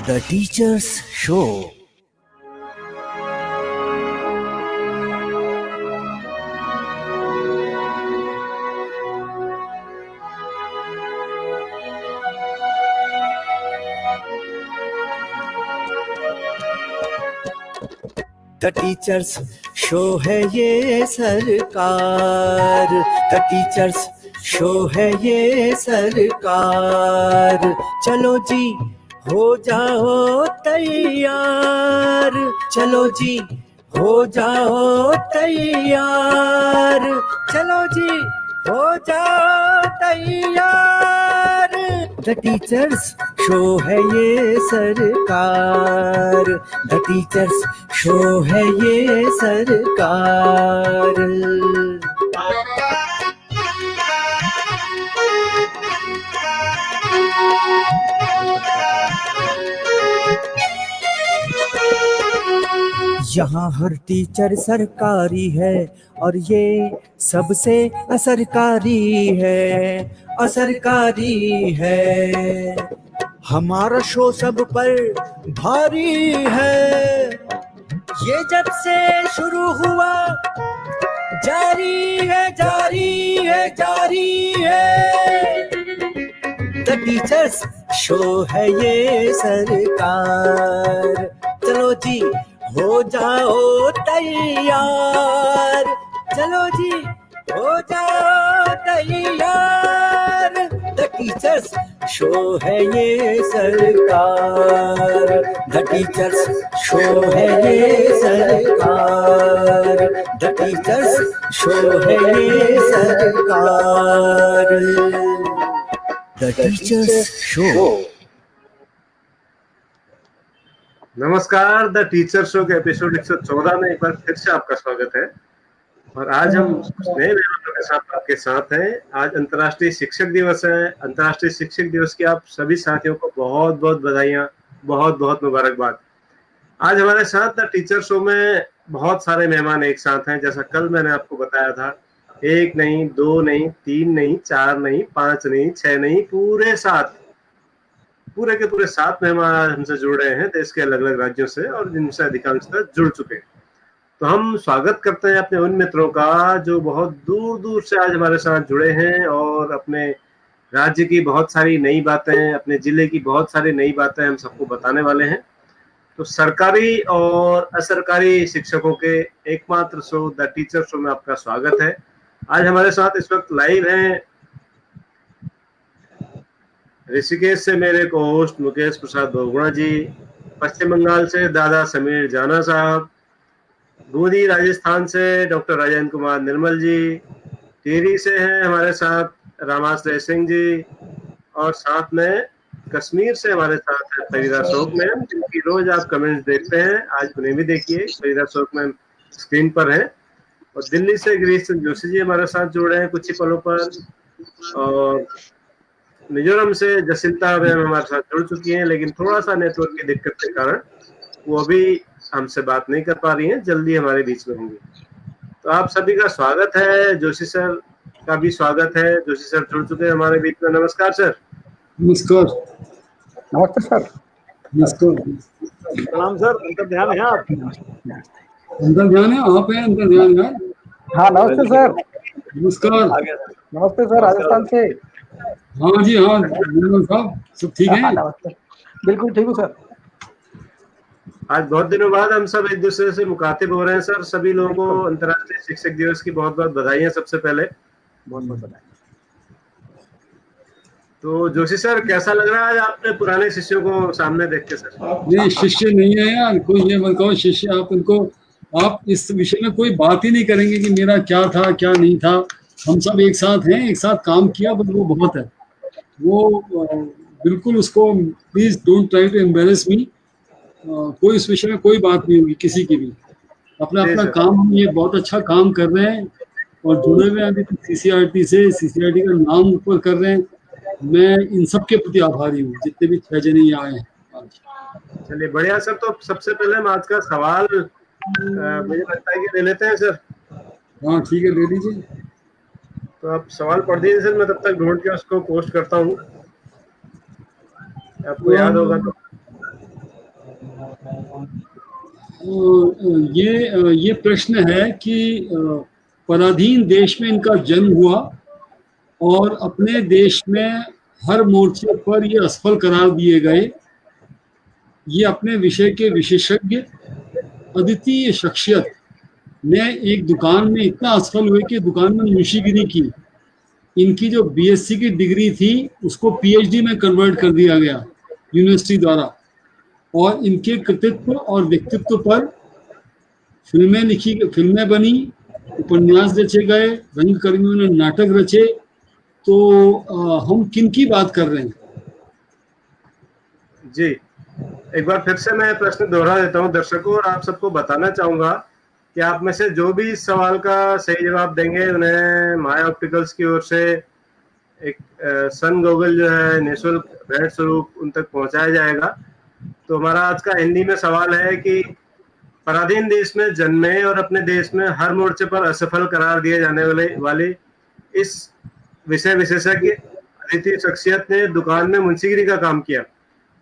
The Teacher's Show. The Teacher's Show है ये सरकार, The Teacher's Show है ये सरकार। चलो जी हो जाओ तैयार, चलो जी हो जाओ तैयार, चलो जी हो जाओ तैयार। The Teacher's Show है ये सरकार, The Teacher's Show है ये सरकार। यहाँ हर टीचर सरकारी है और ये सबसे असरकारी है, असरकारी है। हमारा शो सब पर भारी है, ये जब से शुरू हुआ जारी है, जारी है, जारी है। द टीचर्स शो है ये सरकार। चलो जी हो जाओ तैयार, चलो जी हो जाओ तैयार। द टीचर्स शो है ये सरकार, द टीचर्स शो है ये सरकार, द टीचर्स शो है ये सरकार। The teachers show. नमस्कार, द टीचर शो के एपिसोड 114 में एक बार फिर से आपका स्वागत है। और आज हम नए मेहमानों के साथ आपके साथ हैं। आज अंतर्राष्ट्रीय शिक्षक दिवस है। अंतर्राष्ट्रीय शिक्षक दिवस की आप सभी साथियों को बहुत बहुत बधाइयाँ, बहुत बहुत मुबारकबाद। आज हमारे साथ द टीचर शो में बहुत सारे मेहमान एक साथ हैं। जैसा कल मैंने आपको बताया था, एक नहीं, दो नहीं, तीन नहीं, चार नहीं, पांच नहीं, छह नहीं, पूरे के पूरे 7 मेहमान हमसे जुड़ रहे हैं देश के अलग अलग राज्यों से, और जिनसे अधिकांशतः जुड़ चुके हैं। तो हम स्वागत करते हैं अपने उन मित्रों का जो बहुत दूर दूर से आज हमारे साथ जुड़े हैं और अपने राज्य की बहुत सारी नई बातें, अपने जिले की बहुत सारी नई बातें हम सबको बताने वाले हैं। तो सरकारी और असरकारी शिक्षकों के एकमात्र शो द टीचर शो में आपका स्वागत है। आज हमारे साथ इस वक्त लाइव हैं ऋषिकेश से मेरे को होस्ट मुकेश प्रसाद बहुगुणा जी, पश्चिम बंगाल से दादा समीर जाना साहब, बूंदी राजस्थान से डॉक्टर राजेंद्र कुमार निर्मल जी, टिहरी से हैं हमारे साथ रामाश्रय सिंह जी, और साथ में कश्मीर से हमारे साथ है फरीदा शोक मैम, जिनकी रोज आप कमेंट्स देखते हैं। आज उन्हें भी देखिए, फरीदा शोक मैम स्क्रीन पर है। और दिल्ली से गिरीश चंद्र जोशी जी हमारे साथ जुड़े हैं कुछ ही पलों पर, और मिजोरम से जसिंता मैम हमारे साथ जुड़ चुकी हैं, लेकिन थोड़ा सा नेटवर्क की दिक्कत के कारण वो अभी हमसे बात नहीं कर पा रही हैं, जल्दी हमारे बीच में होंगी। तो आप सभी का स्वागत है, जोशी सर का भी स्वागत है। जोशी सर जुड़ चुके हैं हमारे बीच में। नमस्कार सर। नमस्कार। नमस्ते सर। नमस्कार। प्रणाम सर। अंतर ध्यान है आप? अंदर ध्यान है, आप हैं अंदर ध्यान है। हाँ नमस्ते सर। नमस्कार। नमस्ते सर, राजस्थान से। हाँ जी, हाँ साहब, सब ठीक है? नमस्ते, बिल्कुल ठीक हूँ सर। आज बहुत दिनों बाद हम सब एक दूसरे से मुखातिब हो रहे हैं सर। सभी लोगों को अंतर्राष्ट्रीय शिक्षक दिवस की बहुत बहुत बधाइयाँ सबसे पहले। बहुत बहुत बधाई। तो जोशी सर, कैसा लग रहा है आज आपने पुराने शिष्यों को सामने देख के सर? नहीं, शिष्य नहीं है यार, कोई ये मत कहो शिष्य। आप उनको, आप इस विषय में कोई बात ही नहीं करेंगे कि मेरा क्या था क्या नहीं था। हम सब एक साथ हैं, एक साथ काम किया, बस वो बहुत है। वो बिल्कुल उसको, please don't try to embarrass me. कोई इस विषय में कोई बात नहीं होगी किसी की भी। अपना अपना काम, हम ये बहुत अच्छा काम कर रहे हैं और जुड़े हुए हैं अभी तक सीसीआरटी से। सीसीआरटी का नाम ऊपर कर रहे हैं। मैं इन सब के प्रति आभारी हूँ, जितने भी 6 जने यहाँ आए हैं आज। चलिए बढ़िया सर। तो सबसे पहले हम आज का सवाल मुझे लगता है कि ले लेते हैं सर। हाँ ठीक है, ले लीजिए। तो आप सवाल पढ़ दीजिए सर, मैं तब तक ढूंढ के उसको पोस्ट करता हूँ, आपको याद होगा तो। ये प्रश्न है कि पराधीन देश में इनका जन्म हुआ और अपने देश में हर मोर्चे पर ये असफल करार दिए गए। ये अपने विषय के विशेषज्ञ अद्वितीय शख्सियत ने एक दुकान में इतना असफल हुए कि दुकान में मुंशीगिरी की। इनकी जो बीएससी की डिग्री थी उसको पीएचडी में कन्वर्ट कर दिया गया यूनिवर्सिटी द्वारा, और इनके कृतित्व और व्यक्तित्व पर फिल्में बनी, उपन्यास रचे गए, रंगकर्मियों ने नाटक रचे। तो हम किन की बात कर रहे हैं? जी, एक बार फिर से मैं प्रश्न दोहरा देता हूं दर्शकों, और आप सबको बताना चाहूंगा कि आप में से जो भी इस सवाल का सही जवाब देंगे उन्हें माय ऑप्टिकल्स की ओर से एक सन गॉगल जो है निःशुल्क भेंट स्वरूप उन तक पहुंचाया जाएगा। तो हमारा आज का हिंदी में सवाल है कि पराधीन देश में जन्मे और अपने देश में हर मोर्चे पर असफल करार दिए जाने वाले इस विषय विशेषज्ञ अद्वितीय शख्सियत ने दुकान में मुंशीगिरी का काम किया।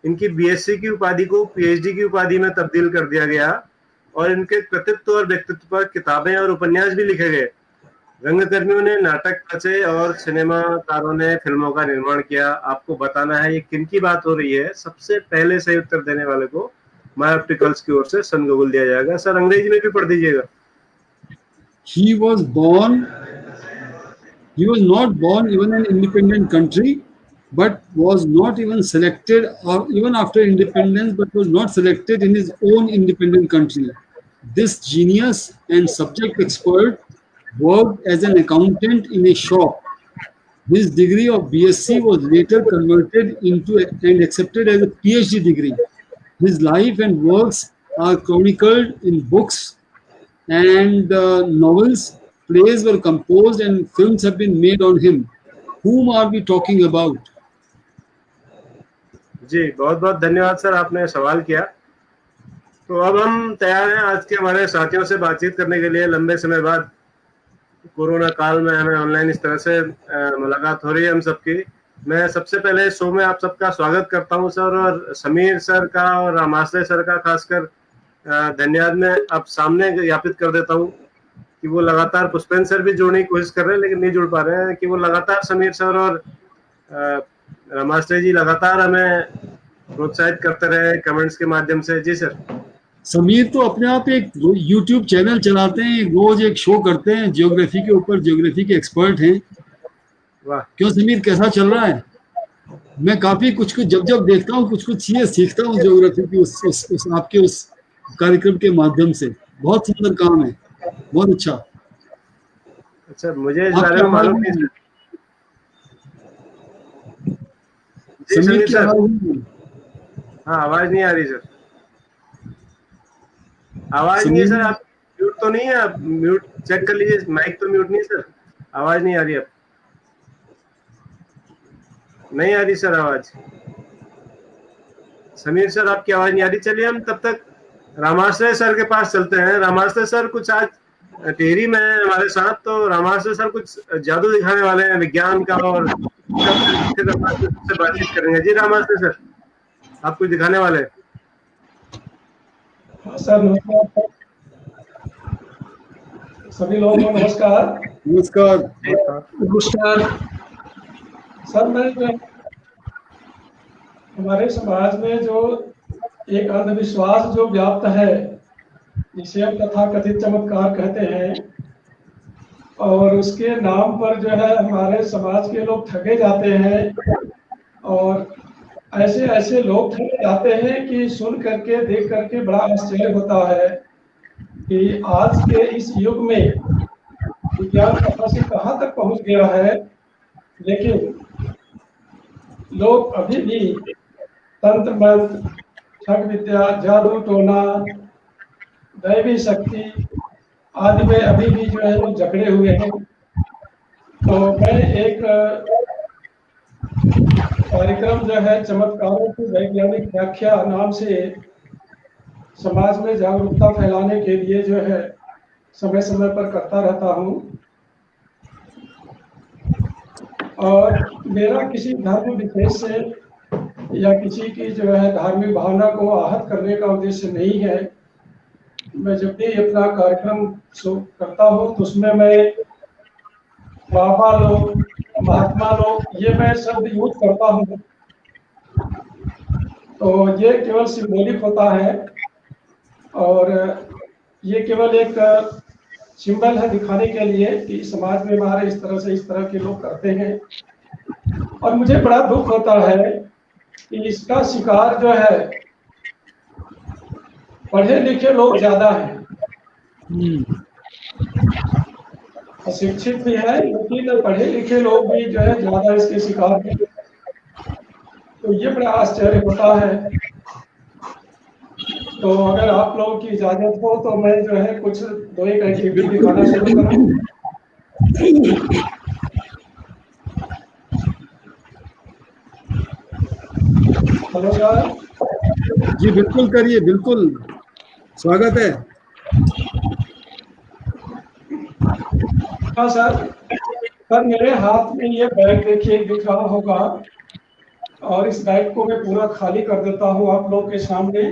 इनकी बीएससी की उपाधि को पीएचडी की उपाधि में तब्दील कर दिया गया और इनके कृतित्व और व्यक्तित्व पर किताबें और उपन्यास भी लिखे गए। रंगकर्मियों ने नाटक रचे और सिनेमाकारों ने फिल्मों का निर्माण किया। आपको बताना है ये किन की बात हो रही है। सबसे पहले सही उत्तर देने वाले को माय ऑप्टिकल्स की ओर से सन गूगल दिया जाएगा। सर अंग्रेजी में भी पढ़ दीजिएगा। He was not born even in an independent country, but was not even selected, or even after independence, but was not selected in his own independent country. This genius and subject expert worked as an accountant in a shop. His degree of BSc was later converted into and accepted as a PhD degree. His life and works are chronicled in books and novels. Plays were composed and films have been made on him. Whom are we talking about? जी बहुत बहुत धन्यवाद sir, आपने सवाल किया। तो अब हम तैयार हैं आज के हमारे साथियों से बातचीत करने के लिए। लंबे समय बाद कोरोना काल में हमें ऑनलाइन इस तरह से मुलाकात हो रही है हम सबकी। मैं सबसे पहले शो में आप सबका स्वागत करता हूं सर, और समीर सर का और रामाश्रय सर का खासकर धन्यवाद मैं अब सामने ज्ञापित कर देता हूं कि वो लगातार, पुष्पेंद्र सर भी जोड़ने की कोशिश कर रहे हैं लेकिन नहीं जुड़ पा रहे हैं, कि वो लगातार समीर सर और रामाश्रय जी लगातार हमें प्रोत्साहित करते रहे कमेंट्स के माध्यम से। जी सर। समीर तो अपने आप एक YouTube चैनल चलाते हैं, रोज एक शो करते हैं ज्योग्राफी के ऊपर, ज्योग्राफी के एक्सपर्ट हैं। वाह। क्यों समीर, कैसा चल रहा है? मैं काफी कुछ जब देखता हूँ कुछ चीजें सीखता हूँ ज्योग्राफी की उस आपके उस कार्यक्रम के माध्यम से। बहुत सुंदर काम है, बहुत अच्छा। अच्छा, मुझे इस बारे में मालूम नहीं। जी समीर सर। हाँ, आवाज नहीं आ रही सर। आवाज नहीं है सर। आप म्यूट तो नहीं है? आप म्यूट चेक कर लीजिए, माइक तो म्यूट नहीं सर। आवाज नहीं आ रही। अब नहीं आ रही सर आवाज। समीर सर आपकी आवाज नहीं आ रही। चलिए हम तब तक रामाश्रय सर के पास चलते हैं। रामाश्रय सर कुछ आज टेरी में हमारे साथ, तो रामाश्रय सर कुछ जादू दिखाने वाले हैं विज्ञान का, और से बातचीत करेंगे। जी रामाश्रय सर, आप कुछ दिखाने वाले हैं? सर नमस्कार, सभी लोगों को नमस्कार। नमस्कार। नमस्कार सर। मैं हमारे समाज में जो एक अंधविश्वास जो व्याप्त है, जिसे हम तथाकथित चमत्कार कहते हैं, और उसके नाम पर जो है हमारे समाज के लोग ठगे जाते हैं, और ऐसे ऐसे लोग ठगे जाते हैं कि सुन करके देख करके बड़ा आश्चर्य होता है कि आज के इस युग में विज्ञान कहाँ से कहाँ तक पहुंच गया है, लेकिन लोग अभी भी तंत्र मंत्र, ठग विद्या, जादू टोना, दैवी शक्ति आदि में अभी भी जो है लोग जकड़े हुए हैं। तो मैं एक कार्यक्रम जो है चमत्कारों की वैज्ञानिक व्याख्या नाम से समाज में जागरूकता फैलाने के लिए जो है समय समय पर करता रहता हूँ, और मेरा किसी धर्म विशेष से या किसी की जो है धार्मिक भावना को आहत करने का उद्देश्य नहीं है। मैं जब भी अपना कार्यक्रम करता हूँ तो उसमें मैं बाबा लोग, महात्मा लोग, ये मैं शब्द यूज करता हूँ। तो ये केवल सिंबॉलिक होता है और ये केवल एक सिंबल है दिखाने के लिए कि समाज में हमारे इस तरह के लोग करते हैं। और मुझे बड़ा दुख होता है कि इसका शिकार जो है पढ़े लिखे लोग ज्यादा हैं, अशिक्षित भी है लेकिन पढ़े लिखे लोग भी जो है ज्यादा इसके शिकार हैं। तो ये बड़ा आश्चर्य होता है। तो अगर आप लोगों की इजाजत हो तो मैं जो है कुछ दो एक एक्टिविटी दिखाना शुरू करूं। Hello sir. जी बिल्कुल करिए, बिल्कुल स्वागत है। हाँ सर, मेरे हाथ में ये बैग देखिए दिख रहा होगा और इस बैग को मैं पूरा खाली कर देता हूँ आप लोग के सामने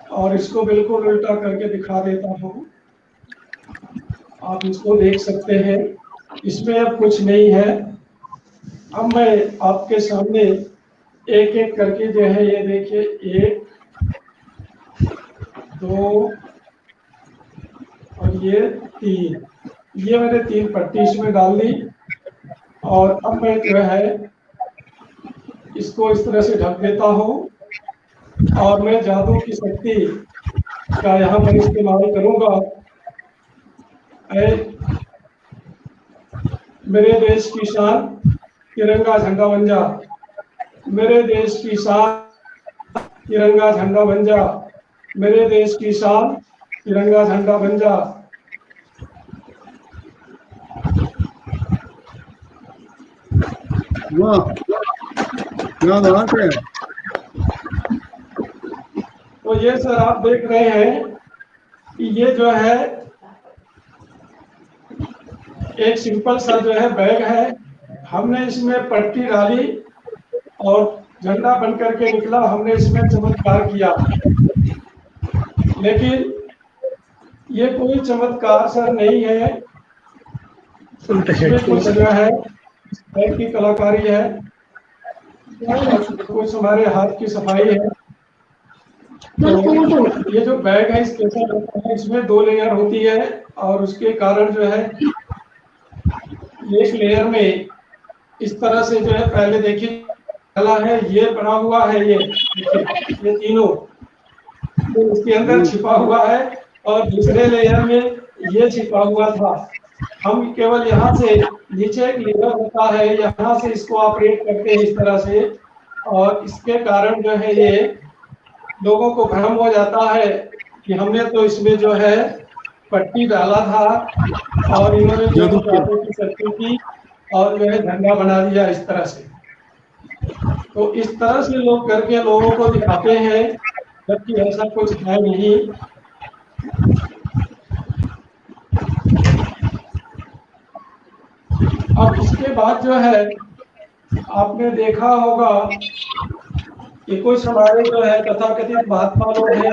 और इसको बिल्कुल उल्टा करके दिखा देता हूँ। आप इसको देख सकते हैं, इसमें अब कुछ नहीं है। अब मैं आपके सामने एक एक करके जो है ये देखिए 1 2 और ये 3, ये मैंने 3 पट्टी इसमें डाल दी और अब मैं जो है इसको इस तरह से ढक देता हूँ और मैं जादू की शक्ति का यहाँ पर इस्तेमाल करूँगा। मेरे देश की शान तिरंगा झंडा बन जा, मेरे देश की शान तिरंगा झंडा बन जा, मेरे देश की शान तिरंगा झंडा बन जा। वाह क्या बात है। तो ये सर आप देख रहे हैं कि ये जो है एक सिंपल सा जो है बैग है, हमने इसमें पट्टी डाली और झंडा बन करके निकला। हमने इसमें चमत्कार किया, लेकिन ये कोई चमत्कार सर नहीं है, इसमें कुछ जो है बैग की कलाकारी है, कुछ हमारे हाथ की सफाई है। तो ये जो बैग है इसमें 2 लेयर होती है और उसके कारण जो है एक लेयर में इस तरह से जो है पहले देखिए कला है, ये बना हुआ है, ये तीनों तो इसके अंदर छिपा हुआ है और दूसरे लेयर में ये छिपा हुआ था। हम केवल यहाँ से नीचे एक लेयर होता है, यहाँ से इसको ऑपरेट करते हैं इस तरह से और इसके कारण जो है ये लोगों को भ्रम हो जाता है कि हमने तो इसमें जो है पट्टी डाला था और इन्होंने जो की शक्ति की और जो है झंडा बना दिया इस तरह से। तो इस तरह से लोग करके लोगों को दिखाते हैं, जबकि ऐसा कुछ है नहीं। अब इसके बाद जो है आपने देखा होगा कि कुछ हमारे जो है तथाकथित महात्मा लोग हैं,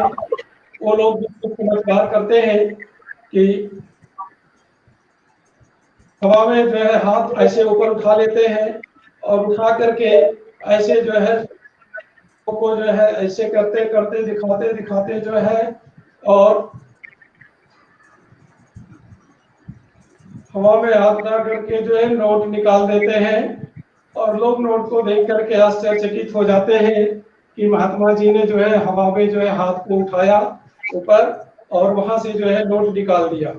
वो लोग चमत्कार करते हैं कि हवा में जो है हाथ ऐसे ऊपर उठा लेते हैं और उठा करके ऐसे जो है को जो है ऐसे करते करते दिखाते दिखाते जो है और हवा में हाथ ना करके जो है नोट निकाल देते हैं और लोग नोट को देख करके आश्चर्यचकित हो जाते हैं कि महात्मा जी ने जो है हवा में जो है हाथ को उठाया ऊपर और वहां से जो है नोट निकाल दिया।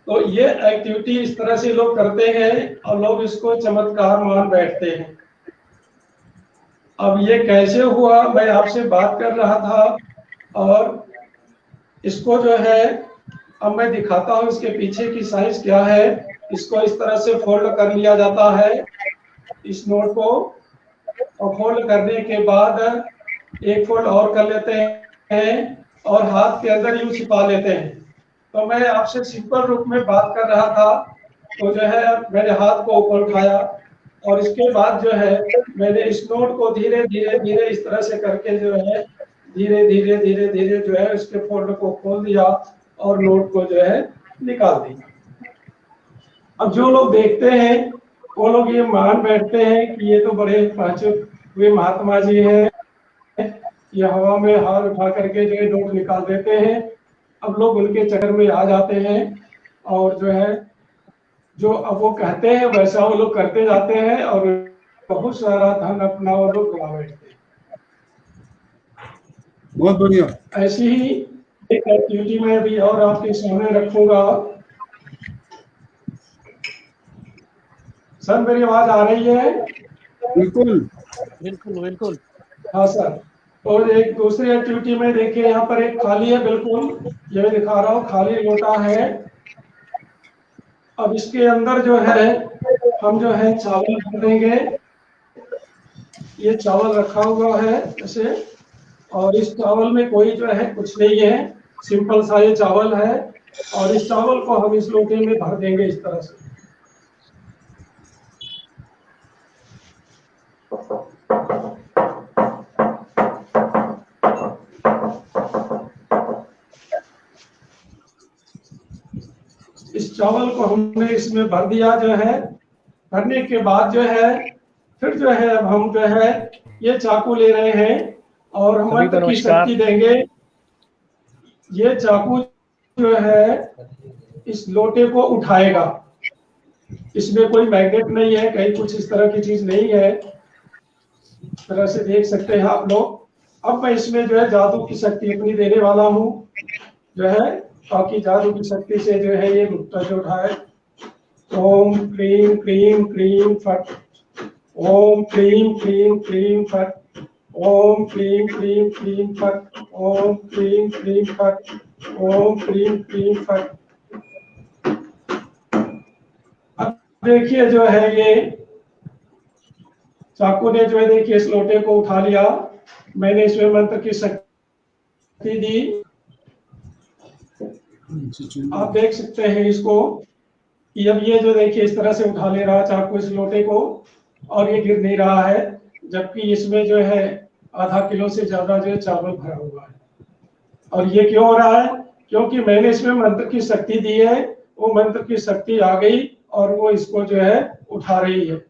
तो ये एक्टिविटी इस तरह से लोग करते हैं और लोग इसको चमत्कार मान बैठते हैं। अब ये कैसे हुआ, मैं आपसे बात कर रहा था और इसको जो है अब मैं दिखाता हूँ इसके पीछे की साइज क्या है। इसको इस तरह से फोल्ड कर लिया जाता है इस नोट को, और फोल्ड करने के बाद एक फोल्ड और कर लेते हैं और हाथ के अंदर यूं छिपा लेते हैं। तो मैं आपसे सिंपल रूप में बात कर रहा था, तो जो है मैंने हाथ को ऊपर उठाया, और इसके बाद जो है मैंने इस नोट को धीरे धीरे धीरे इस तरह से करके जो है धीरे धीरे धीरे धीरे जो है इसके फोल्डर को खोल दिया और नोट को जो है निकाल दिया। अब जो लोग देखते हैं वो लोग ये मान बैठते हैं कि ये तो बड़े पहुंचे हुए महात्मा जी हैं, ये हवा में हाथ उठा करके जो है नोट निकाल देते हैं। अब लोग उनके चक्कर में आ जाते हैं और जो है जो अब वो कहते हैं वैसा वो लोग करते जाते हैं और बहुत सारा धन अपना वो लोग गवा बैठते हैं। बहुत बढ़िया। ऐसी ही एक एक्टिविटी में भी और आपके सामने रखूंगा। सर मेरी आवाज आ रही है? बिल्कुल बिल्कुल बिल्कुल। हाँ सर। और एक दूसरी एक्टिविटी में देखिए यहाँ पर एक खाली है, बिल्कुल ये मैं दिखा रहा हूँ, खाली लोटा है। अब इसके अंदर जो है हम जो है चावल भर देंगे। ये चावल रखा हुआ है ऐसे, और इस चावल में कोई जो है कुछ नहीं है, सिंपल सा ये चावल है। और इस चावल को हम इस लोटे में भर देंगे इस तरह से। इस चावल को हमने इसमें भर दिया जो है। भरने के बाद जो है फिर जो है अब हम जो है ये चाकू ले रहे हैं और हम मंत्र की शक्ति देंगे। ये चाकू जो है इस लोटे को उठाएगा। इसमें कोई मैग्नेट नहीं है, कहीं कुछ इस तरह की चीज नहीं है, इस तरह से देख सकते हैं आप लोग। अब मैं इसमें जो है जादू की शक्ति अपनी देने वाला हूँ जो है, ताकि जादू की शक्ति से जो है ये लुट्टा जो उठाए। ओम क्रीम क्रीम क्रीम फट, ओम क्रीम क्रीम क्रीम फट, ओम क्रीम क्रीम क्रीम फट, ओम क्रीम क्रीम फट, ओम क्रीम क्रीम फट। अब देखिए जो है ये चाकू ने जो है देखिए इस लोटे को उठा लिया। मैंने इसमें मंत्र की शक्ति दी। आप देख सकते हैं इसको कि अब ये जो देखिए इस तरह से उठा ले रहा चाकू इस लोटे को, और ये गिर नहीं रहा है, जबकि इसमें जो है आधा किलो से ज्यादा जो है चावल भरा हुआ है। और ये क्यों हो रहा है? क्योंकि मैंने इसमें मंत्र की शक्ति दी है। वो मंत्र की शक्ति आ गई और वो इसको जो है उठा रही है।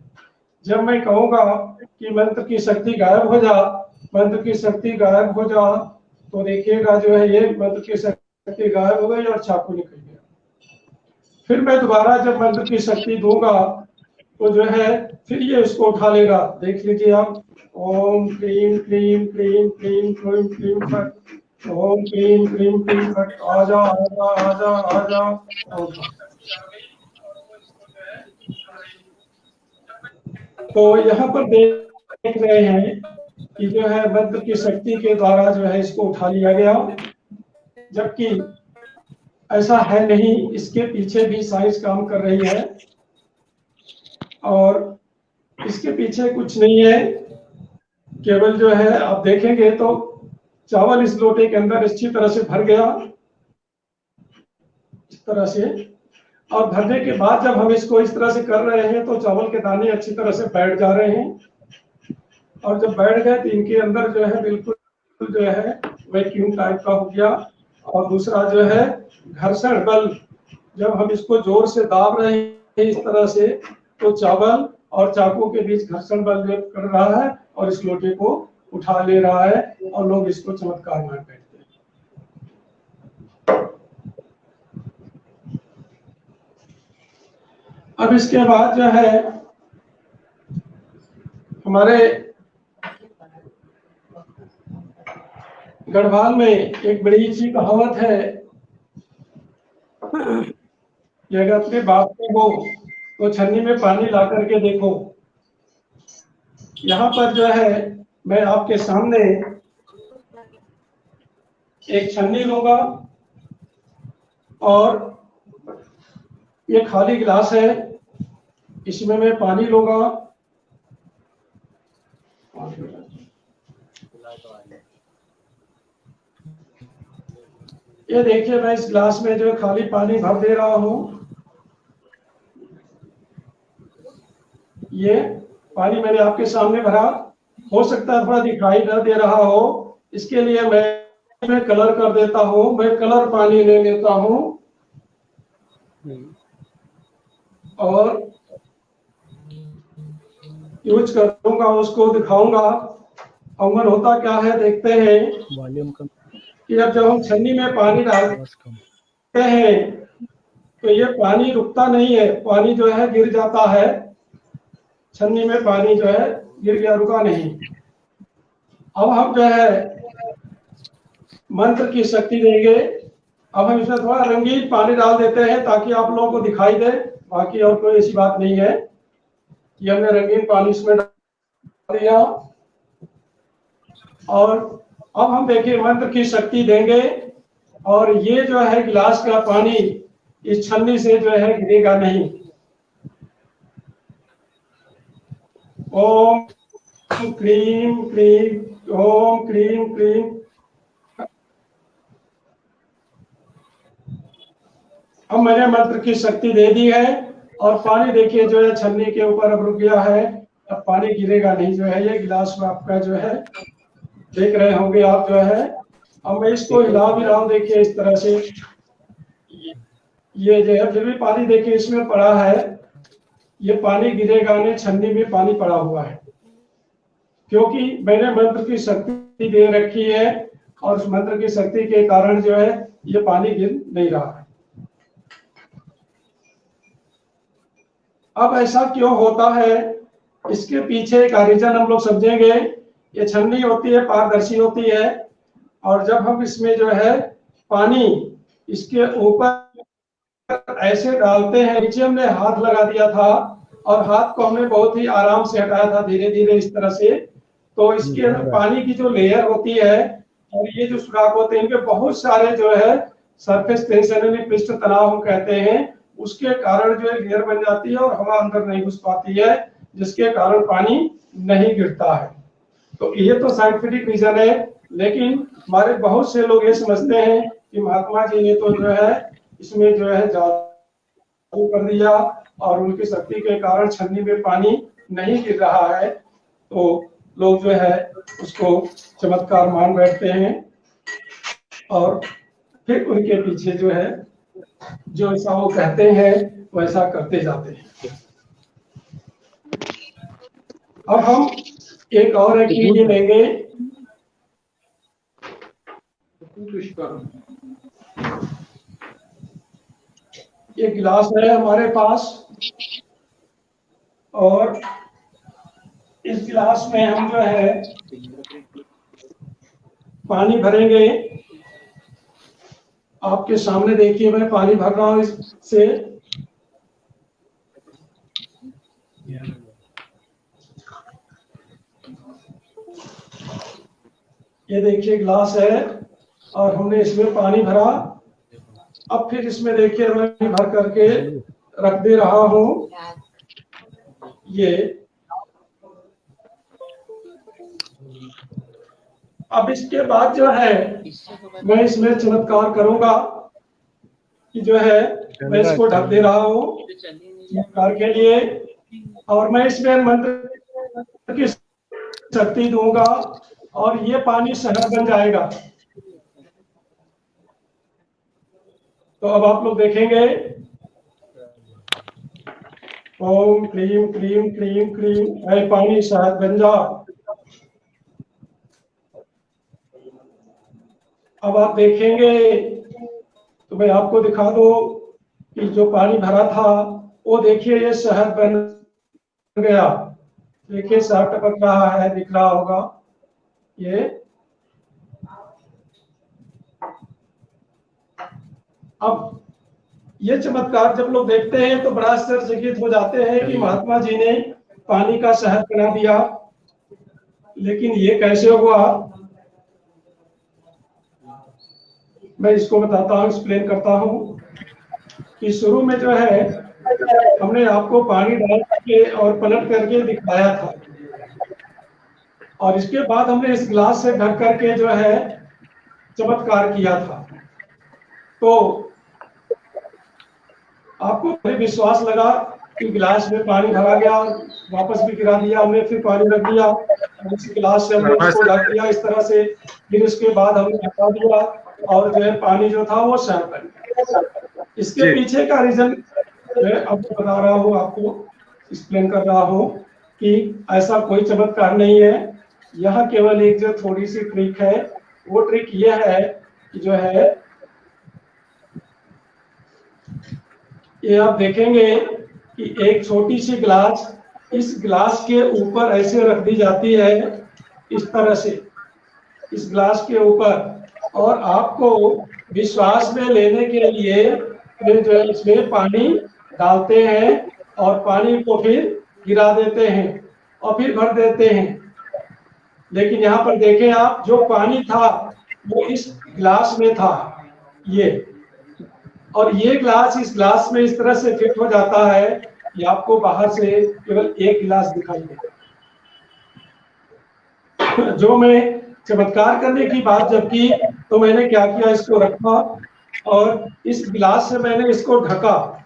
जब मैं कहूंगा कि मंत्र की शक्ति गायब हो जा, मंत्र की शक्ति गायब हो जा, तो देखिएगा जो है ये मंत्र की शक्ति गायब हो गई और चाकू निकल गया। फिर मैं दोबारा जब मंत्र की शक्ति दूंगा तो जो है फिर ये उसको उठा लेगा। देख लीजिए आप। ओम क्लीम क्लीम क्लीम क्लीम क्लीम क्लीम फट, ओम क्लीम क्लीम क्लीम फट। आजा आजा आजा आजा। तो यहाँ पर देख रहे हैं कि जो है मंत्र की शक्ति के द्वारा जो है इसको उठा लिया गया, जबकि ऐसा है नहीं। इसके पीछे भी साइंस काम कर रही है और इसके पीछे कुछ नहीं है, केवल जो है आप देखेंगे तो चावल इस लोटे के अंदर अच्छी तरह से भर गया इस तरह से। और भरने के बाद जब हम इसको इस तरह से कर रहे हैं तो चावल के दाने अच्छी तरह से बैठ जा रहे हैं। और जब बैठ गए तो इनके अंदर जो है बिल्कुल जो है वैक्यूम टाइप का हो गया। और दूसरा जो है घर्षण बल, जब हम इसको जोर से दाब रहे हैं इस तरह से, तो चावल और चाकू के बीच घर्षण बल जो कर रहा है और इस लोटे को उठा ले रहा है और लोग इसको चमत्कार मान बैठते हैं। अब इसके बाद जो है हमारे गढ़वाल में एक बड़ी सी कहावत है कि अगर अपने बाप को हो तो छन्नी में पानी ला करके देखो। यहाँ पर जो है मैं आपके सामने एक छन्नी लूंगा और ये खाली गिलास है, इसमें मैं पानी लूंगा। ये देखिए मैं इस गिलास में जो खाली पानी भर दे रहा हूं। ये पानी मैंने आपके सामने भरा, हो सकता है थोड़ा दिखाई न दे रहा हो, इसके लिए मैं कलर कर देता हूँ। मैं कलर पानी ले लेता हूँ और यूज करूंगा, उसको दिखाऊंगा। अमल होता क्या है देखते हैं वॉल्यूम कम, कि अब जब हम छन्नी में पानी डालते हैं तो ये पानी रुकता नहीं है, पानी जो है गिर जाता है। छन्नी में पानी जो है गिर गया, रुका नहीं। अब हम जो है मंत्र की शक्ति देंगे। अब हम इसमें थोड़ा रंगीन पानी डाल देते हैं ताकि आप लोगों को दिखाई दे, बाकी और कोई ऐसी बात नहीं है। ये हमने रंगीन पानी इसमें डाल दिया और अब हम देखिए मंत्र की शक्ति देंगे और ये जो है गिलास का पानी इस छन्नी से जो है गिरेगा नहीं। ओम क्रीम क्रीम, ओम क्रीम क्रीम। अब मैंने मंत्र की शक्ति दे दी है और पानी देखिए जो है छन्नी के ऊपर अब रुक गया है। अब पानी गिरेगा नहीं, जो है ये गिलास में आपका जो है देख रहे होंगे आप जो है। अब मैं इसको हिला भी रहा हूँ, देखिए इस तरह से ये जो है, फिर भी पानी देखिए इसमें पड़ा है, ये पानी गिरेगा नहीं, छन्नी में पानी पड़ा हुआ है क्योंकि मैंने मंत्र की शक्ति दे रखी है और उस मंत्र की शक्ति के कारण जो है ये पानी गिर नहीं रहा है। अब ऐसा क्यों होता है, इसके पीछे एक रीजन हम लोग समझेंगे। ये छन्नी होती है, पारदर्शी होती है और जब हम इसमें जो है पानी इसके ऊपर ऐसे डालते हैं, नीचे हमने हाथ लगा दिया था और हाथ को हमने बहुत ही आराम से हटाया था, धीरे धीरे इस तरह से। तो इसके पानी की जो लेयर होती है और ये जो सुराख होते हैं, इनके बहुत सारे जो है सरफेस टेंशन यानी पृष्ठ तनाव हम कहते हैं, उसके कारण जो है लेयर बन जाती है और हवा अंदर नहीं घुस पाती है, जिसके कारण पानी नहीं गिरता है। तो ये तो साइंटिफिक रीजन है, लेकिन हमारे बहुत से लोग ये समझते हैं कि महात्मा जी ने तो जो है इसमें जो है जादू कर दिया और उनकी शक्ति के कारण छन्नी में पानी नहीं गिर रहा है। तो लोग जो है उसको चमत्कार मान बैठते हैं और फिर उनके पीछे जो है जो ऐसा वो कहते हैं वैसा करते जाते हैं। अब हम एक और एक चीज लेंगे, ये गिलास है हमारे पास और इस गिलास में हम जो है पानी भरेंगे। आपके सामने देखिए मैं पानी भर रहा हूं इससे। ये देखिए गिलास है और हमने इसमें पानी भरा। अब फिर इसमें देखिए मैं भर करके रख दे रहा हूं। ये अब इसके बाद जो है मैं इसमें चमत्कार करूंगा कि जो है मैं इसको ढक दे रहा हूं चमत्कार के लिए और मैं इसमें मंत्र की शक्ति दूंगा और ये पानी शहद बन जाएगा। तो अब आप लोग देखेंगे ओम क्रीम क्रीम क्रीम क्रीम, ऐ पानी शहद बन जा। अब आप देखेंगे तो मैं आपको दिखा दूं कि जो पानी भरा था वो देखिए ये शहद बन गया। देखिए शहद टपक रहा है, दिख रहा होगा ये। अब ये चमत्कार जब लोग देखते हैं तो बड़ा आश्चर्यचकित हो जाते हैं कि महात्मा जी ने पानी का शहद बना दिया, लेकिन ये कैसे हुआ। मैं इसको बताता हूँ, एक्सप्लेन करता हूँ कि शुरू में जो है हमने आपको पानी डाल के और पलट करके दिखाया था और इसके बाद हमने इस गिलास से ढक करके जो है चमत्कार किया था। तो आपको विश्वास लगा कि गिलास में पानी भरा गया, वापस भी गिरा दिया हमने, फिर पानी रख दिया, उसी गिलास से हमने उसको ढक दिया इस तरह से, फिर उसके बाद हमने हटा दिया और जो है पानी जो था वो साफ बन गया। इसके पीछे का रीजन जो है अब बता रहा हूँ आपको, एक्सप्लेन कर रहा हूँ कि ऐसा कोई चमत्कार नहीं है, यह केवल एक जो थोड़ी सी ट्रिक है, वो ट्रिक यह है कि जो है ये आप देखेंगे कि एक छोटी सी गिलास इस गिलास के ऊपर ऐसे रख दी जाती है इस तरह से, इस गिलास के ऊपर, और आपको विश्वास में लेने के लिए फिर जो है इसमें पानी डालते हैं और पानी को फिर गिरा देते हैं और फिर भर देते हैं। लेकिन यहाँ पर देखें आप, जो पानी था वो इस गिलास में था ये, और ये गिलास इस गिलास में इस तरह से फिट हो जाता है कि आपको बाहर से केवल एक गिलास दिखाई देगा। जो मैं चमत्कार करने की बात जब की तो मैंने क्या किया, इसको रखा और इस गिलास से मैंने इसको ढका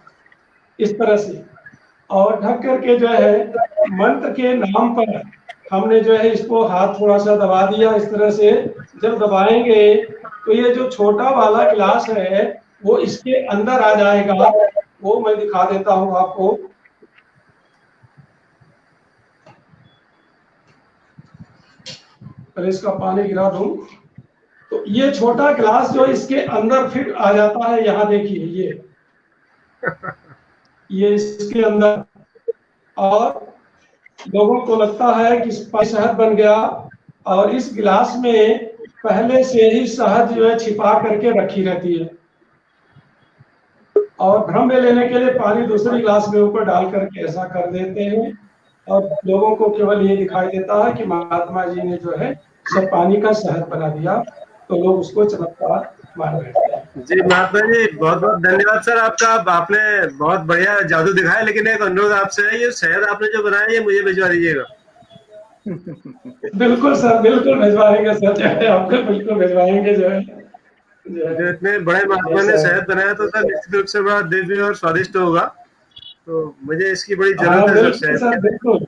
इस तरह से, और ढक करके जो है मंत्र के नाम पर हमने जो है इसको हाथ थोड़ा सा दबा दिया इस तरह से। जब दबाएंगे तो ये जो छोटा वाला गिलास है वो इसके अंदर आ जाएगा, वो मैं दिखा देता हूं आपको। पहले इसका पानी गिरा दूं तो ये छोटा गिलास जो इसके अंदर फिट आ जाता है, यहाँ देखिए ये इसके अंदर, और लोगों को लगता है कि शहद बन गया, और इस गिलास में पहले से ही शहद जो है छिपा करके रखी रहती है, और भ्रम में लेने के लिए पानी दूसरे गिलास में ऊपर डाल करके ऐसा कर देते हैं, और लोगों को केवल ये दिखाई देता है कि महात्मा जी ने जो है सब पानी का शहद बना दिया, तो लोग उसको चमत्कार मान रहे हैं। जी महात्मा जी, बहुत बहुत धन्यवाद सर आपका, आपने बहुत बढ़िया जादू दिखाया। लेकिन एक अनुरोध आपसे है, ये शहद आपने जो बनाया ये मुझे भिजवा दीजिएगा। बिल्कुल सर, बिल्कुल भिजवाएंगे सर, चाहे आपको बिल्कुल भिजवाएंगे जो है। जो इतने बड़े महात्मा ने शहद बनाया तो सर निश्चित रूप से बड़ा दिव्य और स्वादिष्ट होगा, तो मुझे इसकी बड़ी जरूरत है सर शहद की।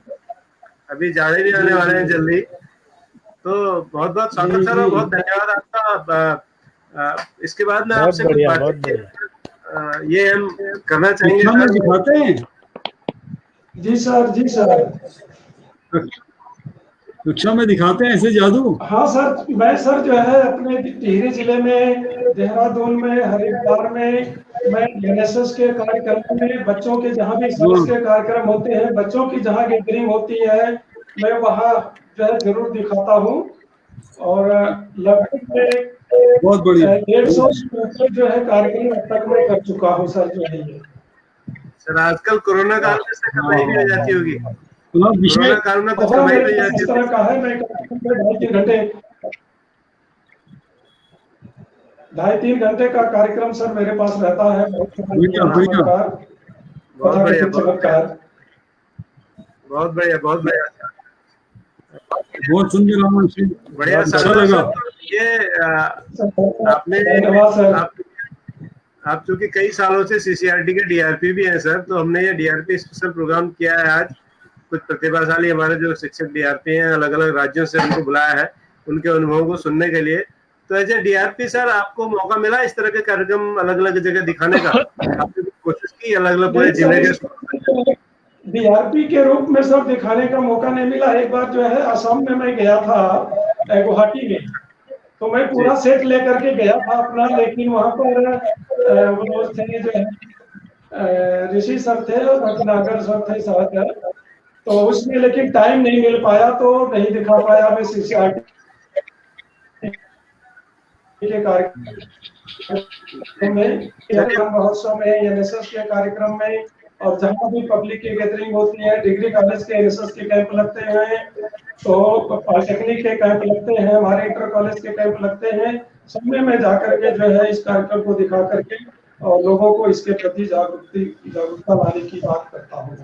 अभी जाड़े भी आने वाले हैं जल्दी, तो बहुत बहुत स्वागत सर और बहुत धन्यवाद आपका। इसके बाद में आपसे कुछ बात ये हम करना चाहेंगे, दिखाते हैं। जी सर, जी सर, कक्षा में दिखाते हैं ऐसे जादू। हाँ सर, मैं सर जो है अपने टिहरी जिले में, देहरादून में, हरिद्वार में, मैं एनएसएस के कार्यक्रम में, बच्चों के जहाँ भी सर्विस के कार्यक्रम होते हैं, बच्चों की जहाँ गैदरिंग होती है, मैं वहाँ जो है जरूर दिखाता हूँ, और लगभग बहुत बढ़िया 150 जो है कार्यक्रम अब तक मैं कर चुका हूँ सर जो है ये। सर आजकल कोरोना काल में से कमाई भी हो जाती होगी, विषय कोरोना काल में कुछ कमाई भी हो जाती इस तरह का है। मैं 2.5-3 घंटे का कार्यक्रम सर मेरे पास रहता है। बहुत बढ़िया, बहुत बढ़िया, बहुत बढ़िया, बहुत सुंदर, बढ़िया। अच्छा लगा। ये आपने आप चूंकि कई सालों से सीसीआरटी के डीआरपी भी हैं सर, तो हमने ये डीआरपी स्पेशल प्रोग्राम किया है आज। कुछ प्रतिभाशाली हमारे जो शिक्षक डीआरपी हैं, अलग अलग राज्यों से उनको बुलाया है उनके अनुभवों को सुनने के लिए। तो ऐसे डीआरपी सर आपको मौका मिला इस तरह के कार्यक्रम अलग अलग जगह दिखाने का? आपने कोशिश की अलग अलग पूरे जिले के? डीआरपी के रूप में सर दिखाने का मौका नहीं मिला। एक बार जो है असम में मैं गया था, गुवाहाटी में, तो मैं पूरा सेट लेकर के गया था अपना, लेकिन वहाँ पर वो थे जो है ऋषि सर थे और भटनागर सर थे शायद, तो उसमें लेकिन टाइम नहीं मिल पाया, तो नहीं दिखा पाया मैं सीसीआरटी के कार्यक्रम में, महोत्सव में, एनएसएस के कार्यक्रम में, और जहाँ भी पब्लिक की गैदरिंग होती है, डिग्री कॉलेज के एनएसएस के कैंप लगते हैं, तो पॉलिटेक्निक के कैंप लगते हैं, हमारे इंटर कॉलेज के कैंप लगते हैं, सब में मैं जाकर के जो है इस कार्यक्रम को दिखा करके और लोगों को इसके प्रति जागरूकता लाने की बात करता हूँ,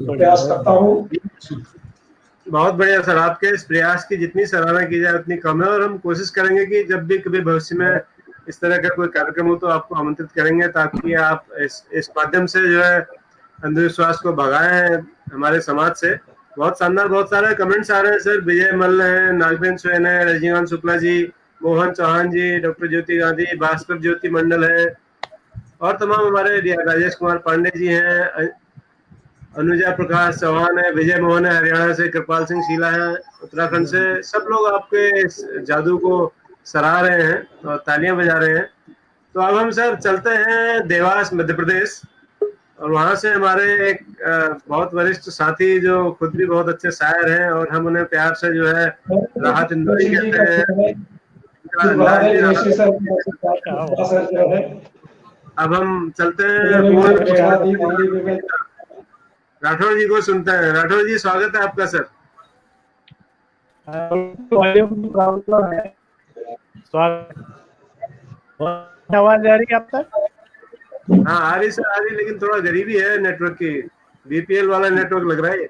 प्रयास करता हूँ। बहुत बढ़िया सर, आपके इस प्रयास की जितनी सराहना की जाए उतनी कम है, और हम कोशिश करेंगे कि जब भी कभी भविष्य में इस तरह का कोई कार्यक्रम हो तो आपको आमंत्रित करेंगे, ताकि आप इस माध्यम से जो है अंधविश्वास को भगाए हैं हमारे समाज से। बहुत शानदार, बहुत सारे कमेंट्स आ रहे हैं सर। विजय मल्ल है, नागवेंद्र सोन है, रजनीकांत शुक्ला जी, मोहन चौहान जी, डॉक्टर ज्योति गांधी, भास्कर ज्योति मंडल है, और तमाम हमारे राजेश कुमार पांडे जी हैं, अनुजा प्रकाश चौहान है, विजय मोहन है हरियाणा से, कृपाल सिंह शीला है उत्तराखंड से। सब लोग आपके इस जादू को सराह रहे हैं और तालियां बजा रहे हैं। तो अब हम सर चलते हैं देवास मध्य प्रदेश, और वहां से हमारे एक बहुत वरिष्ठ साथी जो खुद भी बहुत अच्छे शायर हैं, और हम उन्हें प्यार से जो है राहत इंदौरी कहते हैं। अब हम चलते हैं राठौर जी को सुनते हैं। राठौर जी, स्वागत है आपका सर। आवाज आ रही है आप तक? हाँ आ रही सर, आ रही, लेकिन थोड़ा गरीबी है नेटवर्क की, बीपीएल वाला नेटवर्क लग रहा है।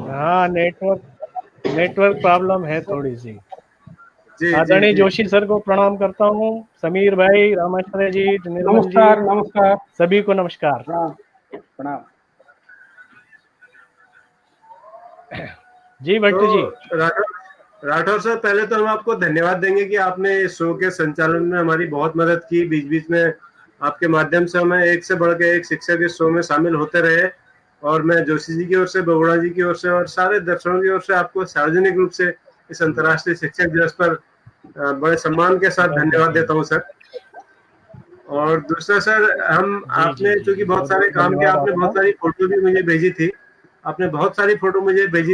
हाँ, नेटवर्क प्रॉब्लम है थोड़ी सी। जी, आदरणीय जोशी सर को प्रणाम करता हूँ, समीर भाई, रामाश्रय जी, निर्मल जी, नमस्कार। सभी को नमस्कार। प्रणाम। जी भट्ट जी। राठौर सर, पहले तो हम आपको धन्यवाद देंगे कि आपने इस शो के संचालन में हमारी बहुत मदद की। बीच बीच में आपके माध्यम से हमें एक से बढ़ के एक शिक्षक इस शो में शामिल होते रहे, और मैं जोशी जी की ओर से, बगुड़ा जी की ओर से और सारे दर्शकों की ओर से आपको सार्वजनिक रूप से इस अंतर्राष्ट्रीय शिक्षक दिवस पर बड़े सम्मान के साथ धन्यवाद देता हूँ सर। और दूसरा सर, हम आपने चूंकि बहुत सारे काम किया, आपने बहुत सारी फोटो भी मुझे भेजी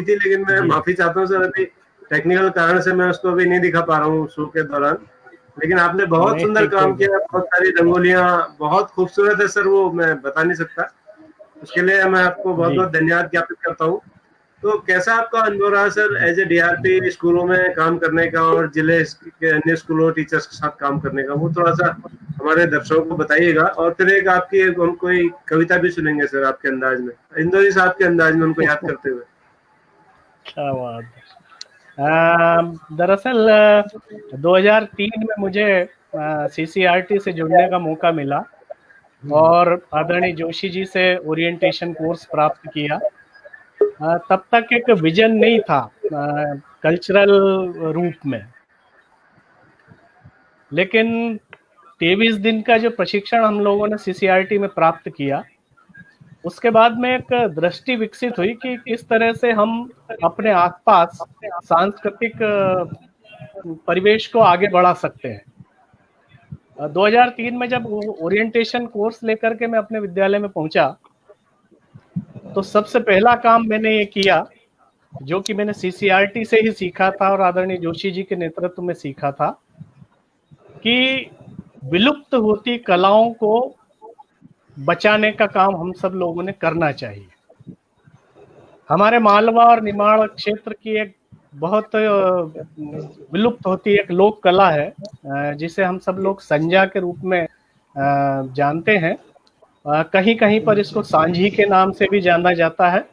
थी, लेकिन मैं माफी चाहता हूँ सर, अभी टेक्निकल कारण से मैं उसको अभी नहीं दिखा पा रहा हूँ शो के दौरान। लेकिन आपने बहुत सुंदर काम किया, बहुत सारी रंगोलियां बहुत खूबसूरत है सर, वो मैं बता नहीं सकता। उसके लिए मैं आपको बहुत बहुत धन्यवाद ज्ञापित करता हूँ। तो कैसा आपका अनुभव रहा सर एज ए डीआरपी स्कूलों में काम करने का, और जिले के अन्य स्कूलों टीचर्स के साथ काम करने का, वो थोड़ा सा हमारे दर्शकों को बताइएगा। और फिर एक आपकी हम कोई कविता भी सुनेंगे सर आपके अंदाज में, इंदौरी साहब के अंदाज में उनको याद करते हुए। क्या बात है। दरअसल 2003 में मुझे सीसीआरटी से जुड़ने का मौका मिला, और आदरणीय जोशी जी से ओरिएंटेशन कोर्स प्राप्त किया। तब तक एक विजन नहीं था कल्चरल रूप में, लेकिन 23 दिन का जो प्रशिक्षण हम लोगों ने सीसीआरटी में प्राप्त किया, उसके बाद में एक दृष्टि विकसित हुई कि किस तरह से हम अपने आसपास सांस्कृतिक परिवेश को आगे बढ़ा सकते हैं। 2003 में जब ओरिएंटेशन कोर्स लेकर के मैं अपने विद्यालय में पहुंचा, तो सबसे पहला काम मैंने ये किया, जो कि मैंने सीसीआरटी से ही सीखा था और आदरणीय जोशी जी के नेतृत्व में सीखा था, कि विलुप्त होती कलाओं को बचाने का काम हम सब लोगों ने करना चाहिए। हमारे मालवा और निमाड़ क्षेत्र की एक बहुत विलुप्त होती एक लोक कला है, जिसे हम सब लोग संजा के रूप में जानते हैं। कहीं कहीं पर इसको सांझी के नाम से भी जाना जाता है,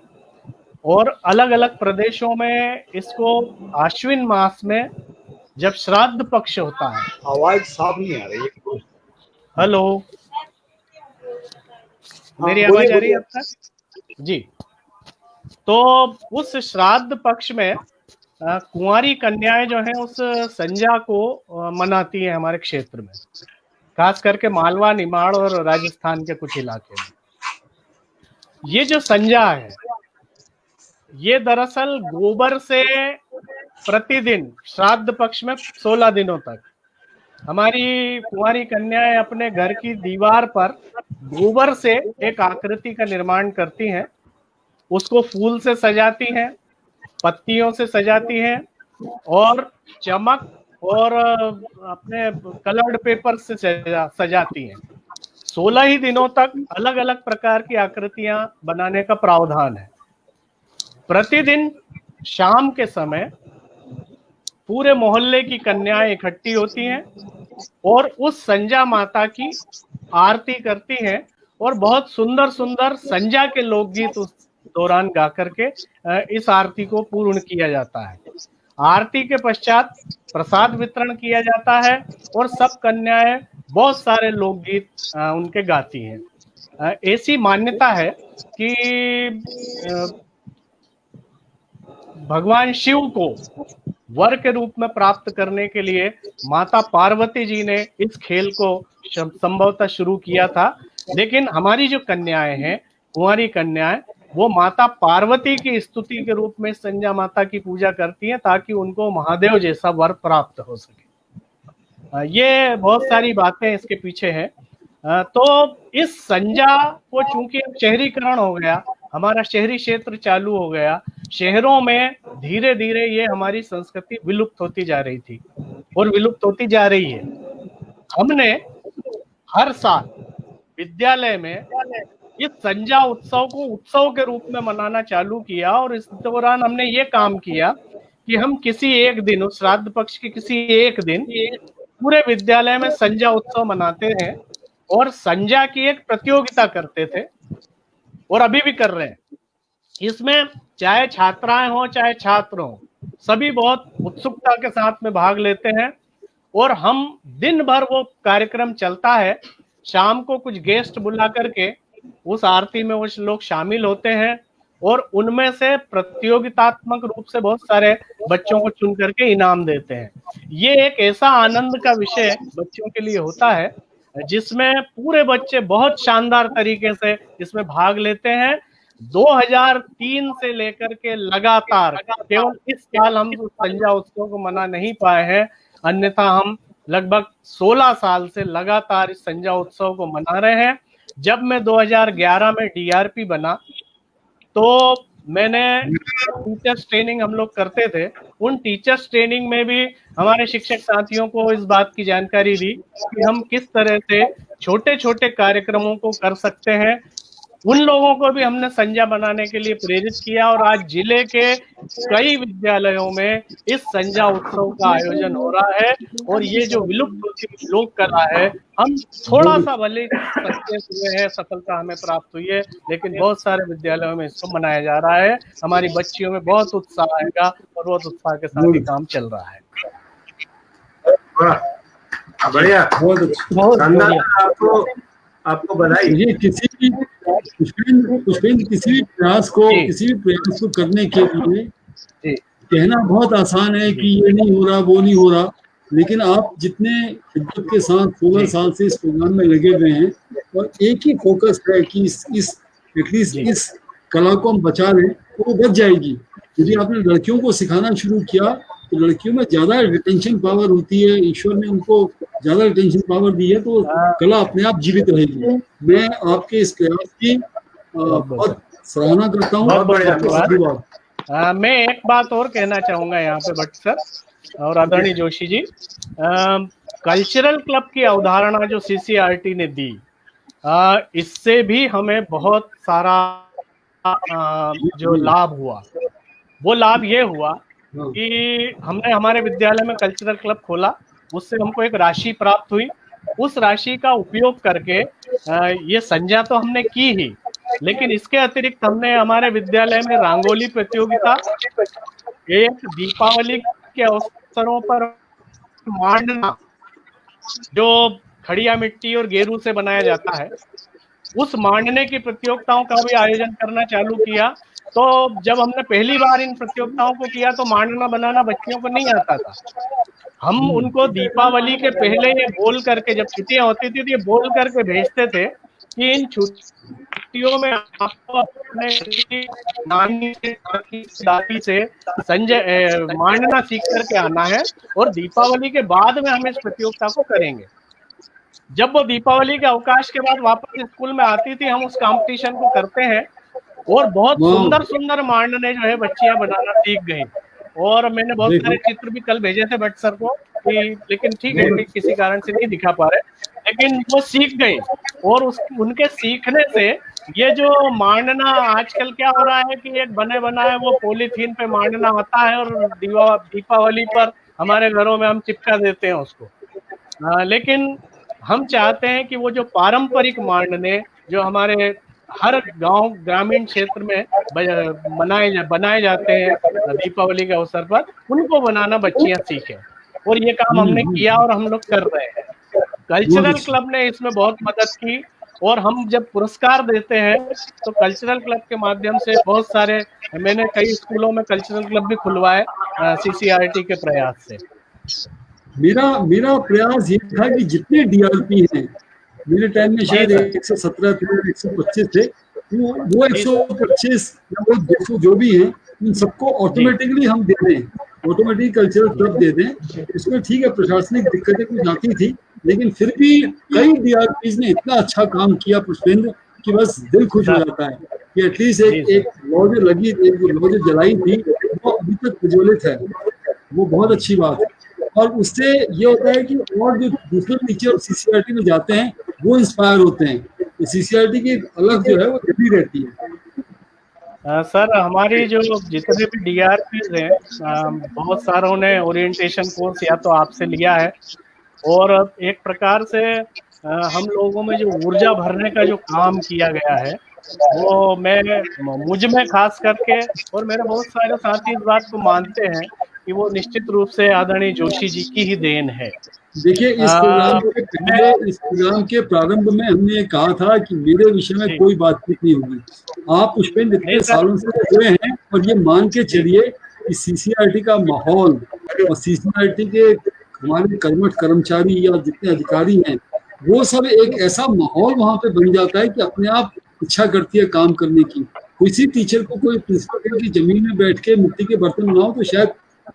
और अलग अलग प्रदेशों में इसको आश्विन मास में जब श्राद्ध पक्ष होता है। आवाज साफ नहीं आ रही है। हेलो, मेरी आवाज आ रही है आपका? जी। तो उस श्राद्ध पक्ष में कुंवारी कन्याएं जो हैं उस संजा को मनाती हैं हमारे क्षेत्र में, खास करके मालवा, निमाड़ और राजस्थान के कुछ इलाके में। ये जो संजा है, ये दरअसल गोबर से प्रतिदिन श्राद्ध पक्ष में 16 दिनों तक हमारी कुंवारी कन्याएं अपने घर की दीवार पर गोबर से एक आकृति का निर्माण करती हैं, उसको फूल से सजाती हैं, पत्तियों से सजाती हैं, और चमक और अपने कलर्ड पेपर से सजाती हैं। 16 ही दिनों तक अलग अलग प्रकार की आकृतियां बनाने का प्रावधान है। प्रतिदिन शाम के समय पूरे मोहल्ले की कन्याएं इकट्ठी होती हैं और उस संजा माता की आरती करती हैं, और बहुत सुंदर सुंदर संजा के लोकगीत उस दौरान गा करके इस आरती को पूर्ण किया जाता है। आरती के पश्चात प्रसाद वितरण किया जाता है, और सब कन्याएं बहुत सारे लोकगीत उनके गाती हैं। ऐसी मान्यता है कि भगवान शिव को वर के रूप में प्राप्त करने के लिए माता पार्वती जी ने इस खेल को संभवतः शुरू किया था। लेकिन हमारी जो कन्याएं हैं, कुंवारी कन्याएं, वो माता पार्वती की स्तुति के रूप में संजा माता की पूजा करती हैं ताकि उनको महादेव जैसा वर प्राप्त हो सके। ये बहुत सारी बातें इसके पीछे हैं। तो इस संजा को चूंकि शहरीकरण हो गया, हमारा शहरी क्षेत्र चालू हो गया, शहरों में धीरे धीरे ये हमारी संस्कृति विलुप्त होती जा रही थी और विलुप्त होती जा रही है। हमने हर साल विद्यालय में इस संजा उत्सव को उत्सव के रूप में मनाना चालू किया और इस दौरान हमने ये काम किया कि हम किसी एक दिन, उस श्राद्ध पक्ष के किसी एक दिन पूरे विद्यालय में संजा उत्सव मनाते हैं और संजा की एक प्रतियोगिता करते थे और अभी भी कर रहे हैं। इसमें चाहे छात्राएं हो चाहे छात्र हो, सभी बहुत उत्सुकता के साथ में भाग लेते हैं और हम दिन भर वो कार्यक्रम चलता है। शाम को कुछ गेस्ट बुला करके उस आरती में वो लोग शामिल होते हैं और उनमें से प्रतियोगितात्मक रूप से बहुत सारे बच्चों को चुन करके इनाम देते हैं। ये एक ऐसा आनंद का विषय बच्चों के लिए होता है जिसमें पूरे बच्चे बहुत शानदार तरीके से इसमें भाग लेते हैं। 2003 से लेकर के लगातार, केवल इस साल हम संजा उत्सव को मना नहीं पाए हैं, अन्यथा हम लगभग 16 साल से लगातार इस संजा उत्सव को मना रहे हैं। जब मैं 2011 में डीआरपी बना तो मैंने टीचर्स ट्रेनिंग हम लोग करते थे, उन टीचर्स ट्रेनिंग में भी हमारे शिक्षक साथियों को इस बात की जानकारी दी कि हम किस तरह से छोटे छोटे कार्यक्रमों को कर सकते हैं। उन लोगों को भी हमने संजा बनाने के लिए प्रेरित किया और आज जिले के कई विद्यालयों में इस संजा उत्सव का आयोजन हो रहा है और ये जो विलुप्त होती लोक कला है, हम थोड़ा सा भले सक्सेस हुए हैं, सफलता हमें प्राप्त हुई है, लेकिन बहुत सारे विद्यालयों में इसको मनाया जा रहा है। हमारी बच्चियों में बहुत उत्साह आएगा और बहुत उत्साह के साथ ही काम चल रहा है। बढ़िया, बहुत आपको बधाई। ये किसी भी प्रयास को करने के लिए कहना बहुत आसान है कि ये नहीं हो रहा, वो नहीं हो रहा, लेकिन आप जितने शिद्दत के साथ 16 साल से इस प्रोग्राम में लगे हुए हैं और एक ही फोकस है कि एटलीस्ट इस कला को हम बचा लें, तो वो बच जाएगी। यदि आपने लड़कियों को सिखाना शुरू किया तो लड़कियों में ज्यादा रिटेंशन पावर होती है, ईश्वर ने उनको ज्यादा रिटेंशन पावर दी है, तो कला अपने आप जीवित रहेगी। मैं आपके इस प्रयास की बहुत सराहना करता हूँ। मैं एक बात और कहना चाहूंगा यहाँ पे भट्ट सर और आदरणीय जोशी जी, कल्चरल क्लब की अवधारणा जो सीसीआरटी ने दी, इससे भी हमें बहुत सारा जो लाभ हुआ, वो लाभ ये हुआ कि हमने हमारे विद्यालय में कल्चरल क्लब खोला, उससे हमको एक राशि प्राप्त हुई। उस राशि का उपयोग करके ये संजा तो हमने की ही, लेकिन इसके अतिरिक्त हमने हमारे विद्यालय में रंगोली प्रतियोगिता, एक दीपावली के अवसरों पर मांडना जो खड़िया मिट्टी और गेरू से बनाया जाता है, उस मांडने की प्रतियोगिताओं का भी आयोजन करना चालू किया। तो जब हमने पहली बार इन प्रतियोगिताओं को किया तो मांडना बनाना बच्चियों को नहीं आता था। हम उनको दीपावली के पहले ये बोल करके, जब छुट्टियां होती थी तो ये बोल करके भेजते थे कि इन छुट्टियों में आपको अपने नानी से, दादी से संजय मांडना सीख करके आना है और दीपावली के बाद में हम इस प्रतियोगिता को करेंगे। जब वो दीपावली के अवकाश के बाद वापस स्कूल में आती थी, हम उस कंपटीशन को करते हैं और बहुत सुंदर सुंदर मांडने जो है बच्चियां बनाना सीख गई। और मैंने बहुत सारे चित्र भी कल भेजे थे भट्ट सर को कि, लेकिन ठीक है किसी कारण से नहीं दिखा पा रहे, लेकिन वो सीख गई। और उनके सीखने से ये जो मांडना आजकल क्या हो रहा है कि एक बने बनाए वो पॉलीथीन पे मांडना आता है और दीपावली पर हमारे घरों में हम चिपका देते हैं उसको। लेकिन हम चाहते हैं कि वो जो पारंपरिक मांडने जो हमारे हर गांव ग्रामीण क्षेत्र में बनाए जाते हैं दीपावली के अवसर पर, उनको बनाना बच्चियां सीखें। और ये काम हमने किया और हम लोग कर रहे हैं। कल्चरल क्लब ने इसमें बहुत मदद की और हम जब पुरस्कार देते हैं तो कल्चरल क्लब के माध्यम से बहुत सारे, मैंने कई स्कूलों में कल्चरल क्लब भी खुलवाए CCRT के प्रयास से। मेरा प्रयास ये था कि जितने DRP हैं, मेरे टाइम में शायद 117 थे, 125 थे, वो 125 या वो 200 जो भी हैं, उन सबको ऑटोमेटिकली हम दे दें, ऑटोमेटिक कल्चरल क्लब दे दें। इसमें ठीक है प्रशासनिक दिक्कतें कुछ आती थी, लेकिन फिर भी कई DRPs ने इतना अच्छा काम किया पुष्पेंद्र कि बस दिल खुश हो जाता है कि एटलीस्ट एक लौ जो लगी, एक लौ जो जलाई थी वो अभी तक प्रज्वलित है, वो बहुत अच्छी बात है। और उससे ये होता है कि और जो दूसरे टीचर CCRT में जाते हैं वो इंस्पायर होते हैं, तो CCRT की एक अलग जो है वो जमी रहती है। सर हमारी जो जितने भी DRPs हैं, बहुत सारों ने ओरिएंटेशन कोर्स या तो आपसे लिया है, और एक प्रकार से हम लोगों में जो ऊर्जा भरने का जो काम किया गया है वो मुझ में खास करके, और मेरे बहुत सारे साथी इस बात को मानते हैं कि वो निश्चित रूप से आदरणीय जोशी जी की ही देन है। देखिए इस प्रोग्राम के प्रारंभ में हमने कहा था कि मेरे विषय में कोई बातचीत नहीं होगी। आप पुष्पेंद्र इतने सालों से जुड़े हैं और ये मान के चलिए कि CCRT का माहौल और CCRT के हमारे कर्मठ कर्मचारी या जितने अधिकारी हैं वो सब एक ऐसा माहौल वहाँ पे बन जाता है कि अपने आप इच्छा करती है काम करने की। किसी टीचर को कोई प्रिंसिपल की जमीन में बैठ के मिट्टी के बर्तन बनाओ तो शायद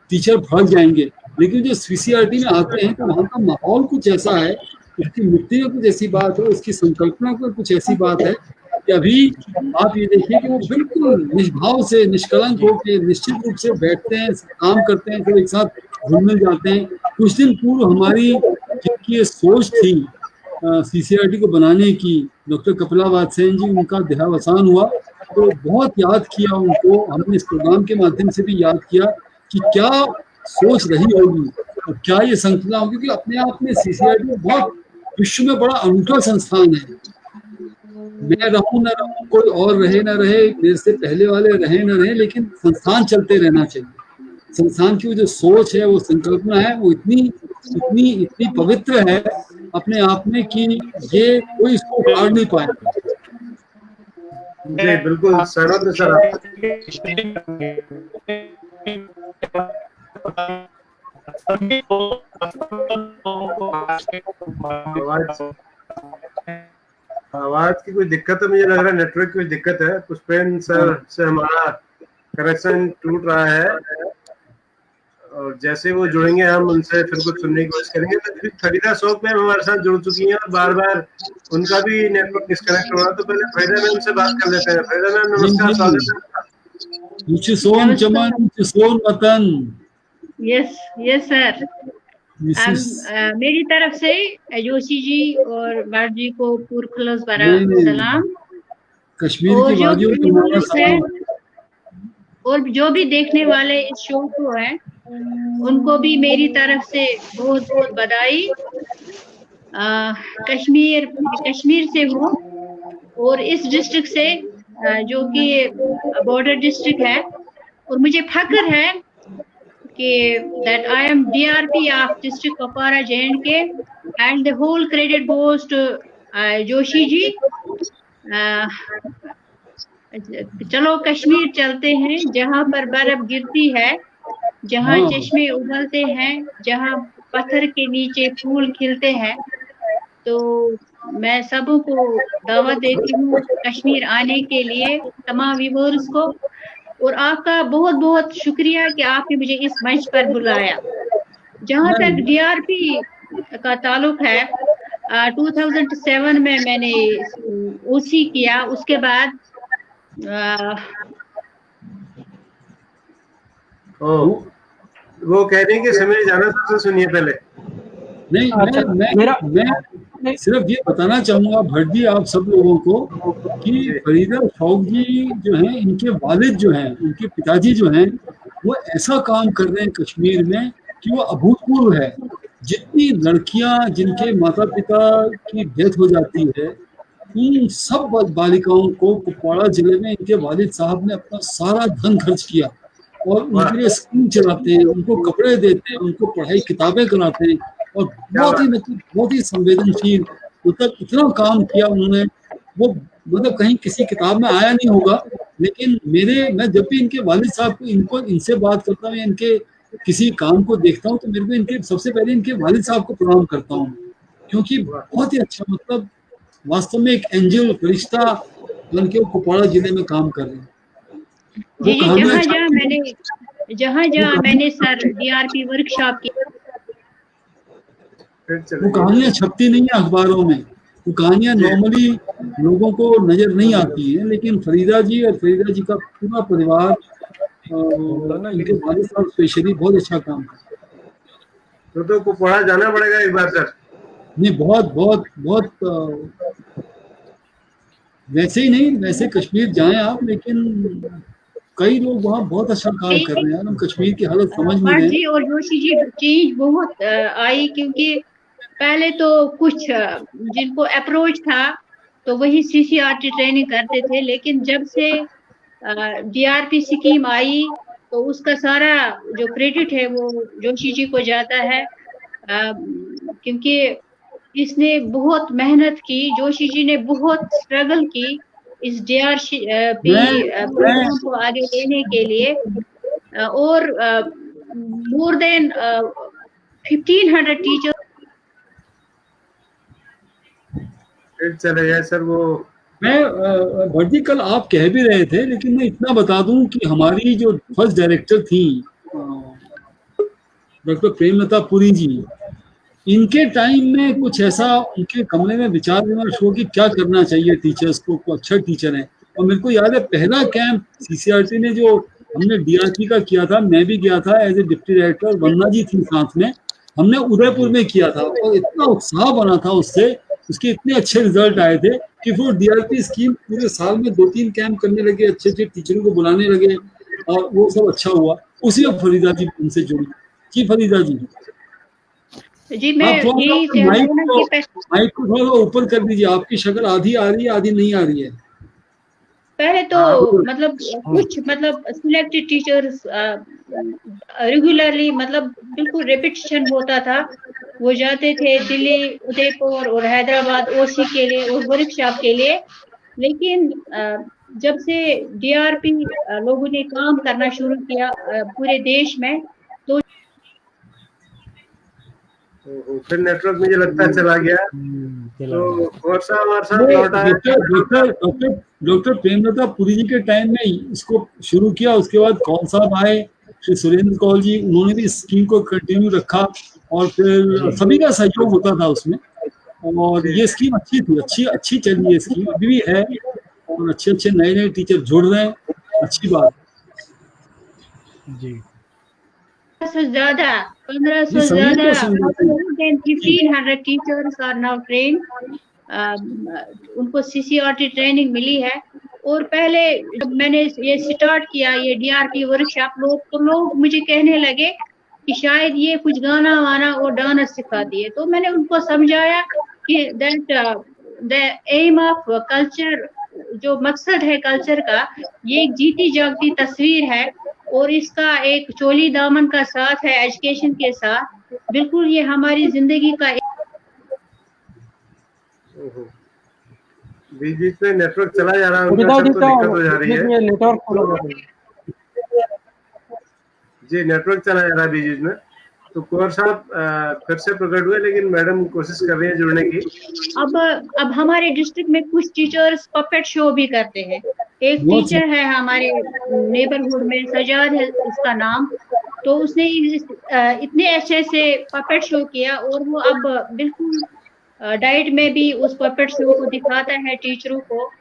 टीचर भाग जाएंगे, लेकिन जो CCRT में आते हैं तो वहाँ का माहौल कुछ ऐसा है, उसकी मिट्टी में कुछ ऐसी बात है, उसकी संकल्पना में कुछ ऐसी बात है कि अभी आप ये देखिए कि वो बिल्कुल निष्भाव से निष्कलंक होकर निश्चित रूप से बैठते हैं, काम करते हैं, फिर एक साथ घूमने जाते हैं। कुछ दिन पूर्व हमारी जिनकी ये सोच थी CCRT को बनाने की, डॉक्टर कपिला वात्सेन जी, उनका देहावसान हुआ, तो बहुत याद किया उनको हमने इस प्रोग्राम के माध्यम से भी याद किया कि क्या सोच रही होगी और क्या ये संकल्पना होगी, क्योंकि अपने आप में CCRT बहुत विश्व में बड़ा अनूठा संस्थान है। मैं रहूं न रहूं, कोई और रहे न रहे, मेरे से पहले वाले रहे न रहे, लेकिन संस्थान चलते रहना चाहिए। संस्थान की जो सोच है, वो संकल्पना है, वो इतनी पवित्र है अपने आप में कि ये कोई इसको उखाड़ नहीं पाएगा। जी बिल्कुल सहमत है सर। आवाज की कोई दिक्कत है, मुझे लग रहा है नेटवर्क की दिक्कत है। पुष्पेंद्र सर से हमारा कनेक्शन टूट रहा है, और जैसे वो जुड़ेंगे हम उनसे फिर कुछ सुनने की कोशिश करेंगे। तो फरीदा शौक मैम हमारे साथ जुड़ चुकी हैं और बार बार उनका भी नेटवर्क डिस्कनेक्ट हो रहा है, तो पहले फरीदा मैम से बात कर लेते हैं। फरीदा मैम नमस्कार, स्वागत है। सोन चमन सोन वतन। Yes sir. मेरी तरफ से जोशी जी और बाट जी को पुरखलस सलाम। कश्मीर की वादियों को हमारा सलाम। और जो भी देखने वाले इस शो को हैं उनको भी मेरी तरफ से बहुत बहुत बधाई। कश्मीर से हूँ और इस डिस्ट्रिक्ट से जो कि बॉर्डर डिस्ट्रिक्ट है, और मुझे फख्र है कि that I am DRP of District Kupwara J&K and the whole credit goes to Joshi ji. चलो कश्मीर चलते हैं, जहाँ पर बर्फ गिरती है, जहाँ चश्मे उबलते हैं, जहाँ पत्थर के नीचे फूल खिलते हैं। तो मैं सबों को दावत देती हूँ कश्मीर आने के लिए, तमाम व्यूअर्स को, और आपका बहुत बहुत शुक्रिया कि आपने मुझे इस मंच पर बुलाया। जहाँ तक DRP का ताल्लुक है, 2007 में मैंने OC किया, उसके बाद वो कह रहे हैं कि समय जाना सबसे सुनिए पहले। नहीं, मैं सिर्फ ये बताना चाहूंगा भट्ट जी आप सब लोगों को कि फरीदा शौक जी जो हैं, इनके वालिद जो हैं, उनके पिताजी जो हैं, वो ऐसा काम कर रहे हैं कश्मीर में कि वो अभूतपूर्व है। जितनी लड़कियां जिनके माता पिता की डेथ हो जाती है, उन सब बालिकाओं को कुपवाड़ा जिले में इनके वालिद साहब ने अपना सारा धन खर्च किया और उनके लिए स्कूल चलाते हैं, उनको कपड़े देते हैं, उनको पढ़ाई किताबें कराते हैं, और बहुत ही संवेदनशील मतलब इतना काम किया उन्होंने, वो मतलब कहीं किसी किताब में आया नहीं होगा। लेकिन मैं जब भी इनके वालिद साहब को इनसे बात करता हूँ, इनके किसी काम को देखता हूँ, तो मेरे को इनके सबसे पहले इनके वालिद साहब को प्रणाम करता हूँ, क्योंकि बहुत ही अच्छा, मतलब वास्तव में एक एंजल फरिश्ता बन के कुपवाड़ा जिले में काम कर रहे हैं। जी जहाँ जहाँ मैंने सर DRP वर्कशॉप की, वो कहानियां छपती नहीं है अखबारों में, वो कहानियां नॉर्मली लोगों को नजर नहीं आती हैं, लेकिन फरीदा जी और फरीदा जी का पूरा परिवार, इनके वालिद साहब स्पेशली बहुत अच्छा काम करते हैं। तो कुपवाड़ा जाना पड़ेगा एक बार सर। नहीं, बहुत बहुत बहुत वैसे ही नहीं, वैसे कश्मीर जाएं आप, लेकिन कई लोग वहाँ बहुत अच्छा काम कर रहे हैं। हम कश्मीर की हालत समझ नहीं रहे। जी और जोशी जी चेंज बहुत आई, क्योंकि पहले तो कुछ जिनको अप्रोच था तो वही CCRT ट्रेनिंग करते थे, लेकिन जब से DRP स्कीम आई तो उसका सारा जो क्रेडिट है वो जोशी जी को जाता है, क्योंकि इसने बहुत मेहनत की, जोशी जी ने बहुत स्ट्रगल की इस DRP प्रोग्राम को आगे लेने के लिए, और मोर देन 1500 टीचर चले गए सर। वो मैं भटजी कल आप कह भी रहे थे, लेकिन मैं इतना बता दूं कि हमारी जो फर्स्ट डायरेक्टर थी डॉक्टर प्रेमलता पुरी जी, इनके टाइम में कुछ ऐसा उनके कमरे में विचार विमर्श हो कि क्या करना चाहिए टीचर्स को अच्छा टीचर है। और मेरे को याद है पहला कैंप CCRT ने जो हमने DRP का किया था, मैं भी गया था एज ए डिप्टी डायरेक्टर, वंदना जी थी साथ में, हमने उदयपुर में किया था, और इतना उत्साह बना था उससे, उसके इतने अच्छे रिजल्ट आए थे कि वो DRP स्कीम पूरे साल में 2-3 कैंप करने लगे, अच्छे अच्छे टीचरों को बुलाने लगे, और वो सब अच्छा हुआ। उसी में फरीदा जी उनसे जुड़ी। जी फरीदा जी, जी मैं यही माइक को थोड़ा ऊपर कर दीजिए, आपकी शक्ल आधी आ रही है आधी नहीं आ रही है। पहले तो मतलब कुछ मतलब सिलेक्टेड टीचर्स रेगुलरली, मतलब बिल्कुल रिपीटेशन होता था, वो जाते थे दिल्ली, उदयपुर और हैदराबाद OC के लिए और वर्कशॉप के लिए। लेकिन जब से DRP लोगों ने काम करना शुरू किया पूरे देश में, तो फिर नेटवर्क मुझे लगता है चला गया। तो डॉक्टर प्रेमलता पुरी जी के टाइम में इसको शुरू किया, उसके बाद कौल साहब आए, श्री सुरेंद्र कौल जी, उन्होंने भी स्कीम को कंटिन्यू रखा, और फिर सभी का सहयोग होता था उसमें, और ये स्कीम अच्छी थी, अच्छी चली है स्कीम, अभी भी है, और अच्छे अच्छे नए नए टीचर जुड़ रहे हैं, अच्छी बात जी। 1500 ज्यादा 1500 टीचर्स आर नाउ ट्रेन, उनको CCRT ट्रेनिंग मिली है। और पहले जब मैंने ये स्टार्ट किया ये DRP वर्कशॉप, लोग मुझे कहने लगे कि शायद ये कुछ गाना वाना और डांस सिखा दिए। तो मैंने उनको समझाया कि that the aim of culture, जो मकसद है कल्चर का, ये एक जीती जागती तस्वीर है, और इसका एक चोली दामन का साथ है एजुकेशन के साथ। बिल्कुल ये हमारी जिंदगी का बीच में नेटवर्क चला जा रहा है, उनका सब तो दिक्कत हो जा रही है। जी नेटवर्क चला जा रहा है बीच में। तो कुंवर साहब फिर से प्रकट हुए, लेकिन मैडम कोशिश कर रही है जुड़ने की। अब हमारे डिस्ट्रिक्ट में कुछ टीचर्स पपेट शो भी करते हैं। एक टीचर है हमारे नेबरहुड में, सजाद है उसका नाम, तो उसने इतने अच्छे से पपेट शो किया, और वो अब बिल्कुल डाइट में भी उस पपेट शो को दिखाता है टीचरों को।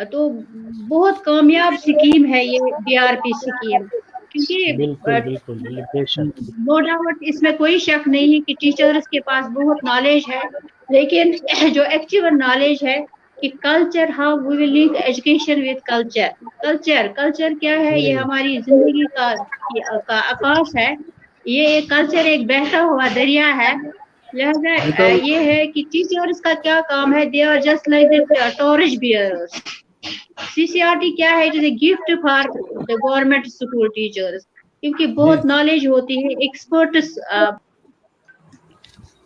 तो बहुत कामयाब स्कीम है ये DRP स्कीम, क्योंकि नो डाउट इसमें कोई शक नहीं है कि टीचर्स के पास बहुत नॉलेज है, लेकिन जो एक्चुअल नॉलेज है कि culture, how we will link education with culture क्या है, ये हमारी जिंदगी का आकाश है, ये कल्चर एक बहता हुआ दरिया है। लिहाजा ये है कि टीचर्स का क्या काम है, they are just like the torch bearers. CCRT क्या है, it is a gift for the government school teachers, क्योंकि बहुत नॉलेज होती है, एक्सपर्ट्स।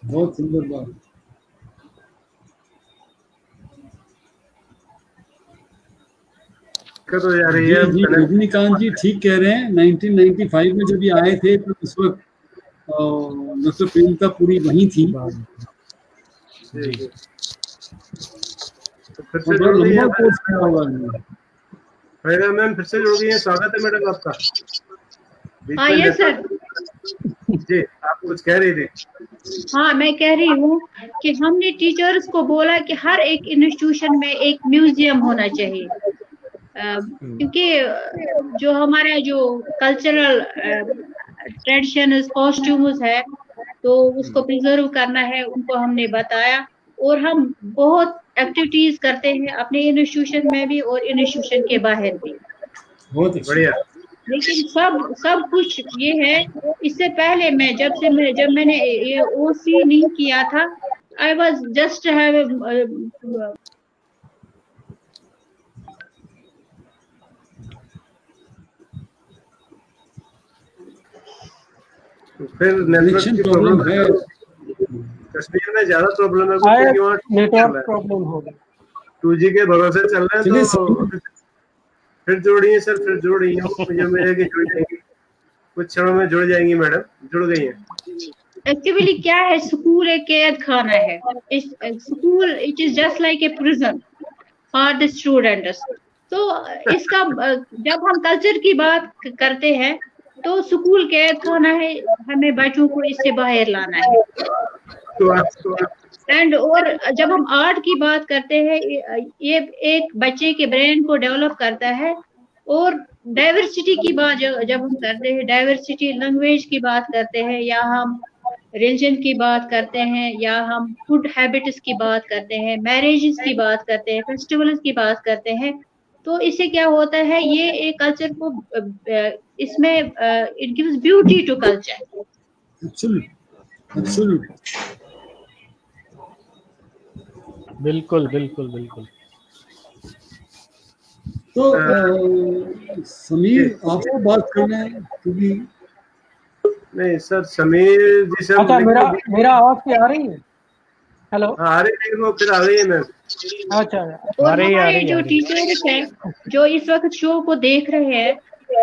बहुत सुंदर बात। दिक्कत हो जा रही जी है। जी, रजनीकांत जी ठीक कह रहे हैं। 1995 में जब ये आए थे तो उस वक्त डॉक्टर प्रियंका पुरी वहीं थी। जी जी। तो फिर और से बड़ा जुड़ गई लंबा है कोर्स किया हुआ है। फायदा मैम, फिर से जुड़ गई है। स्वागत है मैडम आपका। बीच हाँ में ये नेटवर्क- सर। जी, आप कुछ कह रही थी। हाँ मैं कह रही हूँ कि हमने टीचर्स को बोला कि हर एक इंस्टीट्यूशन में एक म्यूजियम होना चाहिए, क्योंकि जो हमारा जो कल्चरल ट्रेडिशंस कॉस्ट्यूम्स है तो उसको प्रिजर्व करना है, उनको हमने बताया। और हम बहुत एक्टिविटीज करते हैं अपने इंस्टीट्यूशन में भी और इंस्टीट्यूशन के बाहर भी। बहुत अच्छा। बढ़िया। लेकिन सब कुछ ये है, इससे पहले जब मैंने ये ओसी नहीं किया था, आई वॉज जस्ट हैव तो फिर नेटवर्क कनेक्शन की प्रॉब्लम प्रॉब्लम है। कश्मीर में ज्यादा प्रॉब्लम है शायद क्योंकि वहाँ नेटवर्क प्रॉब्लम होगा। 2G के भरोसे चल रहे चलिए हैं। तो फिर जोड़िए सर, फिर जुड़ रही हूँ। मुझे मेरे की जुड़ जाएंगी, कुछ क्षणों में जुड़ जाएंगी मैडम। जुड़ गई हैं। एक्चुअली क्या है, स्कूल एक कैद खाना है। School it is just like a prison for the students. तो इसका जब हम कल्चर की बात करते हैं तो स्कूल कैद खाना है, हमें बच्चों को इससे बाहर लाना है। एंड और जब हम आर्ट की बात करते हैं, ये एक बच्चे के ब्रेन को डेवलप करता है। और डाइवर्सिटी की बात जब हम करते हैं, डाइवर्सिटी लैंग्वेज की बात करते हैं, या हम रिलीजन की बात करते हैं, या हम फूड हैबिट्स की बात करते हैं, मैरिजेस की बात करते हैं, फेस्टिवल्स की बात करते हैं, तो इससे क्या होता है, ये एक कल्चर को इसमें it gives beauty to culture. Absolute. बिल्कुल बिल्कुल बिल्कुल। तो समीर आपको बात करना है क्योंकि नहीं सर, समीर जी से अच्छा, मेरा आवाज क्या आ रही है? हेलो, आ रही है, लेकिन वो फिर आ गई है मैम। अच्छा। और हमारे जो टीचर्स हैं जो इस वक्त शो को देख रहे हैं,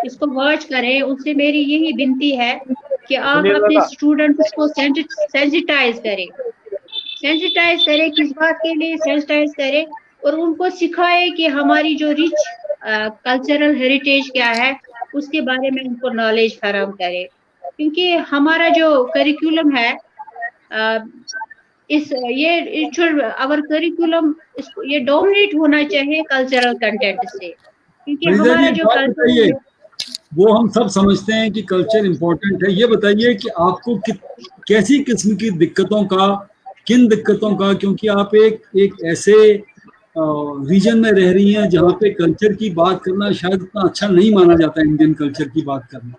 इसको वॉच करें, उनसे मेरी यही विनती है कि आप अपने स्टूडेंट्स को सेंसिटाइज करें, किस बात के लिए सेंसिटाइज करें, और उनको सिखाएं कि हमारी जो रिच कल्चरल हेरिटेज क्या है उसके बारे में उनको नॉलेज फराहम करें। क्योंकि हमारा जो करिकुलम है, आवर करिकुलम ये डोमिनेट होना चाहिए कल्चरल कंटेंट से, क्योंकि हमारा जो कल्चर, वो हम सब समझते हैं कि कल्चर इम्पोर्टेंट है। ये बताइए कि आपको कैसी किस्म की दिक्कतों का, किन दिक्कतों का, क्योंकि आप एक ऐसे रीजन में रह रही हैं जहाँ पे कल्चर की बात करना शायद इतना अच्छा नहीं माना जाता है, इंडियन कल्चर की बात करना।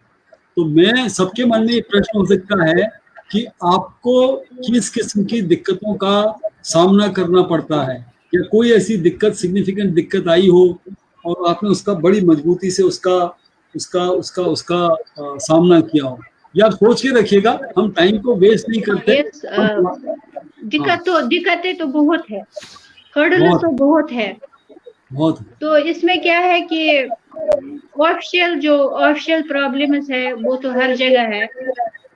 तो मैं सबके मन में ये प्रश्न हो सकता है कि आपको किस किस्म की दिक्कतों का सामना करना पड़ता है, या कोई ऐसी दिक्कत, सिग्निफिकेंट दिक्कत आई हो और आपने उसका बड़ी मजबूती से उसका सामना किया हो। या आप सोच के रखिएगा, हम टाइम को वेस्ट नहीं करते। दिक्कतें तो बहुत है, हर्डल्स तो बहुत है। तो इसमें क्या है कि ऑफिशियल प्रॉब्लम्स है वो तो हर जगह है,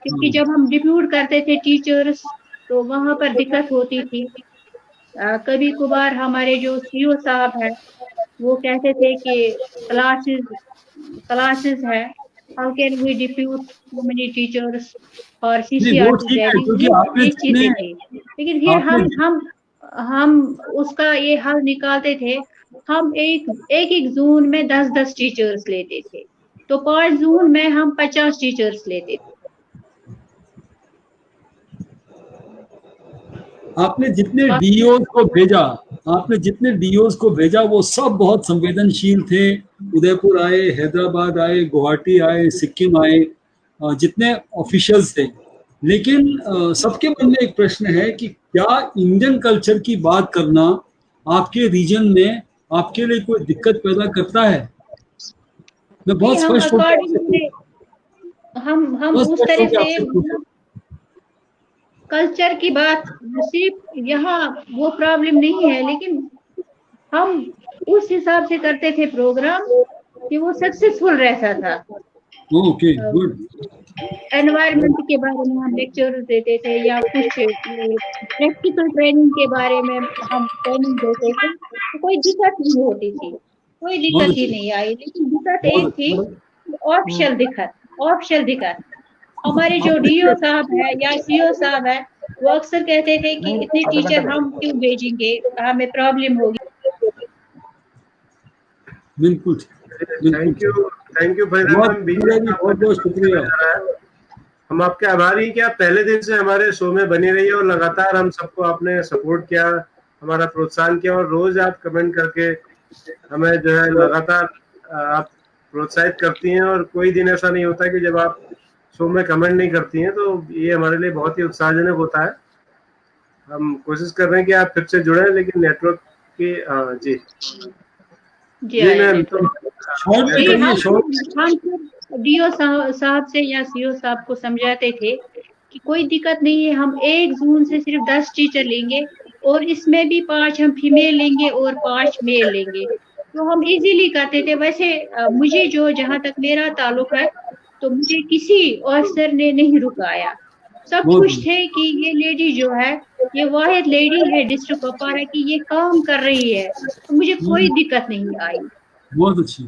क्योंकि जब हम डिप्यूट करते थे टीचर्स तो वहां पर दिक्कत होती थी। कभी कभार हमारे जो सीओ साहब है वो कहते थे कि क्लासेस है, how can we depute so many teachers और CCRT ये चीजें थी। लेकिन फिर हम उसका ये हल निकालते थे। हम एक जोन में 10 टीचर्स लेते थे, तो 5 जोन में हम 50 टीचर्स लेते थे। आपने जितने डीओज को भेजा वो सब बहुत संवेदनशील थे। उदयपुर आए, हैदराबाद आए, गुवाहाटी आए, सिक्किम आए, जितने ऑफिशियल्स थे। लेकिन सबके मन में एक प्रश्न है कि क्या इंडियन कल्चर की बात करना आपके रीजन में आपके लिए कोई दिक्कत पैदा करता है? मैं बहुत स्पष्ट हम उस तरह से कल्चर की बात, सिर्फ यहाँ वो प्रॉब्लम नहीं है, लेकिन हम उस हिसाब से करते थे प्रोग्राम कि वो सक्सेसफुल रहता था। Okay, good. एनवायरनमेंट के बारे में हम लेक्चर देते थे या कुछ प्रैक्टिकल ट्रेनिंग के बारे में हम ट्रेनिंग देते थे, तो कोई दिक्कत नहीं होती थी, कोई दिक्कत ही नहीं आई। लेकिन दिक्कत एक थी, ऑप्शनल दिक्कत। हमारे जो डीओ साहब है या सीओ साहब है, वो अक्सर कहते थे कि इतने टीचर हम क्यों भेजेंगे, हमें प्रॉब्लम होगी। बिल्कुल। थैंक यू भाई, बहुत बहुत शुक्रिया। हम आपके आभारी हैं कि आप पहले दिन से हमारे शो में बने रहिए और लगातार हम सबको आपने सपोर्ट किया, हमारा प्रोत्साहन किया, और रोज आप कमेंट करके हमें जो है लगातार आप प्रोत्साहित करती हैं। और कोई दिन ऐसा नहीं होता कि जब आप शो में कमेंट नहीं करती हैं, तो ये हमारे लिए बहुत ही उत्साहजनक होता है। हम कोशिश कर रहे हैं कि आप फिर से जुड़े, लेकिन नेटवर्क की जी मैम, हम डीओ साहब से या सीओ साहब को समझाते थे कि कोई दिक्कत नहीं है, हम 1 जून से सिर्फ 10 टीचर लेंगे और इसमें भी 5 हम फीमेल लेंगे और 5 मेल लेंगे, तो हम इजीली करते थे। वैसे मुझे जो जहाँ तक मेरा ताल्लुक है, तो मुझे किसी ऑफिसर ने नहीं रुकाया, सब खुश थे कि ये लेडी जो है, ये वाहिद लेडी है डिस्ट्रिक्ट कुपवारा की, ये काम कर रही है, तो मुझे कोई दिक्कत नहीं आई। बहुत अच्छी,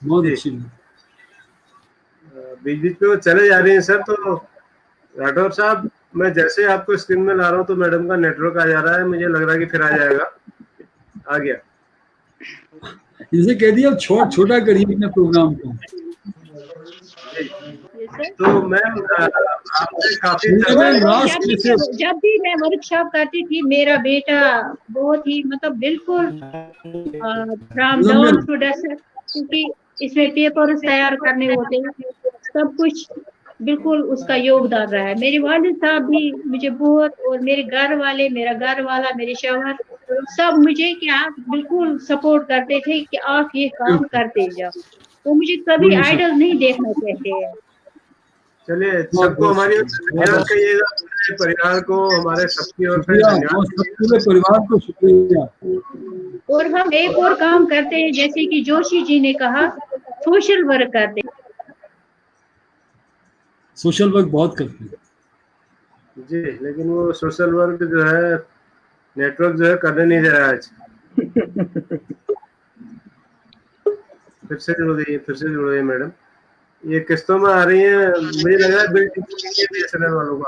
बहुत अच्छी। बीच बीच में वो चले जा रही हैं सर, तो राठौर साहब, मैं जैसे आपको स्क्रीन में ला रहा हूँ तो मैडम का नेटवर्क आ जा रहा है, मुझे लग रहा है कि फिर आ जाएगा। आ गया। इसे कह दिया छोटा करिए अपने प्रोग्राम को। तो मैम, आपने काफी जब भी मैं वर्कशॉप करती थी, मेरा बेटा बहुत ही मतलब बिल्कुल फ्रॉम डाउन टू डस्ट, क्योंकि इसमें पेपर्स तैयार करने होते हैं, सब कुछ बिल्कुल उसका योगदान रहा है। मेरे वालिद साहब भी मुझे बहुत, और मेरे घर वाले, मेरा घर वाला, मेरे शौहर, सब मुझे क्या बिल्कुल सपोर्ट करते थे कि आप ये काम करते जाओ, तो मुझे कभी आइडल नहीं देखना चाहते हैं। चलिए, सबको हमारी कहिएगा, परिवार को, हमारे सबकी ओर से पूरे परिवार को शुक्रिया। और हम एक और काम करते हैं, जैसे कि जोशी जी ने कहा, सोशल वर्क करते हैं। सोशल वर्क बहुत करते हैं जी, लेकिन वो सोशल वर्क जो है नेटवर्क जो है करने नहीं दे रहा है आज। फिर से जुड़ गई मैडम, ये किस्तों में आ रही है, मुझे लग रहा है BSNL वालों को।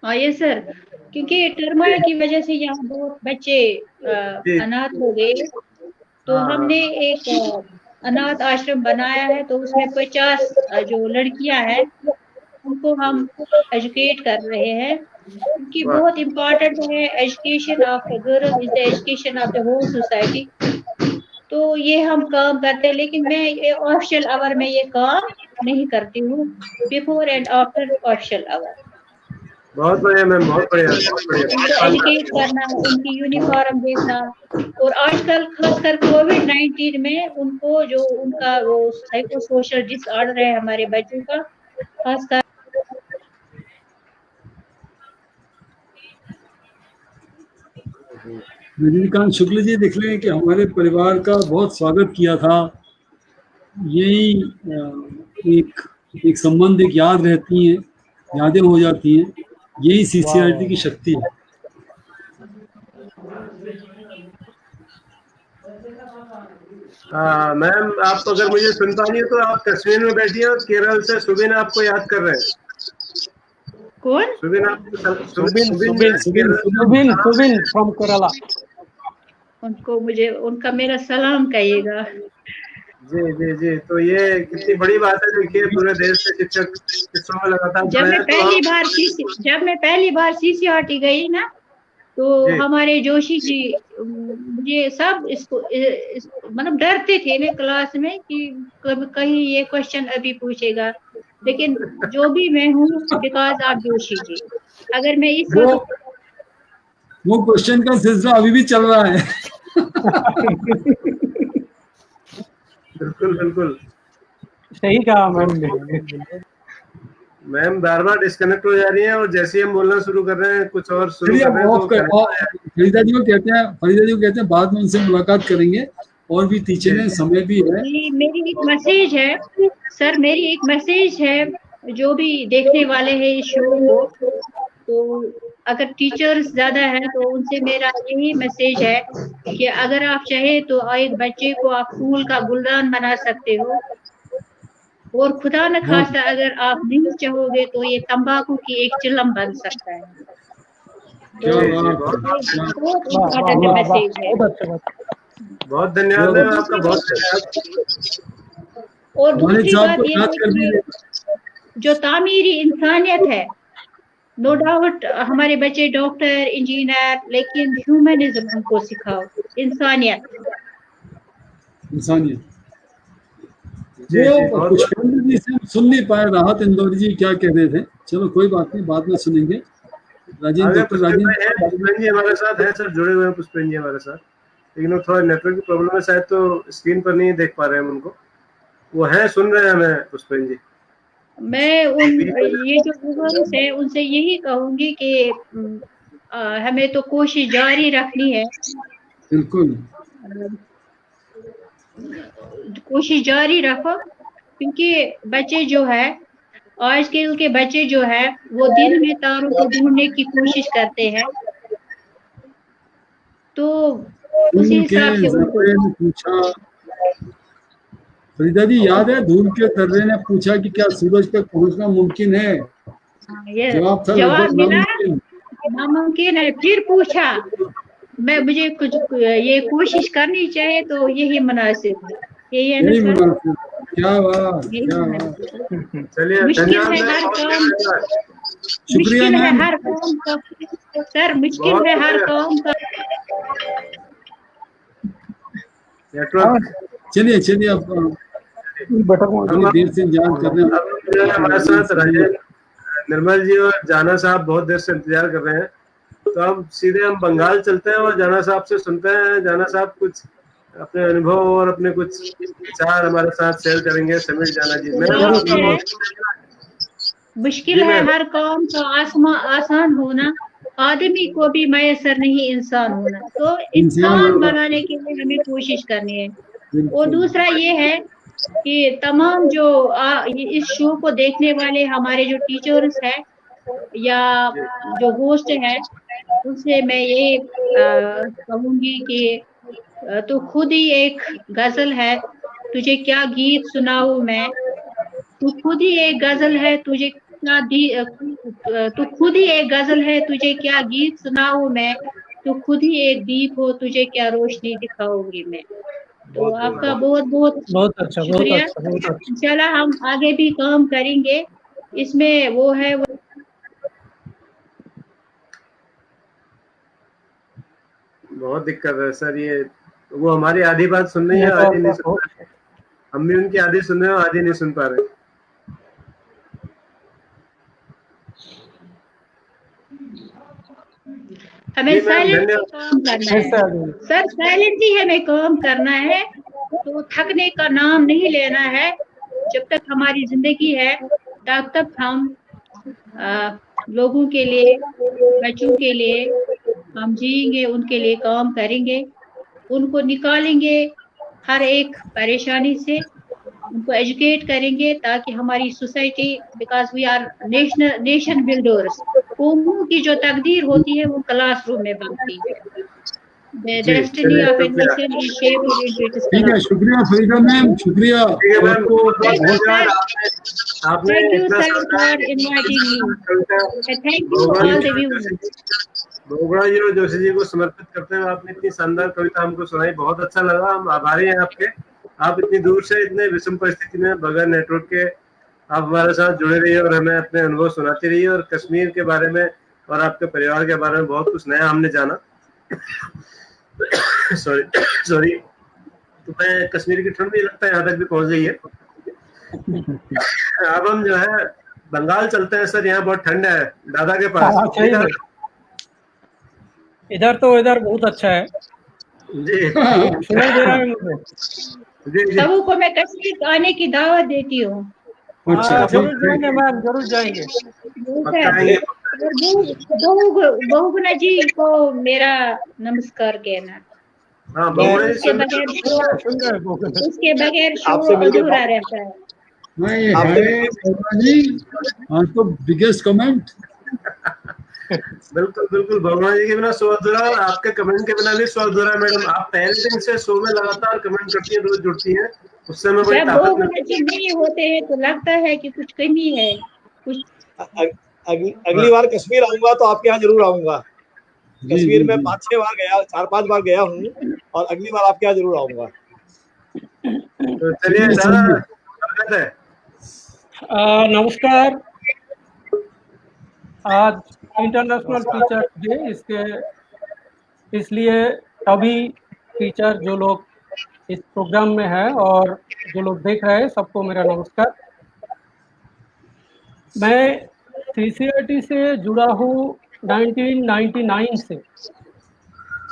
हाँ ये सर, क्योंकि टर्मोइल की वजह से यहाँ बहुत बच्चे अनाथ हो गए, तो हमने एक अनाथ आश्रम बनाया है, तो उसमें 50 जो लड़कियां हैं उनको हम एजुकेट कर रहे हैं, क्योंकि बहुत इम्पोर्टेंट है education of the girl is the education of the whole society. तो ये हम काम करते हैं, लेकिन मैं ये ऑफिशियल आवर में ये काम नहीं करती हूँ, before and after official hour. बहुत बढ़िया मैम, बहुत बढ़िया। उनको एजुकेट करना, उनकी यूनिफॉर्म देखना, और आजकल खासकर कोविड-19 में उनको जो उनका वो साइको सोशल डिसऑर्डर है हमारे बच्चों का, खासकर रजनीकांत शुक्ल जी दिख रहे हैं कि हमारे परिवार का बहुत स्वागत किया था। यही एक संबंध, एक याद रहती है, यादें हो जाती हैं, यही CCRT की शक्ति है। मैम, आप अगर मुझे सुन पा रही हो तो आप कश्मीर में बैठी हैं और केरल से सुबिन आपको याद कर रहे हैं। कौन? सुबिन फ्रॉम केरला। उनको मुझे उनका मेरा सलाम कहिएगा। जी जी जी, तो ये कितनी बड़ी बात है। देखिए, पूरे देश से शिक्षक शिक्षकों में लगातार जब मैं पहली बार CCRT गई ना, तो हमारे जोशी जी मुझे सब इसको मतलब डरते थे ना क्लास में कि कहीं ये क्वेश्चन अभी पूछेगा, लेकिन जो भी मैं हूँ बिकॉज ऑफ जोशी जी। अगर मैं इस वो क्वेश्चन का सिलसिला अभी भी चल रहा है। बिल्कुल बिल्कुल सही कहा मैम। मैम बार बार डिस्कनेक्ट हो जा रही है और जैसे ही हम बोलना शुरू कर रहे हैं कुछ और शुरू चलिए कर अब रहे हैं ऑफ तो कर connect हो जा रही फरीदा जी को कहते हैं बाद में उनसे मुलाकात करेंगे, और भी टीचर हैं, समय भी है। जी, मेरी एक मैसेज है सर, मेरी एक मैसेज है जो भी देखने वाले हैं इस शो को, तो अगर टीचर्स ज्यादा हैं तो उनसे मेरा यही मैसेज है कि अगर आप चाहे तो एक बच्चे को आप फूल का गुलदान बना सकते हो, और खुदा न खास्ता अगर आप नहीं चाहोगे तो ये तंबाकू की एक चिलम बन सकता है। क्या जी, बात बहुत वाह वाह इम्पोर्टेंट वाह वाह, मैसेज है। बहुत अच्छा बात। बहुत धन्यवाद मैम, आपका बहुत धन्यवाद। और वालिद दूसरी साहब बात को ये याद है कर कि दीजिए। जो तामीरी इंसानियत है, नो डाउट हमारे बच्चे डॉक्टर इंजीनियर, लेकिन ह्यूमनिज्म उनको सिखाओ, इंसानियत। इंसानियत जी, जी, वो बहुत पुष्पेंद्र जी से हम सुन नहीं पाए, राहत इंदौरी जी क्या कह रहे थे। चलो कोई बात नहीं, बाद में सुनेंगे। राजेंद्र, आगे डॉक्टर पुष्पेंद्र राजेंद्र है, पुष्पेंद्र जी हमारे साथ है सर, जुड़े हुए हैं पुष्पेंद्र जी हमारे साथ, लेकिन वो थोड़ा नेटवर्क की प्रॉब्लम है शायद, तो स्क्रीन पर नहीं देख पा रहे हैं हम उनको। वो है, सुन रहे हैं हमें पुष्पेंद्र जी। मैं ये जो व्यूअर्स है उनसे यही कहूंगी कि हमें तो कोशिश जारी रखनी है, बिल्कुल कोशिश जारी रखो, क्योंकि बच्चे जो है, आजकल के बच्चे जो है वो दिन में तारों को ढूंढने की कोशिश करते हैं, तो उसी धूम के हिसाब से उनको जर्रे ने पूछा, फरीदा जी याद है, धूम के तर्रे ने पूछा कि क्या सूरज तक पहुंचना मुमकिन है? ये जवाब था जवाब लगभग मिला, नामुमकिन। नामुमकिन है। फिर पूछा मुझे कुछ ये कोशिश करनी चाहिए, तो यही मुनासिब है, यही है ना यही सर, मुनासिब। क्या बात, यही क्या मुनासिब बात। है। चलिए मुश्किल धन्यवाद है मैम, हर बहुत काम, धन्यवाद। शुक्रिया मुश्किल है मैम। हर काम का सर, मुश्किल बहुत है हर शुक्रिया। काम का। नेटवर्क चलिए चलिए, अब बटन देर से इंतजार कर रहे अब जो है हमारे साथ राजेंद्र निर्मल जी और जाना साहब बहुत देर से इंतजार कर रहे हैं, तो अब सीधे हम बंगाल चलते हैं और जाना साहब से सुनते हैं। जाना साहब कुछ अपने अनुभव और अपने कुछ विचार हमारे साथ शेयर करेंगे। समीर जाना जी, मैम आपका बहुत मुश्किल जी है मैम। हर काम का आसान होना, आदमी को भी मैसर नहीं इंसान होना, तो इंसान बनाने के लिए हमें कोशिश करनी है। और दूसरा ये है कि तमाम जो इस शो को देखने वाले हमारे जो टीचर्स हैं या जो होस्ट हैं, उनसे मैं ये कहूंगी कि तू खुद ही एक गजल है, तुझे क्या गीत सुनाऊं मैं, तू खुद ही एक गजल है, तुझे क्या तू खुद ही एक गजल है, तुझे क्या गीत सुनाऊं मैं, तू खुद ही एक दीप हो, तुझे क्या रोशनी दिखाऊंगी मैं। तो आपका बहुत बहुत बहुत अच्छा, बहुत शुक्रिया। अच्छा, बहुत अच्छा। इंशाल्लाह हम आगे भी काम करेंगे, इसमें वो है बहुत दिक्कत है सर, ये वो हमारी आधी बात सुन रही है, आधी नहीं सुन पा रहे। हम भी उनकी आधी सुन रहे हैं, आधी नहीं सुन पा रहे। हमें जी मैम, साइलेंट धन्यवाद। काम करना है सर, साइलेंट ही हमें काम करना है, तो थकने का नाम नहीं लेना है। जब तक हमारी जिंदगी है तब तक हम लोगों के लिए, बच्चों के लिए हम जिएंगे, उनके लिए काम करेंगे, उनको निकालेंगे हर एक परेशानी से, उनको एजुकेट करेंगे, ताकि हमारी society, because we are nation builders, कौमों की जो तकदीर होती है वो क्लासरूम में बनती है। The destiny of a nation is shaped into its ठीक है, शुक्रिया फरीदा मैम, शुक्रिया। ठीक है मैम, आपको बहुत बहुत Thank you, धन्यवाद। sir. आपने Thank you, इतना sir, शानदार for inviting me. And thank you Bhogra all ji the और viewers. भोगड़ा जी और जोशी जी को समर्पित करते हुए आपने इतनी शानदार कविता हमको सुनाई, बहुत अच्छा लगा। हम आभारी हैं आपके। आप इतनी दूर से, इतने विषम परिस्थिति में, बगैर नेटवर्क के आप हमारे साथ जुड़े रहिए और हमें अपने अनुभव सुनाती रहिए, और कश्मीर के बारे में और आपके परिवार के बारे में बहुत कुछ नया हमने जाना। सॉरी, तो मैं कश्मीर की ठंड भी लगता है यहाँ तक भी पहुंच गई है। अब हम जो है बंगाल चलते हैं सर, यहाँ बहुत ठंड है दादा के पास। हाँ, सही है। इधर तो वेदर बहुत अच्छा है जी सुनाई दे रहा है मुझे। जी जी, सबों को मैं कश्मीर आने की दावत देती हूँ। अच्छा जरूर ठीक है। जाएंगे मैम, जरूर जाएंगे। पक्का आएंगे। बहुगुणा जी को मेरा नमस्कार कहना। हाँ बहुगुणा जी उसके सुन बगैर सुन रहे हो? उसके बगैर शो आपसे मिलके अधूरा रहता है। नहीं आपसे है शर्मा जी, हाँ तो बिगेस्ट कमेंट। बिल्कुल बिल्कुल, बहुगुणा जी के बिना शो अधूरा और आपके कमेंट के बिना भी शो अधूरा है। मैडम आप पहले दिन से शो में लगातार कमेंट करती हैं, रोज जुड़ती हैं, उससे हमें बड़ी जब ताकत बहुगुणा मिलती जी नहीं होते हैं तो लगता है कि कुछ कमी है, कुछ। अगली बार कश्मीर आऊंगा तो आपके यहाँ जरूर आऊंगा। जी कश्मीर जी में जी। 5-6 बार गया, 4-5 बार गया हूँ, और अगली बार आपके यहाँ जरूर आऊंगा। तो चलिए दादा, स्वागत है। नमस्कार। आज इंटरनेशनल टीचर्स डे, इसलिए सभी टीचर जो लोग इस प्रोग्राम में है और जो लोग देख रहे हैं, सबको मेरा नमस्कार। मैं सीसीआरटी से जुड़ा हूँ 1999 से,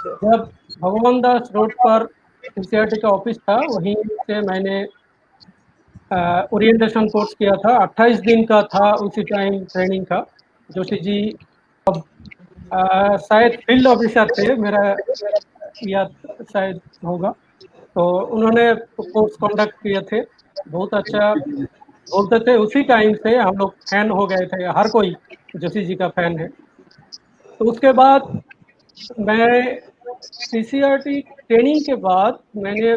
जब भगवान दास रोड पर सीसीआरटी का ऑफिस था, वहीं से मैंने ओरिएंटेशन कोर्स किया था। 28 दिन का था उसी टाइम ट्रेनिंग का। जोशी जी अब शायद फील्ड ऑफिसर थे, मेरा याद शायद होगा, तो उन्होंने कोर्स कंडक्ट किए थे। बहुत अच्छा बोलते थे। उसी टाइम से हम लोग फैन हो गए थे, हर कोई जोशी जी का फैन है। तो उसके बाद मैं सीसीआरटी ट्रेनिंग के बाद मैंने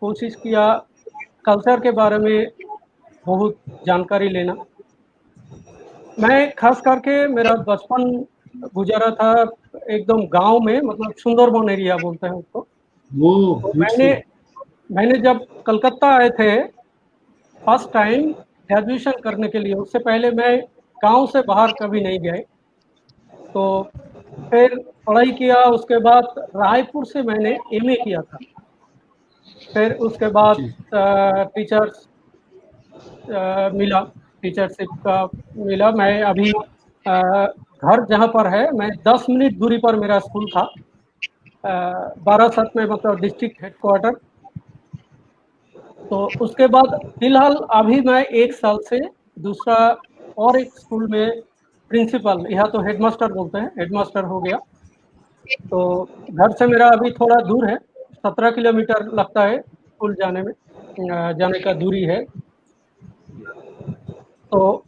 कोशिश किया कल्चर के बारे में बहुत जानकारी लेना। मैं खास करके मेरा बचपन गुजारा था एकदम गांव में, मतलब सुंदरबन एरिया बोलते हैं उसको। वो तो मैंने जब कलकत्ता आए थे फर्स्ट टाइम ग्रेजुएशन करने के लिए, उससे पहले मैं गांव से बाहर कभी नहीं गए। तो फिर पढ़ाई किया, उसके बाद रायपुर से मैंने एमए किया था। फिर उसके बाद टीचर्स मिला, टीचरशिप का मिला। मैं अभी घर जहाँ पर है, मैं 10 मिनट दूरी पर मेरा स्कूल था, बारासत में, मतलब डिस्ट्रिक्ट हेडक्वार्टर। तो उसके बाद फिलहाल अभी मैं 1 साल से दूसरा और एक स्कूल में प्रिंसिपल, यहाँ तो हेडमास्टर बोलते हैं, हेडमास्टर हो गया। तो घर से मेरा अभी थोड़ा दूर है, 17 किलोमीटर लगता है स्कूल जाने में, जाने का दूरी है। तो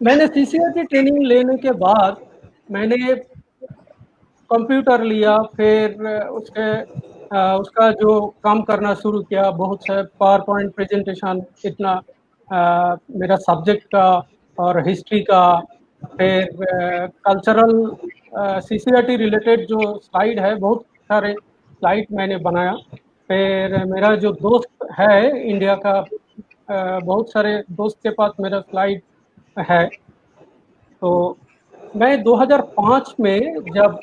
मैंने सीसीआरटी ट्रेनिंग लेने के बाद मैंने कंप्यूटर लिया, फिर उसका जो काम करना शुरू किया, बहुत से पावर पॉइंट प्रेजेंटेशन, इतना मेरा सब्जेक्ट का और हिस्ट्री का, फिर कल्चरल सीसीआरटी रिलेटेड जो स्लाइड है, बहुत सारे स्लाइड मैंने बनाया। फिर मेरा जो दोस्त है इंडिया का, बहुत सारे दोस्त के पास मेरा स्लाइड है। तो मैं 2005 में जब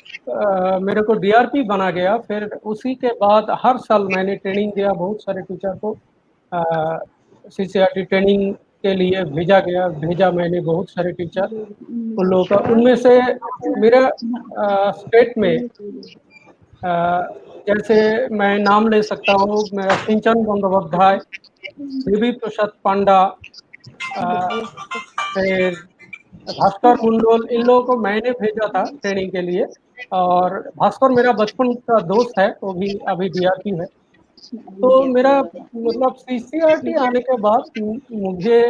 मेरे को डीआरपी बना गया, फिर उसी के बाद हर साल मैंने ट्रेनिंग दिया। बहुत सारे टीचर को सीसीआरटी ट्रेनिंग के लिए भेजा मैंने बहुत सारे टीचर उन लोगों का। उनमें से मेरा स्टेट में जैसे मैं नाम ले सकता हूँ, मेरा सिंचन बंदोपाध्याय, देवी प्रसाद पांडा, फिर भास्कर मंडल, इन लोगों को मैंने भेजा था ट्रेनिंग के लिए। और भास्कर मेरा बचपन का दोस्त है, वो भी अभी डीआरपी है। तो मेरा मतलब सीसीआरटी आने के बाद मुझे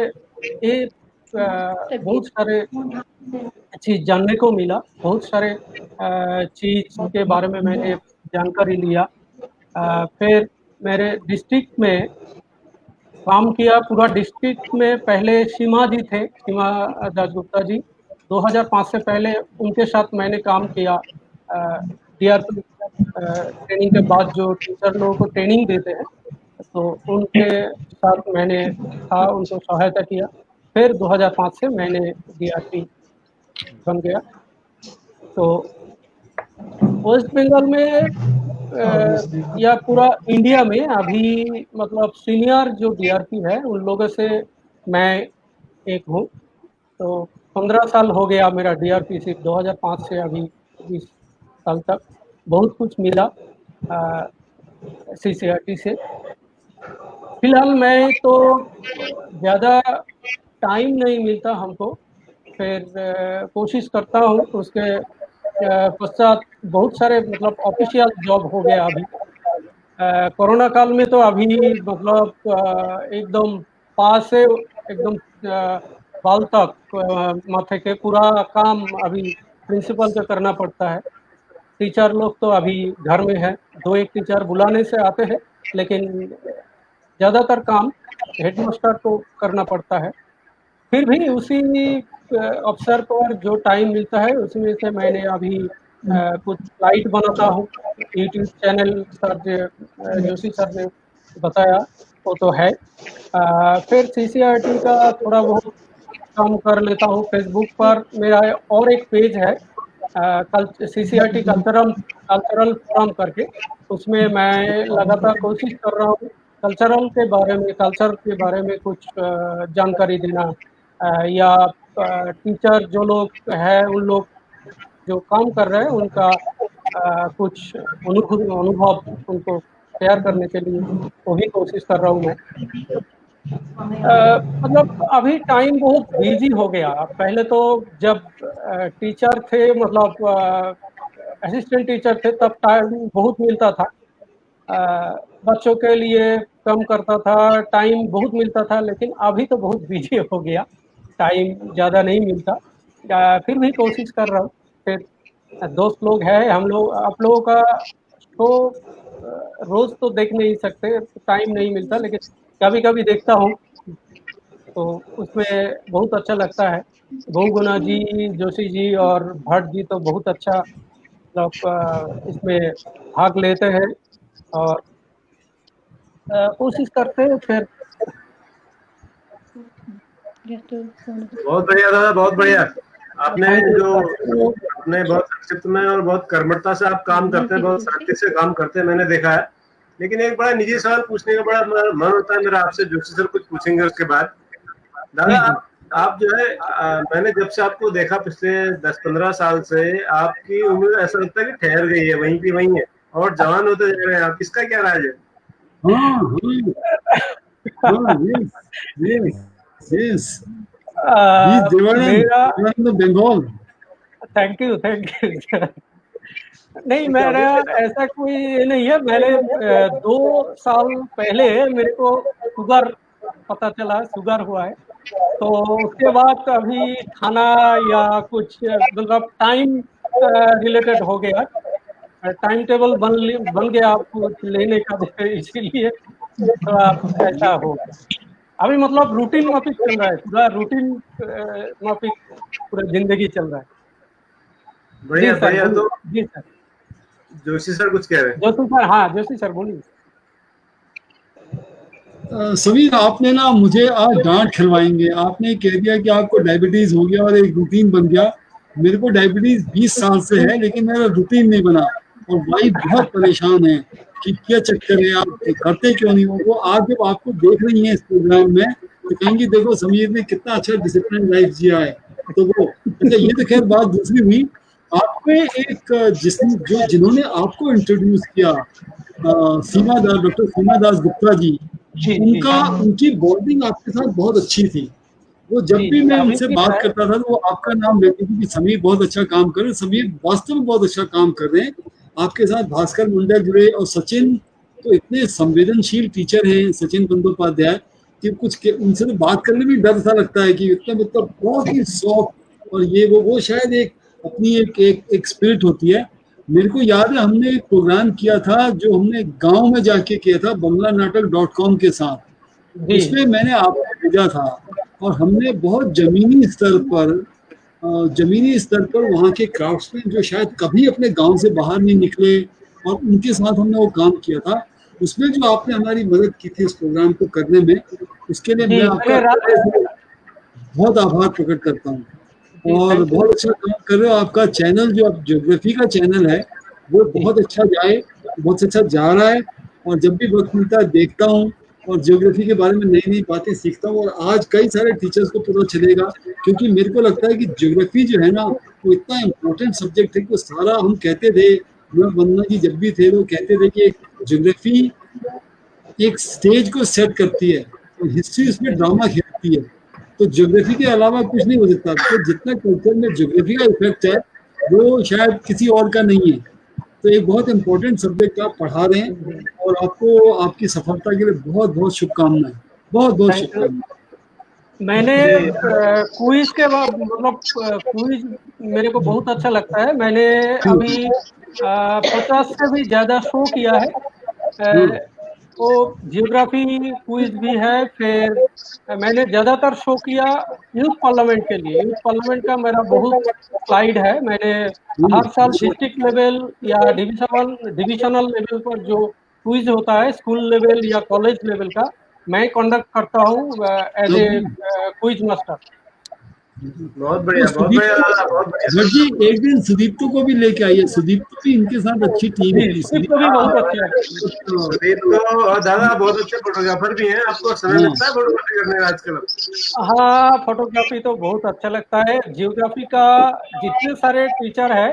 ये बहुत सारे चीज जानने को मिला, बहुत सारे चीज के बारे में मैंने जानकारी लिया। फिर मेरे डिस्ट्रिक्ट में काम किया, पूरा डिस्ट्रिक्ट में। पहले सीमा जी थे, सीमा दासगुप्ता जी, 2005 से पहले उनके साथ मैंने काम किया। डीआरपी ट्रेनिंग के बाद जो टीचर लोगों को ट्रेनिंग देते हैं, तो उनके साथ मैंने था, उनको सहायता किया। फिर 2005 से मैंने डीआरपी बन गया। तो वेस्ट बंगाल में या पूरा इंडिया में अभी मतलब सीनियर जो डीआरपी है, उन लोगों से मैं एक हूँ। तो 15 साल हो गया मेरा डीआरपी, सिर्फ 2005 से अभी 20 साल तक बहुत कुछ मिला सीसीआरटी से। फिलहाल मैं तो ज़्यादा टाइम नहीं मिलता हमको, फिर कोशिश करता हूँ। उसके पश्चात बहुत सारे मतलब ऑफिशियल जॉब हो गया अभी। कोरोना काल में तो अभी मतलब एकदम पास से एकदम बाल तक माथे के पूरा काम अभी प्रिंसिपल का करना पड़ता है। टीचर लोग तो अभी घर में है, 2-1 टीचर बुलाने से आते हैं, लेकिन ज़्यादातर काम हेडमास्टर को करना पड़ता है। फिर भी उसी अवसर पर जो टाइम मिलता है उसमें से मैंने अभी कुछ स्लाइड बनाता हूँ। YouTube channel sir Joshi sir ने बताया वो तो है। फिर सीसीआरटी का थोड़ा बहुत काम कर लेता हूँ। फेसबुक पर मेरा और एक पेज है सीसीआरटी कल्चरल फोरम करके, उसमें मैं लगातार कोशिश कर रहा हूँ कल्चर के बारे में कुछ जानकारी देना, या टीचर जो लोग हैं उन लोग जो काम कर रहे हैं उनका कुछ अनुभव उनको शेयर करने के लिए वो भी कोशिश कर रहा हूँ मैं। मतलब अभी टाइम बहुत बिजी हो गया। पहले तो जब टीचर थे मतलब असिस्टेंट टीचर थे तब टाइम बहुत मिलता था, बच्चों के लिए कम करता था, टाइम बहुत मिलता था। लेकिन अभी तो बहुत बिजी हो गया, टाइम ज़्यादा नहीं मिलता। फिर भी कोशिश कर रहा हूँ। फिर दोस्त लोग हैं हम लोग, आप लोगों का शो रोज़ तो देख नहीं सकते, टाइम नहीं मिलता, लेकिन कभी कभी देखता हूँ तो उसमें बहुत अच्छा लगता है। बहुगुणा जी, जोशी जी और भट्ट जी तो बहुत अच्छा मतलब इसमें भाग लेते हैं और कोशिश करते हैं। फिर बहुत बढ़िया दादा, बहुत बढ़िया। आपने बहुत संक्षिप्त में और बहुत कर्मठता से आप काम करते हैं, बहुत शांति से काम करते हैं, मैंने देखा है। लेकिन एक बड़ा निजी सवाल पूछने का बड़ा मन होता है मेरा आपसे, जोशी सर कुछ पूछेंगे उसके बाद। दादा आप जो है मैंने जब से आपको देखा पिछले 10-15 साल से, आपकी उम्र ऐसा लगता है कि ठहर गई है, वहीं की वहीं है और जवान होते जा रहे हैं आप। किसका क्या राज है? बंगाल। थैंक यू नहीं, मेरा ऐसा कोई नहीं है। मैंने 2 साल पहले मेरे को शुगर पता चला, शुगर हुआ है। तो उसके बाद अभी खाना या कुछ मतलब टाइम रिलेटेड हो गया, टाइम टेबल बन गया कुछ लेने का, इसीलिए थोड़ा ऐसा हो गया। अभी मतलब रूटीन माफिक चल रहा है, पूरा रूटीन माफिक पूरा जिंदगी चल रहा है। बढ़िया बढ़िया। तो जी सर, जोशी सर कुछ कह रहे हैं? जोशी सर, हाँ जोशी सर बोलिए। समीर, आपने ना मुझे आज डांट खिलवाएंगे। आपने कह दिया कि आपको डायबिटीज हो गया और एक रूटीन बन गया। मेरे को डायबिटीज 20 साल से है, लेकिन मेरा रूटीन नहीं बना और वाइफ बहुत परेशान है कि क्या चक्कर है, आप करते क्यों नहीं हो। वो आज जब आपको देख रही है इस प्रोग्राम में तो कहेंगे देखो समीर ने कितना अच्छा डिसिप्लिन लाइफ जिया है। तो वो अच्छा, ये तो खैर बात दूसरी हुई। आप में एक जिन्होंने आपको इंट्रोड्यूस किया, डॉक्टर सीमा दास गुप्ता जी, उनकी बॉन्डिंग आपके साथ बहुत अच्छी थी। वो जब भी मैं उनसे बात करता था तो वो आपका नाम लेते थे कि समीर बहुत अच्छा काम कर रहे हैं, समीर वास्तव में बहुत अच्छा काम कर रहे हैं। आपके साथ भास्कर मंडल जुड़े और सचिन तो इतने संवेदनशील टीचर हैं, सचिन बंदोपाध्याय, कि कुछ उनसे तो बात करने में डर सा लगता है कि इतना मतलब बहुत ही सॉफ्ट। और ये वो शायद एक अपनी एक स्पिरिट होती है। मेरे को याद है हमने एक प्रोग्राम किया था जो हमने गांव में जाके किया था bangla-natak.com के साथ, उसमें मैंने आपको भेजा था और हमने बहुत जमीनी स्तर पर वहाँ के क्राफ्ट्समैन जो शायद कभी अपने गांव से बाहर नहीं निकले और उनके साथ हमने वो काम किया था। उसमें जो आपने हमारी मदद की थी इस प्रोग्राम को करने में, उसके लिए मैं आपका बहुत आभार प्रकट करता हूँ। और बहुत अच्छा काम कर रहे हो। आपका चैनल जो आप ज्योग्राफी का चैनल है वो बहुत अच्छा बहुत अच्छा जा रहा है और जब भी वक्त मिलता है देखता हूँ और ज्योग्राफी के बारे में नई नई बातें सीखता हूँ। और आज कई सारे टीचर्स को पता चलेगा, क्योंकि मेरे को लगता है कि ज्योग्राफी जो है ना वो इतना इम्पोर्टेंट सब्जेक्ट है कि सारा हम कहते थे, वंदना जी जब भी थे वो कहते थे कि ज्योग्राफी एक स्टेज को सेट करती है और हिस्ट्री उसमें ड्रामा खेलती है। तो ज्योग्राफी के अलावा कुछ नहीं हो सकता। तो जितना कल्चर में ज्योग्राफी का इफेक्ट है वो शायद किसी और का नहीं है। तो एक बहुत इंपॉर्टेंट सब्जेक्ट आप पढ़ा रहे हैं और आपको आपकी सफलता के लिए बहुत बहुत शुभकामनाएं, बहुत बहुत शुभकामनाएं। मैंने क्विज के बाद मतलब क्विज मेरे को बहुत अच्छा लगता है। मैंने अभी 50 से भी ज़्यादा शो किया है। तो जियोग्राफी क्विज भी है। फिर मैंने ज़्यादातर शो किया यूथ पार्लियामेंट के लिए। यूथ पार्लियामेंट का मेरा बहुत स्लाइड है। मैंने हर साल डिस्ट्रिक्ट लेवल या डिविजनल लेवल पर जो क्विज होता है स्कूल लेवल या कॉलेज लेवल का, मैं कंडक्ट करता हूँ एज ए क्विज मास्टर। बहुत बढ़िया, बहुत बढ़िया, बहुत बढ़िया। जी एक दिन सुदीप्तो को भी लेके आइए। सुदीप्तो भी इनके साथ अच्छी टीम है। सुदीप्तो भी बहुत अच्छे हैं। सुदीप तो और दादा बहुत अच्छे फोटोग्राफर भी हैं। आपको समय मिलता है फोटोग्राफी करने का आजकल? हाँ, फोटोग्राफी तो बहुत अच्छा लगता है। जियोग्राफी का जितने सारे टीचर है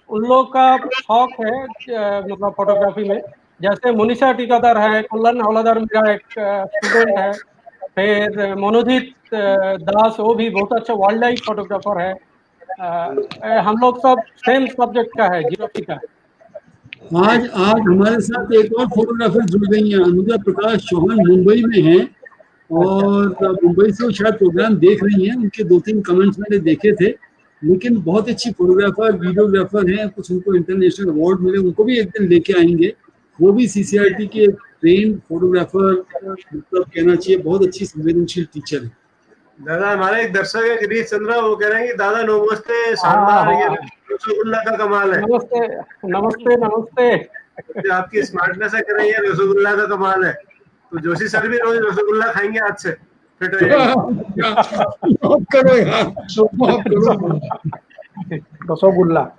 उन लोग का शौक है मतलब फोटोग्राफी में। जैसे मुनिषा टीकादार है, कल्याण हौलादार मेरा एक स्टूडेंट है। फिर मनोजीत दास, वो भी बहुत अच्छा वाइल्ड लाइफ फोटोग्राफर है। हम लोग सब सेम सब्जेक्ट का है, जियोग्राफी का। आज हमारे साथ एक और फोटोग्राफर जुड़ गई हैं। अनुजा प्रकाश चौहान मुंबई में हैं और मुंबई से वो शायद प्रोग्राम देख रही हैं। उनके 2-3 कमेंट्स मैंने देखे थे। लेकिन बहुत अच्छी फोटोग्राफर, वीडियोग्राफर हैं। कुछ उनको इंटरनेशनल अवार्ड मिले, उनको भी एक दिन लेके आएंगे। वो भी CCRT के ट्रेन फोटोग्राफर, मतलब कहना चाहिए बहुत अच्छी संवेदनशील टीचर है। दादा हमारे एक दर्शक है गिरीश चंद्रा, वो कह रहे हैं कि दादा नमस्ते, शानदार, ये रसगुल्ला का कमाल है। नमस्ते नमस्ते नमस्ते। जो आपकी स्मार्टनेस है, कह रहे हैं ये रसगुल्ला का कमाल है। तो जोशी सर भी रोज रसगुल्ला खाएंगे आज से, फिट हो जाएंगे। करो यार, रसगुल्ला।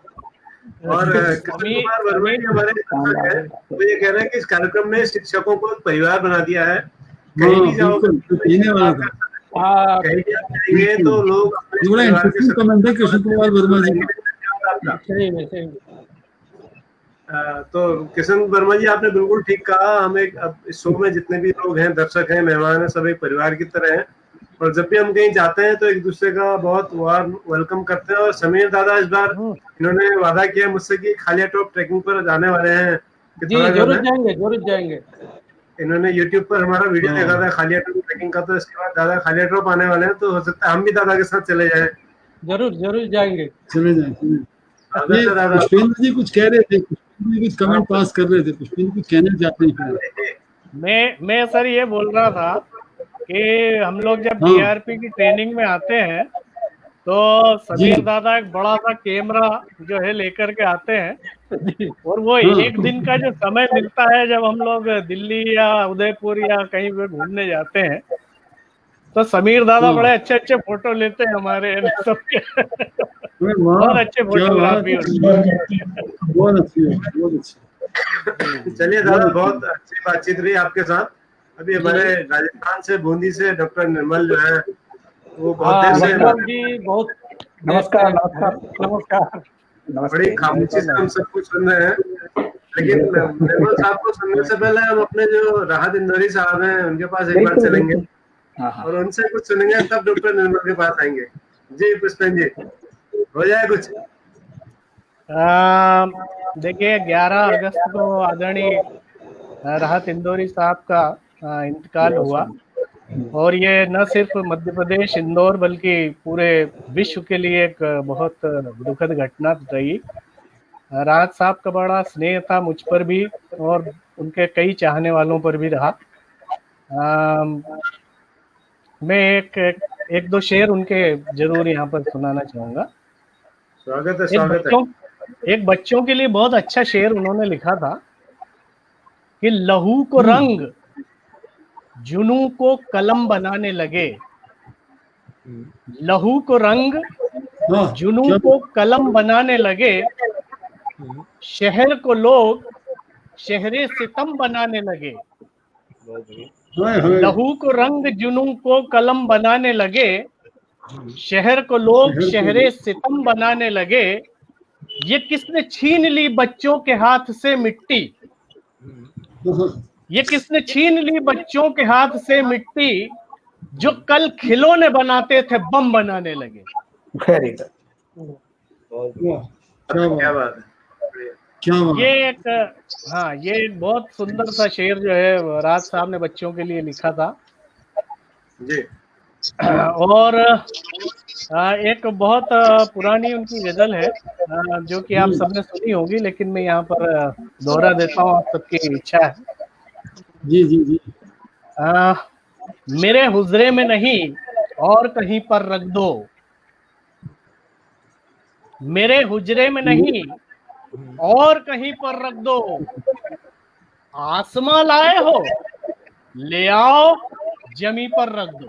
और कृष्ण कुमार वर्मा जी हमारे दर्शक हैं, वो ये कह रहे हैं कि इस कार्यक्रम ने शिक्षकों को एक परिवार बना दिया है। कहीं भी जाओगे, कहीं भी आप जाएंगे तो लोग बड़ा इंटरेस्टिंग कमेंट है कृष्ण कुमार वर्मा जी। तो किशन वर्मा जी आपने बिल्कुल ठीक कहा। हम एक अब इस शो में जितने भी लोग हैं, दर्शक हैं, मेहमान हैं, सब एक परिवार की तरह हैं। और जब भी हम कहीं जाते हैं तो एक दूसरे का बहुत वार्म वेलकम करते हैं। और समीर दादा इस बार इन्होंने वादा किया मुझसे कि खालिया टॉप ट्रैकिंग पर जाने वाले हैं। जी जरूर जाएंगे, जरूर जाएंगे। इन्होंने YouTube पर हमारा वीडियो देखा था खालिया टॉप ट्रैकिंग का, तो इसके बाद दादा खालिया टॉप आने वाले हैं। तो हो सकता है हम भी दादा के साथ चले जाएं। जरूर जरूर जाएंगे, चले जाएं। पुष्पेंद्र जी कुछ कह रहे थे, कुछ कमेंट पास कर रहे थे। पुष्पेंद्र कुछ कहना चाहते हैं? मैं सर ये बोल रहा था कि हम लोग जब DRP की ट्रेनिंग में आते हैं तो समीर दादा एक बड़ा सा कैमरा जो है लेकर के आते हैं। और वो एक दिन का जो समय मिलता है जब हम लोग दिल्ली या उदयपुर या कहीं पे घूमने जाते हैं, तो समीर दादा बड़े अच्छे अच्छे फोटो लेते हैं हमारे सबके। बहुत अच्छे फोटोग्राफी। बहुत अच्छी। चलिए दादा, बहुत अच्छी बातचीत रही आपके साथ। अभी हमारे राजस्थान से, बूंदी से डॉक्टर निर्मल जो है वो बहुत देर से जी, बहुत नमस्कार नमस्कार नमस्कार। बड़ी खामोशी से हम सब कुछ सुन रहे हैं। लेकिन निर्मल साहब को सुनने से पहले हम अपने जो राहत इंदौरी साहब हैं उनके पास एक बार चलेंगे और उनसे कुछ सुनेंगे, तब डॉक्टर निर्मल के पास आएंगे। जी पुष्पेंद्र जी, हो जाए कुछ? देखिए 11 अगस्त को आदरणीय राहत इंदौरी साहब का इंतकाल हुआ और ये न सिर्फ मध्य प्रदेश इंदौर बल्कि पूरे विश्व के लिए एक बहुत दुखद घटना रही। राहत साहब का बड़ा स्नेह था मुझ पर भी और उनके कई चाहने वालों पर भी रहा। मैं एक दो शेर उनके जरूर यहाँ पर सुनाना चाहूंगा। स्वागत है, स्वागत है। एक बच्चों के लिए बहुत अच्छा शेर उन्होंने लिखा था कि लहू को रंग जुनू को कलम बनाने लगे, लहू को रंग जुनू को कलम बनाने लगे, शहर को लोग शहरे सितम बनाने लगे। लहू को रंग जुनू को कलम बनाने लगे, शहर को लोग शहरे सितम बनाने लगे। ये किसने छीन ली बच्चों के हाथ से मिट्टी, ये किसने छीन ली बच्चों के हाथ से मिट्टी, जो कल खिलौने बनाते थे बम बनाने लगे। Very good. वाह, क्या क्या बात, बात है। क्या बात। ये एक, हाँ, ये एक बहुत सुंदर सा शेर जो है राज साहब ने बच्चों के लिए लिखा था। जी। और एक बहुत पुरानी उनकी गजल है जो कि आप सबने सुनी होगी, लेकिन मैं यहाँ पर दोहरा देता हूँ, आप सबकी इच्छा है। जी जी जी। मेरे हुजरे में नहीं और कहीं पर रख दो, मेरे हुजरे में नहीं और कहीं पर रख दो, आसमां लाए हो ले आओ जमी पर रख दो।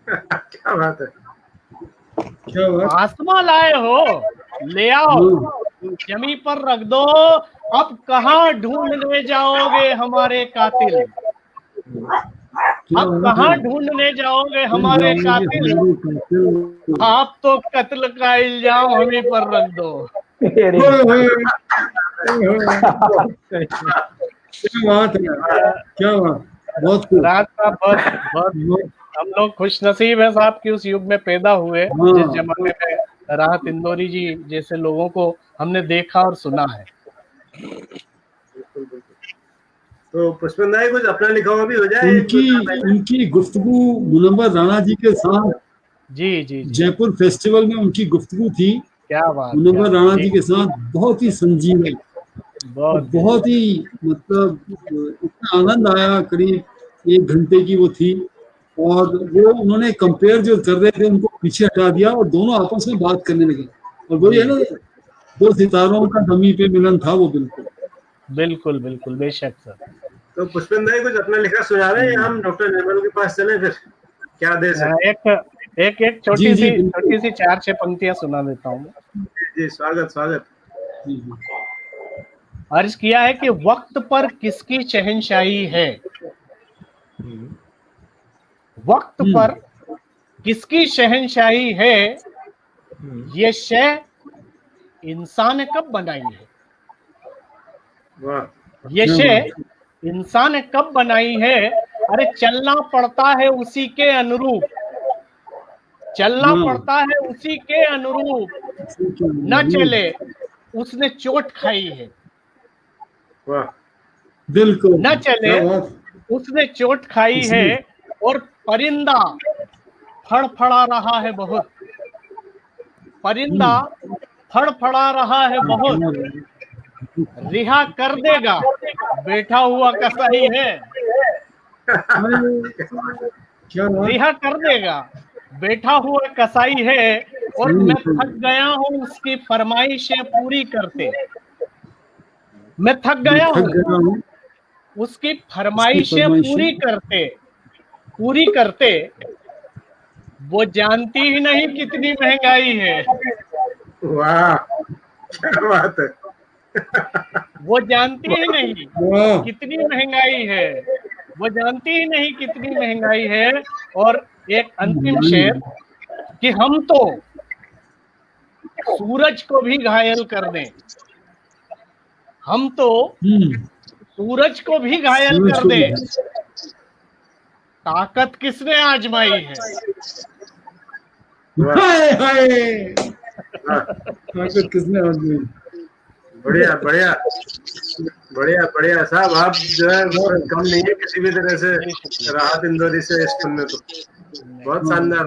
क्या बात है। क्या बात। आसमां लाए हो ले आओ जमी पर रख दो, अब कहाँ ढूंढने जाओगे हमारे कातिल, अब कहाँ ढूंढने जाओगे हमारे कातिल, आप तो कत्ल का इल्जाम हमें पर रख दो। क्या बात है, क्या बात, बहुत खूब। राज साहब बहुत हम लोग खुश नसीब है साहब कि उस युग में पैदा हुए जिस जमाने में राहत इंदौरी जी जैसे लोगों को हमने देखा और सुना है। तो पुष्पेंद्र भाई कुछ अपना लिखा हुआ भी हो जाए। उनकी गुफ्तगू मुनव्वर राणा जी के साथ जी जी, जयपुर फेस्टिवल में उनकी गुफ्तगू थी। क्या बात, मुनव्वर राणा जी के साथ बहुत ही संजीव है, बहुत ही मतलब इतना आनंद आया। करीब 1 घंटे की वो थी और वो उन्होंने कंपेयर जो कर रहे थे उनको पीछे हटा दिया और दोनों आपस में बात करने लगे। और वो ये ना 2 सितारों का दमी पे मिलन था वो। बिल्कुल बिल्कुल बिल्कुल, बेशक सर। तो पुष्पेंद्र भाई कुछ अपना लिखा सुना रहे हैं, हम डॉक्टर निर्मल के पास चले फिर क्या दे सकते। एक छोटी सी 4-6 पंक्तियां सुना देता हूँ। जी स्वागत स्वागत। अर्ज किया है कि वक्त पर किसकी शहंशाही है, वक्त पर किसकी शहंशाही है, ये शय इंसान ने कब बनाई है, ये शय इंसान ने कब बनाई है। अरे चलना पड़ता है उसी के अनुरूप, चलना पड़ता है उसी के अनुरूप, न चले उसने चोट खाई है, बिल्कुल न चले उसने चोट खाई है। और परिंदा फड़फड़ा रहा है बहुत, परिंदा फड़फड़ा रहा है बहुत, रिहा कर देगा बैठा हुआ कसाई है, रिहा कर देगा बैठा हुआ कसाई है। और मैं थक गया हूँ उसकी फरमाइशें पूरी करते, मैं थक गया हूँ उसकी फरमाइशें पूरी करते, वो जानती ही नहीं कितनी महंगाई है। वाह क्या बात है। वो जानती ही नहीं कितनी महंगाई है, वो जानती ही नहीं कितनी महंगाई है। और एक अंतिम शेर कि हम तो सूरज को भी घायल कर दें, हम तो सूरज को भी घायल कर दें, ताकत किसने आजमाई है। ताकत किसने आजमाई। बढ़िया बढ़िया बढ़िया बढ़िया साहब, आप जो है वो कम नहीं है किसी भी तरह से राहत इंदौरी से इस फिल्म में, तो बहुत शानदार।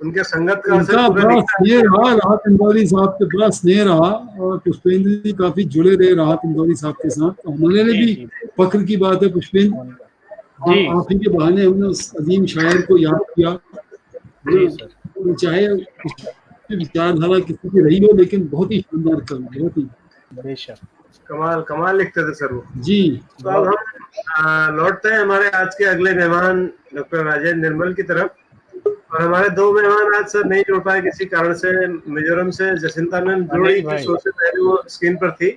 उनके संगत का असर बड़ा स्नेह रहा, राहत इंदौरी साहब के बड़ा स्नेह रहा और पुष्पेंद्र जी काफी जुड़े रहे राहत इंदौरी साहब के साथ। हमारे लिए भी फख्र की बात है पुष्पेंद्र, आप ही के बहाने हमने उस अजीम शायर को याद किया। चाहे विचारधारा किसी की रही हो, लेकिन बहुत ही शानदार कवि, बहुत ही बेशक कमाल कमाल लिखते थे सर वो जी। तो अब हम लौटते हैं हमारे आज के अगले मेहमान डॉक्टर राजेंद्र निर्मल की तरफ। और हमारे 2 मेहमान आज सर नहीं जुड़ पाए किसी कारण से। मिजोरम से जसिंता मैम जुड़ी थी, शो से पहले वो स्क्रीन पर थी,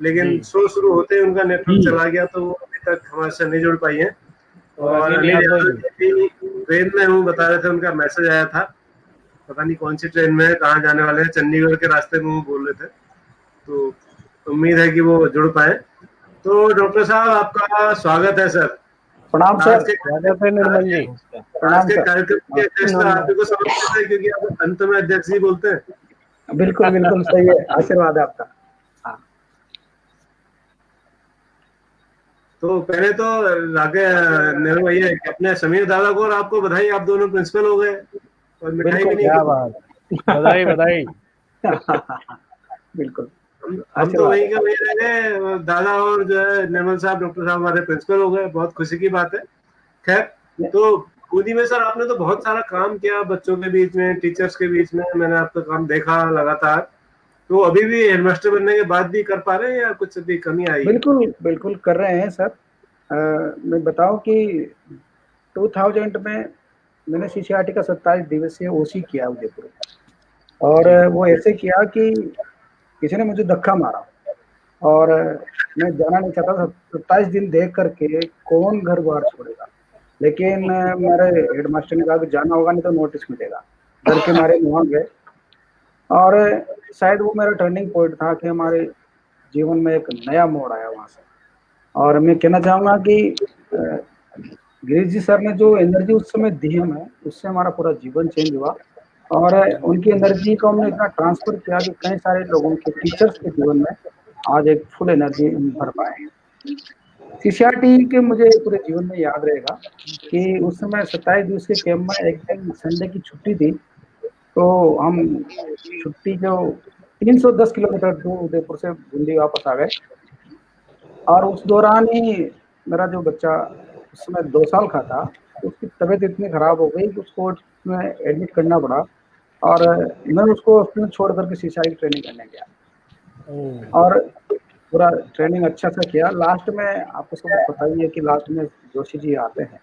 लेकिन शो शुरू होते ही उनका नेटवर्क चला गया, तो वो अभी तक हमारे से नहीं जुड़ पाई है। और ट्रेन में हूँ बता रहे थे, उनका मैसेज आया था, पता नहीं कौन सी ट्रेन में है, कहाँ जाने वाले हैं, चंडीगढ़ के रास्ते में वो बोल रहे थे, तो उम्मीद है कि वो जुड़ पाए। तो डॉक्टर साहब आपका स्वागत है सर। प्रणाम आज सर। के स्वागत है निर्मल जी। आज के कार्यक्रम की अध्यक्षता आप ही को समझते हैं, क्योंकि आप अंत में अध्यक्ष जी बोलते हैं। बिल्कुल बिल्कुल सही है, आशीर्वाद है आपका। तो पहले तो राके निर्मल भैया अपने समीर दादा को और आपको बधाई, आप दोनों प्रिंसिपल हो गए और मिठाई भी नहीं क्या खाई। बात, बधाई बधाई। बिल्कुल हम तो वहीं के वहीं रह गए, दादा और जो है निर्मल साहब, डॉक्टर साहब हमारे प्रिंसिपल हो गए, बहुत खुशी की बात है। खैर, तो कूदी में सर आपने तो बहुत सारा काम किया बच्चों के बीच में, टीचर्स के बीच में, मैंने आपका काम देखा लगातार। तो अभी भी हेडमास्टर बनने के बाद भी कर पा रहे हैं या कुछ अभी कमी आई? बिल्कुल बिल्कुल कर रहे हैं सर। मैं बताऊं कि 2000 में मैंने CCRT का 27 दिवसीय OC किया उदयपुर, और वो ऐसे किया कि किसी ने मुझे धक्का मारा और मैं जाना नहीं चाहता था। 27 दिन देख करके कौन घर बार छोड़ेगा, लेकिन मेरे हेडमास्टर ने कहा कि जाना होगा, नहीं तो नोटिस मिलेगा। डर के मारे वहाँ गए, और शायद वो मेरा टर्निंग पॉइंट था कि हमारे जीवन में एक नया मोड़ आया वहाँ से। और मैं कहना चाहूँगा कि गिरीश जी सर ने जो एनर्जी उस समय दी हमें, उससे हमारा पूरा जीवन चेंज हुआ, और उनकी एनर्जी को हमने इतना ट्रांसफर किया कि कई सारे लोगों के, टीचर्स के जीवन में आज एक फुल एनर्जी भर पाए। CCRT के मुझे पूरे जीवन में याद रहेगा कि उस समय 27 दिवस के कैंप में एक दिन संडे की छुट्टी थी, तो हम छुट्टी जो 310 किलोमीटर दूर उदयपुर से बूंदी वापस आ गए। और उस दौरान ही मेरा जो बच्चा उस समय 2 साल का था, उसकी तबीयत इतनी खराब हो गई कि उसको में एडमिट करना पड़ा, और मैं उसको हॉस्पिटल छोड़ करके CCRT ट्रेनिंग करने गया, और पूरा ट्रेनिंग अच्छा सा किया। लास्ट में आपको सब पता ही है कि लास्ट में जोशी जी आते हैं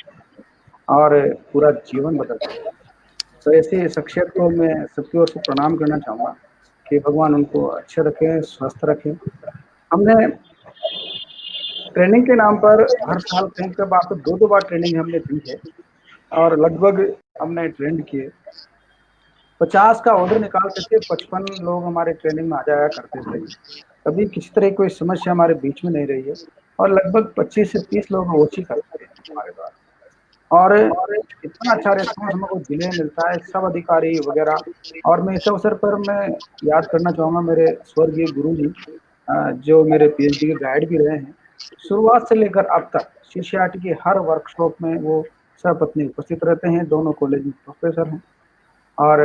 और पूरा जीवन बदल देते हैं। तो ऐसी शख्सियत को मैं सबकी ओर से प्रणाम करना चाहूँगा कि भगवान उनको अच्छे रखें, स्वस्थ रखें। हमने ट्रेनिंग के नाम पर हर साल कहीं के बाद तो 2-2 बार ट्रेनिंग हमने दी है, और लगभग हमने ट्रेंड किए 50 का ऑर्डर निकाल करके 55 लोग हमारे ट्रेनिंग में आ जाया करते थे। कभी किसी तरह कोई समस्या हमारे बीच में नहीं रही है, और लगभग 25 से 30 लोग OC करते हैं हमारे द्वारा, और इतना अच्छा रिस्पॉन्स हमको जिले में मिलता है, सब अधिकारी वगैरह। और मैं इस अवसर पर मैं याद करना चाहूँगा मेरे स्वर्गीय गुरु जी, जो मेरे PhD के गाइड भी रहे हैं। शुरुआत से लेकर अब तक CCRT के हर वर्कशॉप में वो सपत्नी उपस्थित रहते हैं, दोनों कॉलेज में प्रोफेसर हैं, और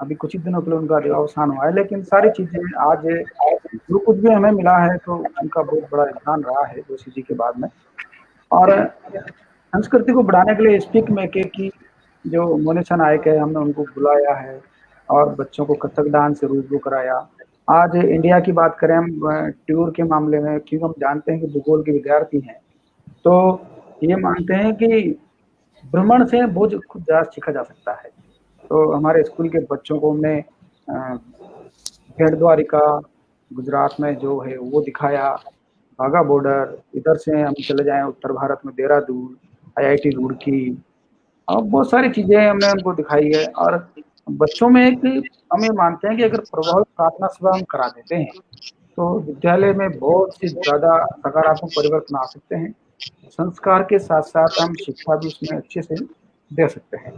अभी कुछ ही दिनों के लिए उनका अवसान हुआ है। लेकिन सारी चीज़ें आज जो कुछ भी हमें मिला है तो उनका बहुत बड़ा योगदान रहा है जोशी जी के बाद में। और संस्कृति को बढ़ाने के लिए स्पीक मेके की जो मोनिशा नायक है, हमने उनको बुलाया है और बच्चों को कथक डांस से रूबरू कराया। आज इंडिया की बात करें हम टूर के मामले में, क्योंकि हम जानते हैं कि भूगोल के विद्यार्थी हैं, तो ये मानते हैं कि भ्रमण से बहुत कुछ ज़्यादा सीखा जा सकता है। तो हमारे स्कूल के बच्चों को हमने भेड़ द्वारिका गुजरात में जो है वो दिखाया, वाघा बॉर्डर, इधर से हम चले जाएं उत्तर भारत में देहरादून, IIT रुड़की, और बहुत सारी चीज़ें हमने उनको दिखाई है। और बच्चों में एक हम ये मानते हैं कि अगर प्रभावित प्रार्थना सभा हम करा देते हैं तो विद्यालय में बहुत से ज़्यादा सकारात्मक परिवर्तन आ सकते हैं। संस्कार के साथ साथ हम शिक्षा भी उसमें अच्छे से दे सकते हैं।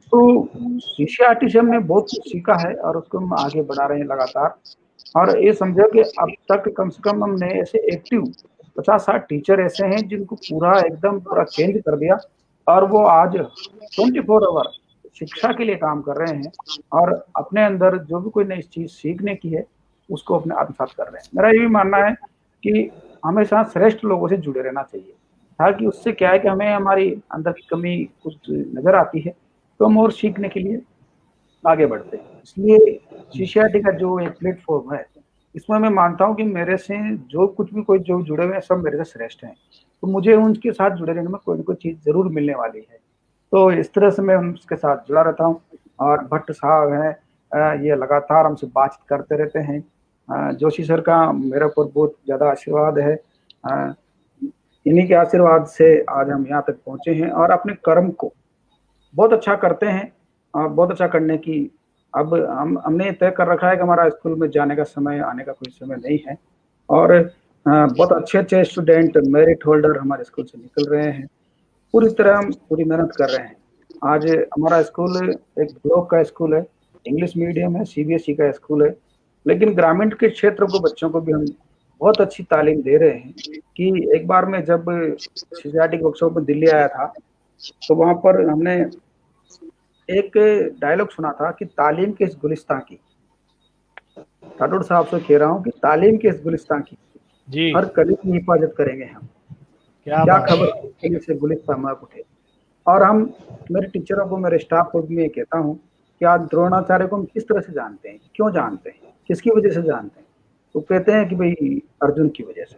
तो CCRT से हमने बहुत कुछ सीखा है और उसको हम आगे बढ़ा रहे हैं लगातार। और ये समझो कि अब तक कम से कम हमने ऐसे एक्टिव 50-60 टीचर ऐसे हैं जिनको पूरा एकदम पूरा चेंज कर दिया, और वो आज 24 आवर शिक्षा के लिए काम कर रहे हैं, और अपने अंदर जो भी कोई नई चीज़ सीखने की है उसको अपने आत्मसात कर रहे हैं। मेरा ये भी मानना है कि हमेशा श्रेष्ठ लोगों से जुड़े रहना चाहिए, ताकि उससे क्या है कि हमें हमारी अंदर की कमी कुछ नज़र आती है तो हम और सीखने के लिए आगे बढ़ते हैं। इसलिए CCRT का जो एक प्लेटफॉर्म है, इसमें मैं मानता हूँ कि मेरे से जो कुछ भी कोई जो जुड़े हुए हैं सब मेरे से श्रेष्ठ हैं, तो मुझे उनके साथ जुड़े रहने में कोई ना कोई चीज़ ज़रूर मिलने वाली है। तो इस तरह से मैं उनके साथ जुड़ा रहता हूँ। और भट्ट साहब हैं, ये लगातार हमसे बातचीत करते रहते हैं। जोशी सर का मेरे ऊपर बहुत ज़्यादा आशीर्वाद है, इन्हीं के आशीर्वाद से आज हम यहाँ तक पहुँचे हैं और अपने कर्म को बहुत अच्छा करते हैं। और बहुत अच्छा करने की अब हमने तय कर रखा है कि हमारा स्कूल में जाने का समय, आने का कोई समय नहीं है, और बहुत अच्छे स्टूडेंट, मेरिट होल्डर हमारे स्कूल से निकल रहे हैं। पूरी तरह हम पूरी मेहनत कर रहे हैं। आज हमारा स्कूल एक ब्लॉक का स्कूल है, इंग्लिश मीडियम है, सीबीएसई का स्कूल है, लेकिन ग्रामीण के क्षेत्र को बच्चों को भी हम बहुत अच्छी तालीम दे रहे हैं। कि एक बार मैं जब सीसीआरटी वर्कशॉप में दिल्ली आया था, तो वहां पर हमने एक डायलॉग सुना था कि तालीम के इस गुलिस्तान की, राठौड़ साहब से कह रहा हूँ कि तालीम के इस गुलिस्तान की जी, हर कली की हिफाजत करेंगे हम, क्या क्या बात खबर कली से गुलिस्तान मार उठे। और हम मेरे टीचरों को, मेरे स्टाफ को भी मैं कहता हूँ कि आज द्रोणाचार्य को हम किस तरह से जानते हैं, क्यों जानते हैं, किसकी वजह से जानते हैं। तो कहते हैं कि भाई अर्जुन की वजह से।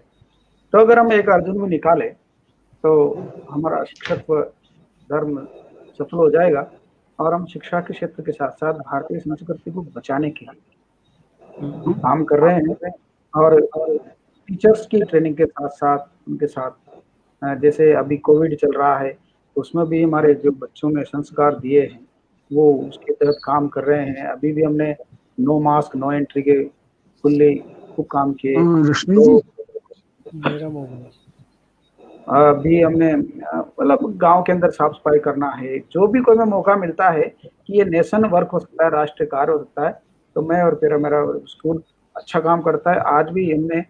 तो अगर हम एक अर्जुन में निकाले तो हमारा शिक्षक धर्म सफल हो जाएगा, और हम शिक्षा के क्षेत्र के साथ साथ भारतीय संस्कृति को बचाने के लिए काम कर रहे हैं। और टीचर्स की ट्रेनिंग के साथ साथ उनके साथ जैसे अभी कोविड चल रहा है, उसमें भी हमारे जो बच्चों में संस्कार दिए हैं वो उसके तहत काम कर रहे हैं। अभी भी हमने नो मास्क नो एंट्री के खुले खूब काम किए। तो अभी हमने मतलब गांव के अंदर साफ सफाई करना है। जो भी कोई में मौका मिलता है कि ये नेशन वर्क हो सकता है, राष्ट्रीय कार्य हो सकता है, तो मैं और फिर मेरा स्कूल अच्छा काम करता है। आज भी हमने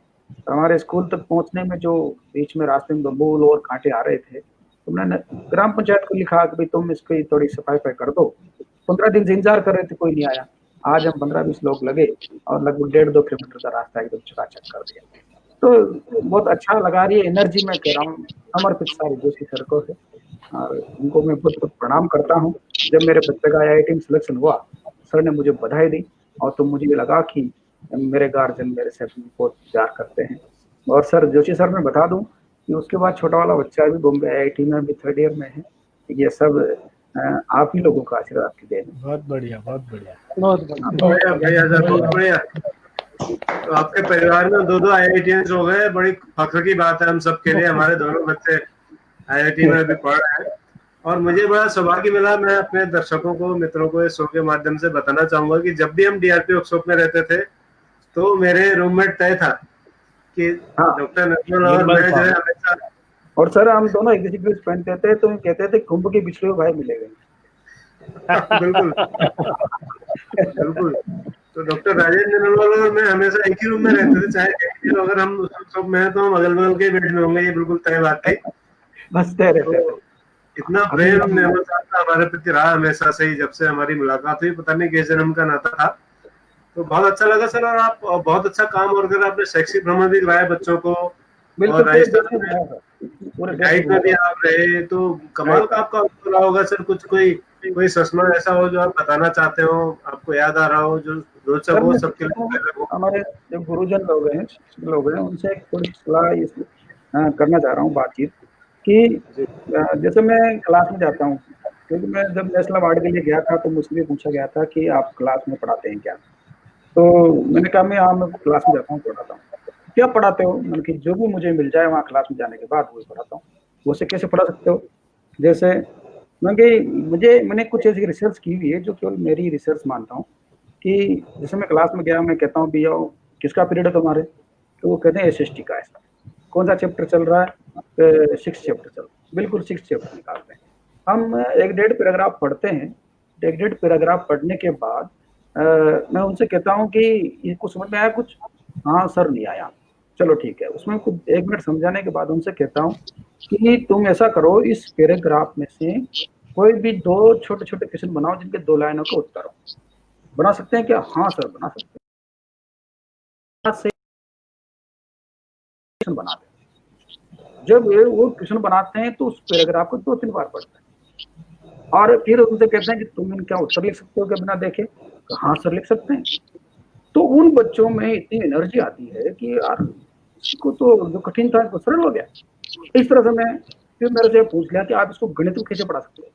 हमारे स्कूल तक पहुंचने में जो बीच में रास्ते में बबूल और कांटे आ रहे थे, तो मैंने ग्राम पंचायत को लिखा कि भाई तुम इसकी थोड़ी सफाई कर दो। 15 दिन से इंतजार कर रहे थे, कोई नहीं आया। आज हम 15-20 लोग लगे और लगभग 1.5-2 किलोमीटर का रास्ता एकदम चकाचक कर दिया। तो बहुत अच्छा लगा रही है। एनर्जी में कह रहा हूँ समर्पित सारे जोशी सर को है, और उनको मैं बहुत बहुत प्रणाम करता हूँ। जब मेरे बच्चे का IIT में सिलेक्शन हुआ, सर ने मुझे बधाई दी, और तो मुझे लगा कि मेरे गार्जियन मेरे से बहुत प्यार करते हैं। और सर जोशी सर मैं बता दूं कि उसके बाद छोटा वाला बच्चा भी बॉम्बे IIT में भी 3rd ईयर में है। ये सब आप ही लोगों का आशीर्वाद की देन। बहुत बढ़िया, बहुत बढ़िया, बहुत बढ़िया भैया सर, बहुत बढ़िया। तो आपके परिवार में 2 IITians हो गए, बड़ी फख्र की बात है हम सबके लिए। हमारे दोनों बच्चे IIT में अभी पढ़ रहे हैं, और मुझे बड़ा सौभाग्य मिला। मैं अपने दर्शकों को, मित्रों को इस शो के माध्यम से बताना चाहूंगा कि जब भी हम DRP वर्कशॉप में रहते थे, तो मेरे रूममेट तय था कि डॉक्टर नजरुल और मैं जो है हमेशा। और सर हम दोनों एक जैसी ड्रेस पहनते थे, तो कहते थे कुंभ के बिछड़े भाई मिलेंगे। बिल्कुल बिल्कुल। तो डॉक्टर राजेंद्र नरवाल और मैं हमेशा एक ही रूम में रहते थे, चाहे अगर हम सब में हैं तो हम अगल बगल के बेड में होंगे, ये बिल्कुल तय बात थी। बसते रहते थे। इतना प्रेम हमारे प्रति रहा हमेशा से ही, जब से हमारी मुलाकात हुई। पता नहीं किस जन्म का नाता था। तो बहुत अच्छा लगा सर, और आप बहुत अच्छा काम और कर, आपने शैक्षिक भ्रमण भी कराया बच्चों को, और राजस्थान में गाइड में भी आप रहे। तो कमाल का आपका रहा होगा सर। कुछ कोई संस्मरण ऐसा हो जो आप बताना चाहते हो, आपको याद आ रहा हो, जो रोचक हो सबके लिए? हमारे जो गुरुजन लोग हैं, शिक्षक लोग हैं, उनसे एक थोड़ी सलाह करना चाह रहा हूँ बातचीत कि जैसे मैं क्लास में जाता हूँ, क्योंकि मैं जब नेशनल अवार्ड के लिए गया था तो मुझसे भी पूछा गया था कि आप क्लास में पढ़ाते हैं क्या। तो मैंने कहा मैं क्लास में जाता हूँ, पढ़ाता हूँ। क्या पढ़ाते हो? मैंने कि जो भी मुझे मिल जाए वहाँ क्लास में जाने के बाद वही पढ़ाता हूँ। वैसे कैसे पढ़ा सकते हो? जैसे मैंने कुछ ऐसी रिसर्च की हुई है जो केवल मेरी रिसर्च मानता हूँ कि जैसे मैं क्लास में गया, मैं कहता हूँ भैया किसका पीरियड है तुम्हारे? तो वो कहते हैं SST का। ऐसा कौन सा चैप्टर चल रहा है? 6th चैप्टर चल रहा है। बिल्कुल 6th चैप्टर निकालते हैं हम। 1-1.5 पैराग्राफ पढ़ते हैं। 1-1.5 पैराग्राफ पढ़ने के बाद मैं उनसे कहता हूँ कि ये कुछ समझ में आया कुछ? हाँ सर नहीं आया। चलो ठीक है। उसमें कुछ 1 मिनट समझाने के बाद उनसे कहता हूँ कि तुम ऐसा करो, इस पैराग्राफ में से कोई भी 2 छोटे-छोटे क्वेश्चन बनाओ जिनके 2 लाइनों का उत्तर हो। बना सकते हैं क्या? हाँ सर बना सकते हैं। बनाते हैं। जब वो क्वेश्चन बनाते हैं तो उस पैराग्राफ को 2-3 बार पढ़ते हैं, और फिर उनसे कहते हैं कि तुम इनका उत्तर लिख सकते हो क्या बिना देखे? हाँ सर लिख सकते हैं। तो उन बच्चों में इतनी एनर्जी आती है कि यार इसको तो जो कठिन था तो सरल हो गया। इस तरह से मैं फिर मेरे से पूछ लिया कि आप इसको गणित को कैसे पढ़ा सकते हो?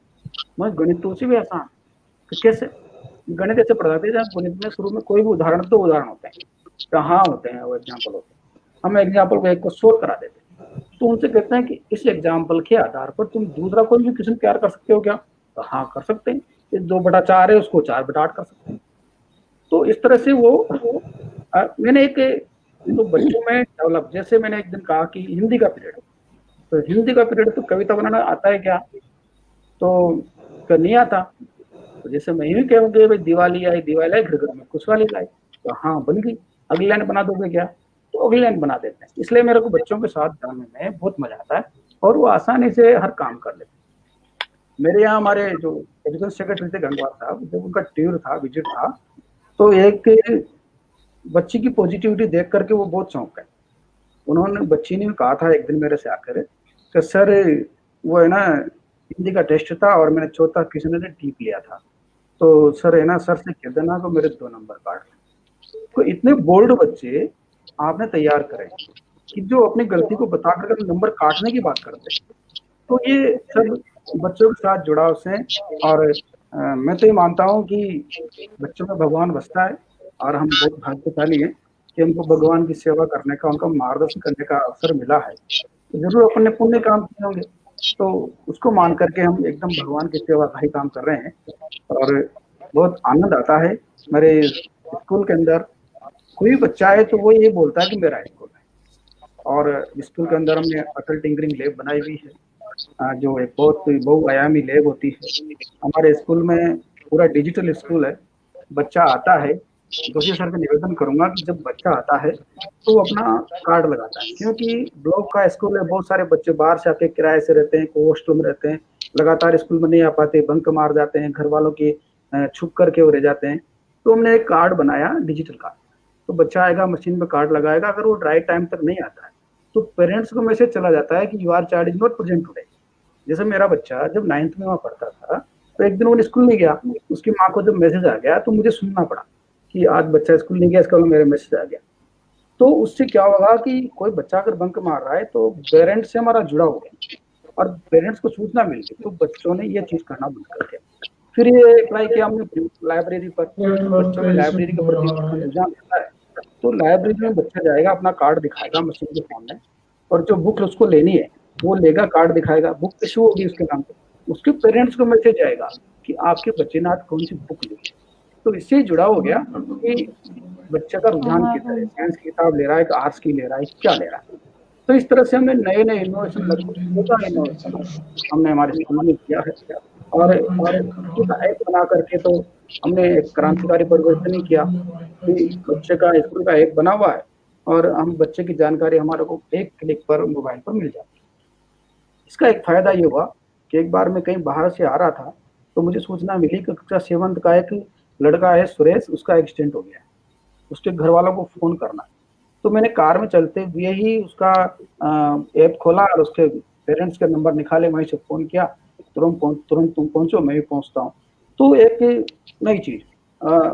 मैं गणित तो उसी भी आसान, तो कैसे गणित ऐसे पढ़ाते हैं? गणित में शुरू में कोई भी उदाहरण, 2 उदाहरण होते हैं, कहाँ होते हैं वो एग्जाम्पल होते हैं। हम एग्जाम्पल को एक को सोल्व करा देते हैं। तो उनसे कहते हैं कि इस एग्जाम्पल के आधार पर तुम दूसरा कोई भी क्वेश्चन तैयार कर सकते हो क्या? तो हाँ कर सकते हैं। इस 2/4 है उसको 4/8 कर सकते हैं। तो इस तरह से वो मैंने एक तो बच्चों में डेवलप। जैसे मैंने एक दिन कहा कि हिंदी का पीरियड, तो हिंदी का पीरियड तो कविता बनाना आता है क्या, तो नहीं आता। तो जैसे मैं यूँ कहूँगी भाई दिवाली आई घर घर में खुशहाली लाई, तो हाँ बन गई, अगली लाइन बना दोगे क्या, तो अगली लाइन बना देते हैं। इसलिए मेरे को बच्चों के साथ जाने में बहुत मजा आता है और वो आसानी से हर काम कर लेते हैं। मेरे यहाँ हमारे जो एजुकेशन सेक्रेटरी थे गंगवार साहब, जब उनका टूर था, विजिट था, तो एक बच्ची की पॉजिटिविटी देख करके वो बहुत चौंक गए। उन्होंने, बच्ची ने कहा था एक दिन मेरे से आकर कि सर वो है ना हिंदी का टेस्ट था और मैंने चौथा क्वेश्चन ने टीप लिया था, तो सर है ना सर से कह देना तो मेरे 2 नंबर काट लें। तो इतने बोल्ड बच्चे आपने तैयार करें कि जो अपनी गलती को बता कर नंबर काटने की बात करते हैं। तो ये सब बच्चों के साथ जुड़ाव से, और मैं तो ये मानता हूँ कि बच्चों में भगवान बसता है और हम बहुत भाग्यशाली हैं कि हमको भगवान की सेवा करने का, उनका मार्गदर्शन करने का अवसर मिला है। तो जरूर अपने पुण्य काम किए होंगे, तो उसको मान करके हम एकदम भगवान की सेवा का ही काम कर रहे हैं और बहुत आनंद आता है। मेरे स्कूल के अंदर कोई बच्चा है तो वो ये बोलता है कि मेरा स्कूल है। और स्कूल के अंदर हमने अटल टिंकरिंग लैब बनाई हुई है, जो एक बहुत बहुआयामी लैब होती है। हमारे स्कूल में पूरा डिजिटल स्कूल है। बच्चा आता है, जोशी सर का निवेदन करूंगा कि जब बच्चा आता है तो वो अपना कार्ड लगाता है, क्योंकि ब्लॉक का स्कूल है, बहुत सारे बच्चे बाहर से आके किराए से रहते हैं, हॉस्टल में रहते हैं, लगातार स्कूल में नहीं आ पाते, बंक मार जाते हैं, घर वालों की छुप करके वो रह जाते हैं। तो हमने एक कार्ड बनाया, डिजिटल कार्ड। तो बच्चा आएगा, मशीन में कार्ड लगाएगा, अगर वो राइट टाइम तक नहीं आता है तो पेरेंट्स को मैसेज चला जाता है कि your child is not present today. जैसे मेरा बच्चा जब 9th में वहाँ पढ़ता था तो एक दिन वो स्कूल नहीं गया, उसकी माँ को जब मैसेज आ गया तो मुझे सुनना पड़ा कि आज बच्चा स्कूल नहीं गया, इसका मेरे मैसेज आ गया। तो उससे क्या होगा कि कोई बच्चा अगर बंक मार रहा है तो पेरेंट्स से हमारा जुड़ा हो गया और पेरेंट्स को सूचना मिल गई, तो बच्चों ने ये चीज करना बंद कर दिया। फिर ये अप्लाई किया हमने लाइब्रेरी पर, बच्चों में लाइब्रेरी के प्रति रुझान रहता है। तो लाइब्रेरी में बच्चा जाएगा, अपना कार्ड दिखाएगा मशीन के सामने, और जो बुक उसको लेनी है वो लेगा, कार्ड दिखाएगा, बुक इशू होगी उसके नाम पे, उसके पेरेंट्स को मैसेज आएगा कि आपके बच्चे ने आज कौन सी बुक ली। तो इससे जुड़ा हो गया कि बच्चे का रुझान कितना है, साइंस की किताब ले रहा है, आर्ट्स की ले रहा है, क्या ले रहा है। तो इस तरह से हमने नए नए इनोवेशन, लगभग इनोवेशन हमने हमारे स्कूल में किया है। और ऐप बना करके तो हमने एक क्रांतिकारी परिवर्तन ही किया कि बच्चे का स्कूल का ऐप बना हुआ है और हम बच्चे की जानकारी हमारे को एक क्लिक पर मोबाइल पर मिल जाती है। इसका एक फायदा ये हुआ कि एक बार मैं कहीं बाहर से आ रहा था तो मुझे सूचना मिली कि कक्षा 7th का एक लड़का है सुरेश, उसका एक्सीडेंट हो गया है, उसके घर वालों को फोन करना। तो मैंने कार में चलते हुए ही उसका ऐप खोला और उसके पेरेंट्स के नंबर निकाले, वहीं से फोन किया, तुरंत तुम पहुंचो, मैं भी पहुंचता हूँ। तो एक नई चीज,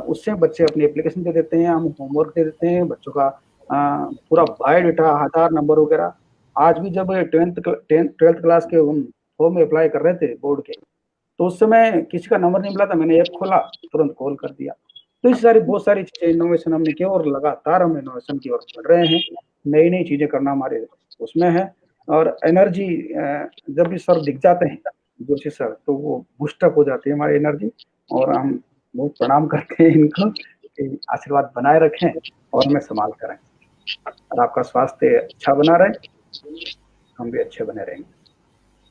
उससे बच्चे अपनी एप्लीकेशन दे देते हैं, हम होमवर्क दे देते हैं, बच्चों का पूरा बायोडाटा, आधार नंबर वगैरह। आज भी जब 12th क्लास के हम फॉर्म में अप्लाई कर रहे थे बोर्ड के, तो उस समय किसी का नंबर नहीं मिला था, मैंने ऐप खोला, तुरंत कॉल कर दिया। तो इस सारी बहुत सारी चीजें इनोवेशन हमने किया और लगातार हम इनोवेशन की ओर बढ़ रहे हैं। नई नई चीजें करना हमारे उसमें है। और एनर्जी जब भी सर दिख जाते हैं जोशी सर, तो वो बूस्टअप हो जाती है हमारी एनर्जी, और हम बहुत प्रणाम करते हैं इनको कि आशीर्वाद बनाए रखें और हमें संभाल करें, और आपका स्वास्थ्य अच्छा बना रहे, हम भी अच्छे बने रहेंगे।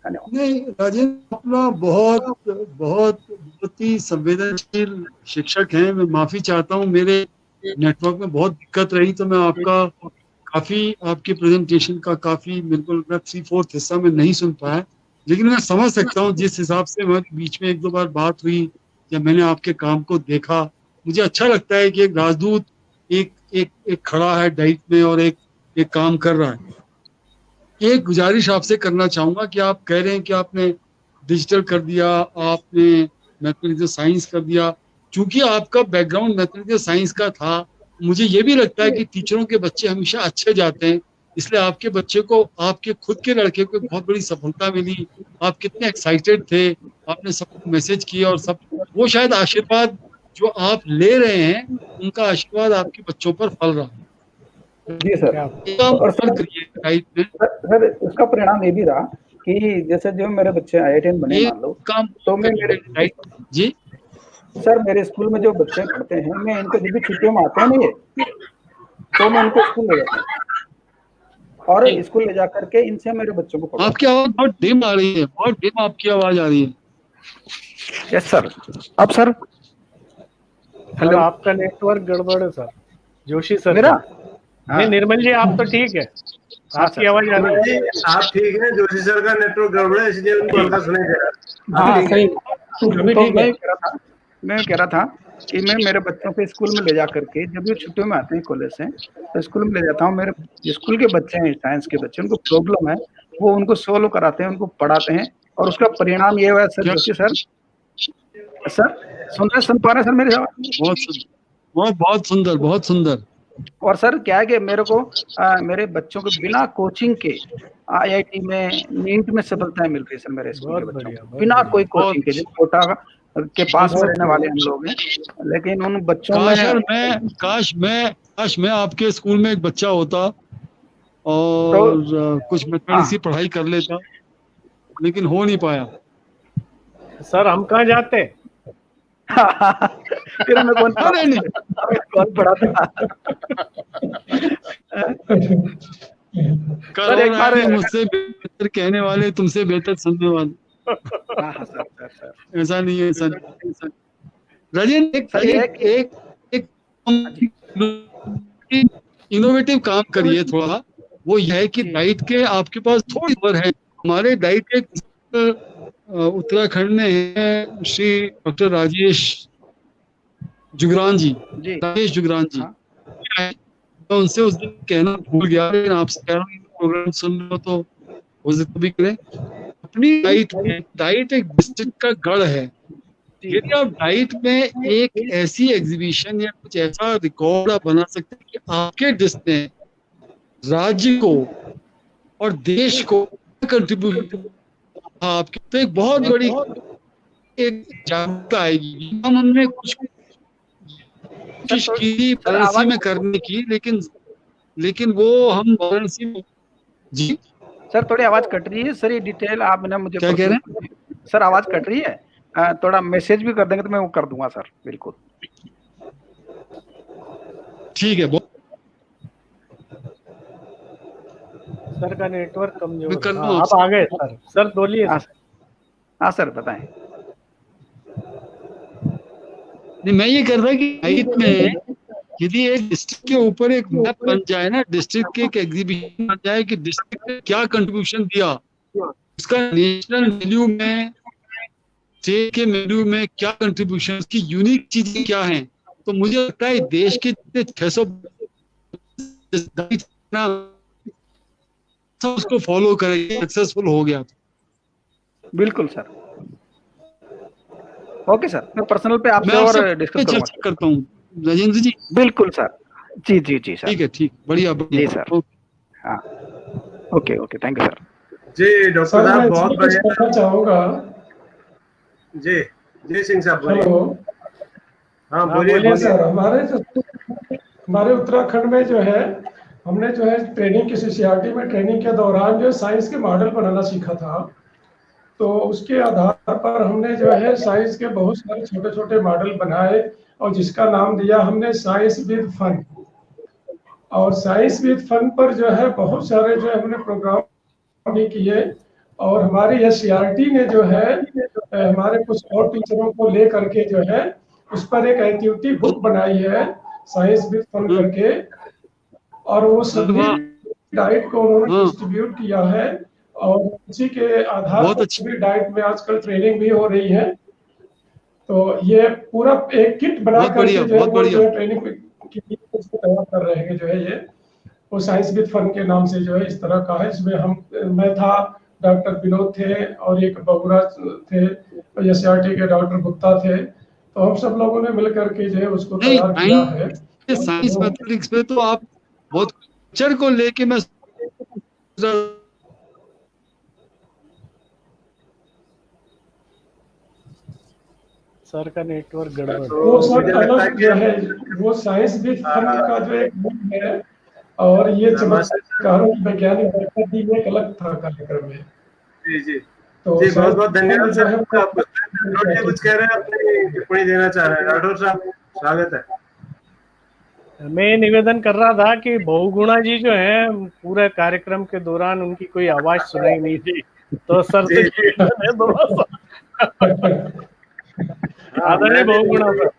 धन्यवाद। नहीं राजेंद्र, अपना बहुत बहुत बहुत ही संवेदनशील शिक्षक हैं। मैं माफी चाहता हूँ, मेरे नेटवर्क में बहुत दिक्कत रही तो मैं आपका काफी, आपके प्रेजेंटेशन का काफी बिल्कुल 3/4 हिस्सा में नहीं सुन पाया, लेकिन मैं समझ सकता हूँ जिस हिसाब से बीच में 1-2 बार बात हुई या मैंने आपके काम को देखा, मुझे अच्छा लगता है कि एक राजदूत एक खड़ा है डाइट में और एक काम कर रहा है। एक गुजारिश आपसे करना चाहूंगा कि आप कह रहे हैं कि आपने डिजिटल कर दिया, आपने मैथमेटिक्स साइंस कर दिया, चूंकि आपका बैकग्राउंड मैथमेटिक्स साइंस का था, मुझे ये भी लगता है कि टीचरों के बच्चे हमेशा अच्छे जाते हैं, इसलिए आपके बच्चे को, आपके खुद के लड़के को बहुत बड़ी सफलता मिली। आप कितने एक्साइटेड थे, आपने सबको मैसेज किया, और सब वो शायद आशीर्वाद जो आप ले रहे हैं, उनका आशीर्वाद आपके बच्चों पर फल रहा है। जी सर। और सर इसका परिणाम ये भी रहा कि जैसे जो मेरे बच्चे IITian बने मान लो, तो मैं मेरे जी सर मेरे स्कूल में जो बच्चे पढ़ते हैं, मैं इनको जब भी छुट्टियों में आते हैं नहीं, तो मैं इनको स्कूल ले जाता हूँ और स्कूल ले जा करके इनसे मेरे बच्चों को पढ़ाओ। आपकी आवाज बहुत डिम आ रही है, बहुत डिम आपकी आवाज आ रही है। Yes sir. अब सर सर आपका नेटवर्क गड़बड़ है सर, जोशी सर मेरा का। नहीं निर्मल जी आप तो ठीक है, आपकी आवाज आ रही है। जी, आप ठीक है, जोशी सर का नेटवर्क गड़बड़ है इसलिए उनको हल्का सुनाई दे रहा है। हाँ सही, अभी तो ठीक है। मैं कह रहा था कि मैं मेरे बच्चों को स्कूल में ले जा करके, जब भी छुट्टियों में आते हैं कॉलेज से, तो स्कूल में ले जाता हूँ। मेरे स्कूल के बच्चे हैं, साइंस के बच्चे, उनको प्रॉब्लम है, वो उनको सोल्व कराते हैं, उनको पढ़ाते हैं, और उसका परिणाम ये हुआ है सर, जोशी सर, सुन पा रहे हैं सर मेरे आवाज? बहुत सुंदर, बहुत सुंदर। और सर क्या है कि मेरे को मेरे बच्चों को बिना कोचिंग के IIT में, नीट में सफलताएं मिल रही है सर मेरे स्कूल के बच्चों को, बिना कोई कोचिंग के। जिस कोटा के पास में रहने वाले हम लोग हैं, लेकिन उन बच्चों में काश मैं आपके स्कूल में एक बच्चा होता और कुछ मैथमेटिक्स की पढ़ाई कर लेता, लेकिन हो नहीं पाया। सर हम कहाँ जाते? फिर मैं कौन पढ़ाता? सर एक बार मुझसे बेहतर कहने वाले, तुमसे बेहतर सुनने वाले। ऐसा नहीं है सर। राजेंद्र एक इनोवेटिव काम करिए थोड़ा, वो यह है कि डाइट के आपके पास थोड़ी खबर है। हमारे डाइट के उत्तराखंड में है श्री डॉक्टर राजेश जुगरान जी। राजेश जुगरान जी, मैं उनसे उस दिन कहना भूल गया, लेकिन आपसे कह रहा हूँ प्रोग्राम सुन लो तो हो सकता भी करें। अपनी डाइट एक डिस्ट्रिक्ट का गढ़ है। यदि आप डाइट में एक ऐसी एग्जीबिशन या कुछ ऐसा रिकॉर्ड आप बना सकते हैं कि आपके डिस्ट्रिक्ट ने राज्य को और देश को कंट्रीब्यूट, आपकी तो एक बहुत बड़ी एक जागरूकता आएगी। हम हमने कुछ कोशिश की वाराणसी में करने की, लेकिन वो हम वाराणसी में। जी सर थोड़ी आवाज कट रही है सर, ये डिटेल आप ना मुझे क्या कह रहे हैं? सर आवाज कट रही है, थोड़ा मैसेज भी कर देंगे तो मैं वो कर दूंगा सर, बिल्कुल ठीक है। सर का नेटवर्क कमजोर है। आप आ गए सर। सर बोलिए। हाँ सर बताएं। नहीं, मैं ये कर रहा कि डाइट में यदि एक डिस्ट्रिक्ट के ऊपर एक मैप बन जाए ना, डिस्ट्रिक्ट के एक एग्जीबिशन बन जाए कि डिस्ट्रिक्ट ने क्या कंट्रीब्यूशन दिया, उसका नेशनल वैल्यू में, स्टेट के वैल्यू में क्या कंट्रीब्यूशन, उसकी यूनिक चीजें क्या हैं, तो मुझे लगता है देश के 600 उसको फॉलो करेंगे, सक्सेसफुल हो गया। बिल्कुल सर, ओके सर, मैं पर्सनल पे आपसे और डिस्कस चर्चा करता हूँ राजेंद्र जी। बिल्कुल सर, जी जी जी सर, ठीक है, ठीक, बढ़िया जी सर। हाँ okay okay, thank you sir. जी डॉक्टर साहब बहुत बढ़िया। चाहूंगा जी जी सिंह साहब बोलिए। हेलो, हाँ बोलिए सर। हमारे उत्तराखंड में जो है, हमने जो है ट्रेनिंग की CCRT में ट्रेनिंग के दौरान जो साइंस के मॉडल बनाना सीखा था। तो उसके आधार पर हमने जो है साइंस के बहुत सारे छोटे छोटे मॉडल बनाए और जिसका नाम दिया हमने साइंस विद फन। और साइंस विद फन पर जो है बहुत सारे जो है हमने प्रोग्राम भी किए। और हमारी SCRT ने जो है हमारे कुछ और टीचरों को ले करके जो है उस पर एक एक्टिविटी बुक बनाई है साइंस विद फन करके, और वो सभी डाइट को उन्होंने डिस्ट्रीब्यूट किया है। और उसी के आधार पर सभी डाइट में आजकल ट्रेनिंग भी हो रही है। तो ये पूरा एक किट बना करके जो है ट्रेनिंग की तैयार कर रहे हैं जो है ये, वो साइंस विद फन के नाम से जो है इस तरह का है। इसमें मैं था, डॉक्टर विनोद थे और एक बबुरा थे, और SCRT के डॉक्टर गुप्ता थे। तो हम सब लोगों ने मिलकर के जो है उसको तैयार किया है। साइंस मैथमेटिक्स पे तो आप बहुत पिक्चर को लेके मैं सर का नेटवर्क गड़बड़। वो सर अलग जो है, वो साइंस विद फन का जो एक बुक है, और ये चमत्कारों की वैज्ञानिक पद्धति में एक अलग था कार्यक्रम में। जी जी तो जी बहुत बहुत धन्यवाद सर। आप कुछ कह रहे हैं, अपनी टिप्पणी देना चाह रहे हैं। राठौर साहब स्वागत है। मैं निवेदन कर रहा था कि बहुगुणा जी जो है पूरे कार्यक्रम के दौरान उनकी कोई आवाज सुनाई नहीं दी, तो सर से निवेदन है थोड़ा सा। आदरणीय बहुगुणा सर।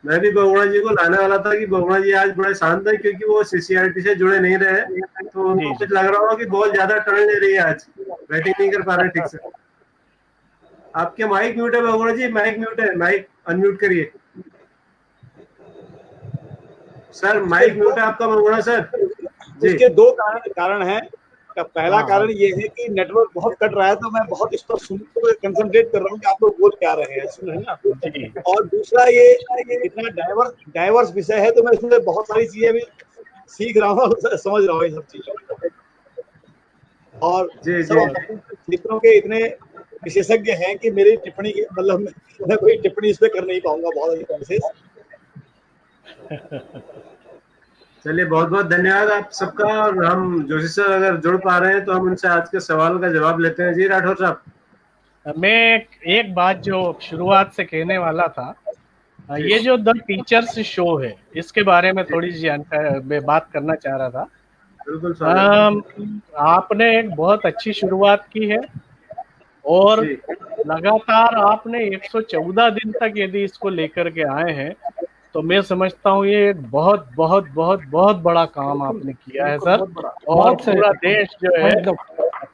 मैं भी बहुगुणा जी को लाने वाला था कि बहुगुणा जी आज बड़े शांत है, क्योंकि वो सीसीआरटी से जुड़े नहीं रहे, तो उनको कुछ लग रहा होगा कि बहुत ज्यादा टर्न ले रही है, आज बैटिंग नहीं कर पा रहे ठीक से। आपके माइक म्यूट है बहुगुणा जी, माइक म्यूट है, माइक अनम्यूट करिए सर, माइक म्यूट है आपका बहुगुणा सर जी। इसके दो कारण हैं। पहला कारण ये है कि नेटवर्क बहुत कट रहा है, तो मैं बहुत इस पर सुनते हुए कंसंट्रेट कर रहा हूँ कि आप लोग बोल क्या रहे हैं, है ना। और दूसरा ये इतना डाइवर्स विषय है, तो मैं इसमें बहुत सारी चीजें भी सीख रहा हूँ, समझ रहा हूँ ये सब चीजें। और सब क्षेत्रों के इतने विशेषज्ञ हैं कि मेरी टिप्पणी मतलब मैं कोई टिप्पणी इस पे कर नहीं पाऊंगा बहुत अधिक विशेष। चलिए बहुत बहुत धन्यवाद आप सबका। और हम जोशी सर अगर जुड़ पा रहे हैं तो हम उनसे आज के सवाल का जवाब लेते हैं। जी राठौर साहब। मैं एक बात जो शुरुआत से कहने वाला था, ये जो द टीचर्स शो है, इसके बारे में थोड़ी जानकारी मैं बात करना चाह रहा था। आपने एक बहुत अच्छी शुरुआत की है और लगातार आपने 114 दिन तक यदि इसको लेकर के आए हैं, तो मैं समझता हूँ ये एक बहुत बहुत बहुत बहुत बड़ा काम आपने किया है सर। और पूरा देश जो है,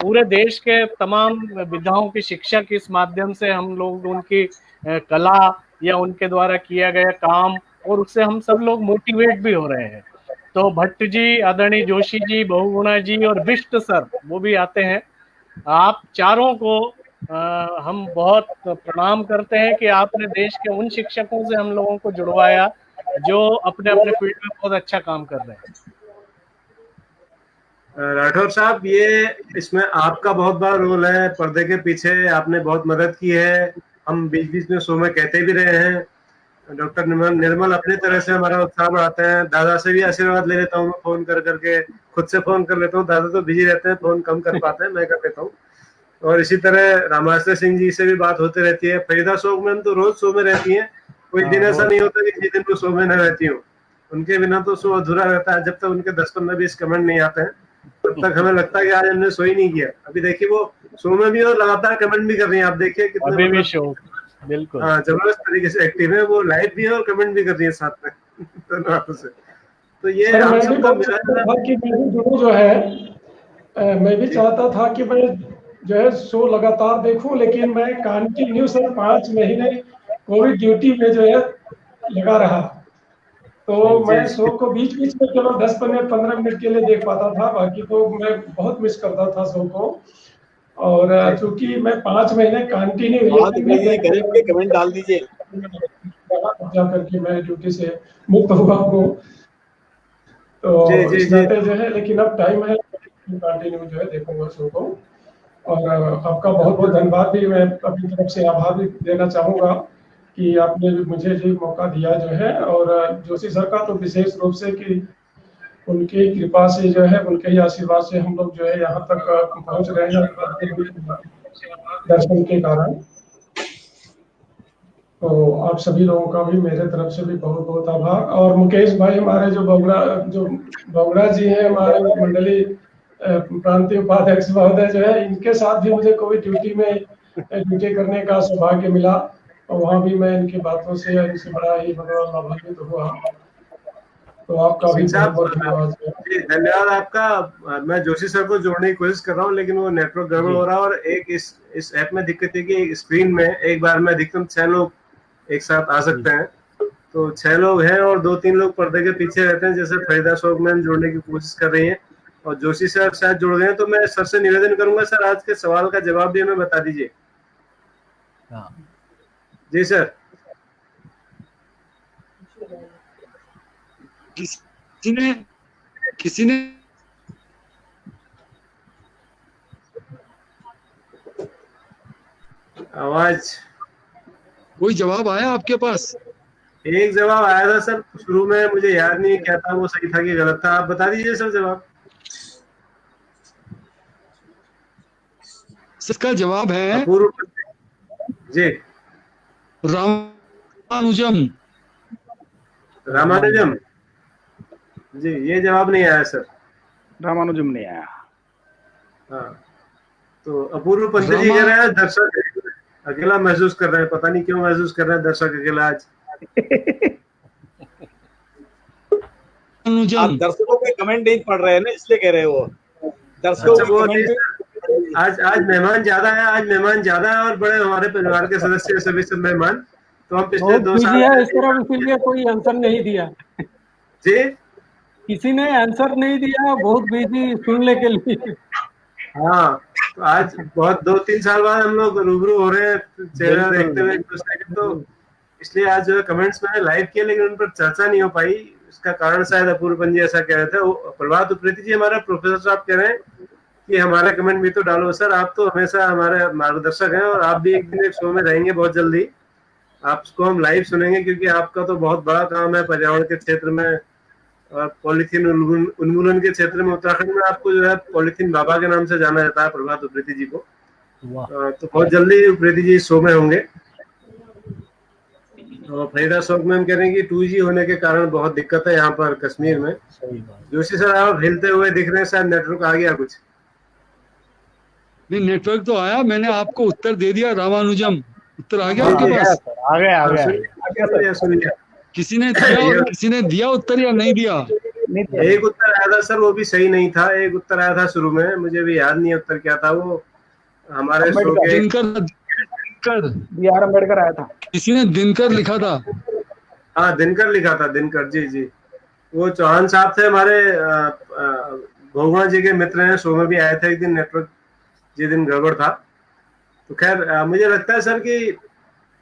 पूरे देश के तमाम विधाओं के शिक्षक इस माध्यम से हम लोग उनकी कला या उनके द्वारा किया गया काम, और उससे हम सब लोग मोटिवेट भी हो रहे हैं। तो भट्ट जी, आदरणीय जोशी जी, बहुगुणा जी और बिष्ट सर वो भी आते हैं, आप चारों को हम बहुत प्रणाम करते हैं कि आपने देश के उन शिक्षकों से हम लोगों को जुड़वाया जो अपने अपने फील्ड में बहुत अच्छा काम कर रहे हैं। राठौर साहब, ये इसमें आपका बहुत बड़ा रोल है, पर्दे के पीछे आपने बहुत मदद की है। हम बीच बीच में शो में कहते भी रहे हैं। डॉक्टर निर्मल अपनी तरह से हमारा उत्साह बढ़ाते हैं। दादा से भी आशीर्वाद ले लेता हूँ फोन कर करके, खुद से फोन कर लेता हूँ। दादा तो बिजी रहते हैं, फोन कम कर पाते हैं, मैं कर लेता हूँ। और इसी तरह रामाश्रय सिंह जी से भी बात होती रहती है। फरीदा शोक मैम तो रोज शो में रहती हैं, कोई दिन ऐसा नहीं होता कि जिस दिन वो शो में न रहती हूँ। उनके बिना तो शो अधूरा रहता है। जब तक उनके 10-15-20 कमेंट नहीं आते हैं तब तक हमें लगता है कि आज हमने शो ही नहीं किया। अभी देखिए वो शो में भी और लगातार कमेंट भी कर रही हैं, आप देखिए कितने अभी भी शो बिल्कुल जबरदस्त तरीके से एक्टिव है। वो लाइव भी है और कमेंट भी कर रही है साथ में दोनों हाथों से। तो ये आप सबका मिला जो है, मैं भी चाहता था कि मैं जो है शो लगातार देखूं, लेकिन मैं कंटिन्यू सर 5 महीने कोविड ड्यूटी में जो है लगा रहा, तो मैं शो को बीच बीच में केवल 10-15 मिनट के लिए देख पाता था, बाकी तो मैं बहुत मिस करता था शो को। और चूंकि मैं 5 महीने कंटिन्यू कमेंट डाल दीजिए जा करके मैं ड्यूटी से मुक्त हुआ हूँ, तो इस नाते जो है, लेकिन अब टाइम है कंटिन्यू जो है देखूंगा शो को। और आपका बहुत बहुत धन्यवाद भी मैं अपनी तरफ से आभार भी देना चाहूँगा कि आपने मुझे जो मौका दिया जो है। और जोशी सर का तो विशेष रूप से कि उनकी कृपा से जो है, उनके ही आशीर्वाद से हम लोग जो है यहाँ तक पहुँच रहे हैं दर्शन के कारण। तो आप सभी लोगों का भी मेरे तरफ से भी बहुत बहुत आभार। और मुकेश भाई हमारे जो बहुगुणा जी हैं, हमारे मंडली प्रांतीय उपाध्यक्ष महोदय जो है, इनके साथ भी मुझे कोविड ड्यूटी में ड्यूटी करने का सौभाग्य मिला, और वहाँ भी मैं इनकी बातों से इनसे बड़ा ही लाभान्वित हुआ। तो आपका भी बहुत धन्यवाद। धन्यवाद आपका। मैं जोशी सर को जोड़ने की कोशिश कर रहा हूँ, लेकिन वो नेटवर्क गड़बड़ हो रहा है। और एक इस ऐप में दिक्कत है कि स्क्रीन में एक बार में अधिकतम 6 लोग एक साथ आ सकते हैं। तो 6 लोग हैं और 2-3 लोग पर्दे के पीछे रहते हैं। जैसे फरीदा शोक मैम जोड़ने की कोशिश कर रही हैं और जोशी सर शायद जुड़ गए हैं। तो मैं सर से निवेदन करूंगा, सर आज के सवाल का जवाब भी हमें बता दीजिए। जी सर। किसी ने आवाज, कोई जवाब आया आपके पास? एक जवाब आया था सर शुरू में, मुझे याद नहीं क्या था, वो सही था कि गलत था। आप बता दीजिए सर जवाब। इसका जवाब है अपूर्व जी, रामानुजम। रामानुजम। जी, ये जवाब नहीं आया सर। रामानुजम नहीं आया। हाँ, तो अपूर्व पंत जी कह रहे हैं दर्शक अकेला महसूस कर रहे हैं, पता नहीं क्यों महसूस कर रहे हैं दर्शक अकेला आज। आप दर्शकों के कमेंट नहीं पढ़ रहे हैं ना, इसलिए कह रहे हैं वो दर्शकों अच्छा, के वो कमेंट। आज मेहमान ज्यादा है, आज मेहमान ज्यादा है और बड़े हमारे परिवार के सदस्य सभी सब मेहमान, तो हम पिछले 2 बिजी साल है इस तरफ, इसीलिए कोई आंसर नहीं दिया। जी, किसी ने आंसर नहीं दिया, बहुत बिजी सुनने के लिए। हाँ, तो आज बहुत 2-3 साल बाद हम लोग रूबरू हो रहे हैं चेहरा देखते हुए एक दूसरे के, तो इसलिए आज जो है कमेंट्स मैंने लाइव किए लेकिन उन पर चर्चा नहीं हो पाई। इसका कारण शायद अपूर्व पंत जी ऐसा कह रहे थे। प्रभात उप्रेती जी हमारे प्रोफेसर साहब कह रहे हैं कि हमारा कमेंट भी तो डालो। सर, आप तो हमेशा हमारे मार्गदर्शक हैं और आप भी एक दिन एक शो में रहेंगे बहुत जल्दी, आपको हम लाइव सुनेंगे, क्योंकि आपका तो बहुत बड़ा काम है पर्यावरण के क्षेत्र में और पॉलीथीन उन्मूलन के क्षेत्र में। उत्तराखंड में आपको जो है पॉलीथीन बाबा के नाम से जाना जाता है, प्रभात उप्रेती जी को। तो बहुत जल्दी उप्रेती जी शो में होंगे। और फरीदा शौक में हम कह रहे हैं कि 2G होने के कारण बहुत दिक्कत है यहाँ पर कश्मीर में। जोशी सर, आप हिलते हुए दिख रहे हैं, शायद नेटवर्क आ गया कुछ। नहीं, नेटवर्क तो आया, मैंने आपको उत्तर दे दिया रामानुजम, उत्तर आ गया आपके पास? आ गया। सुनिए, किसी ने दिया उत्तर या नहीं दिया? एक उत्तर आया था सर, वो भी सही नहीं था। एक उत्तर आया था शुरू में, मुझे भी याद नहीं है उत्तर क्या था। वो हमारे शो के दिनकर BR अम्बेडकर आया था। किसी ने दिनकर लिखा था। हाँ, दिनकर लिखा था, दिनकर जी जी। वो चौहान साहब थे हमारे भगवान जी के मित्र हैं, शो में भी आए थे एक दिन। नेटवर्क जिस दिन गड़बड़ था, तो खैर मुझे लगता है सर कि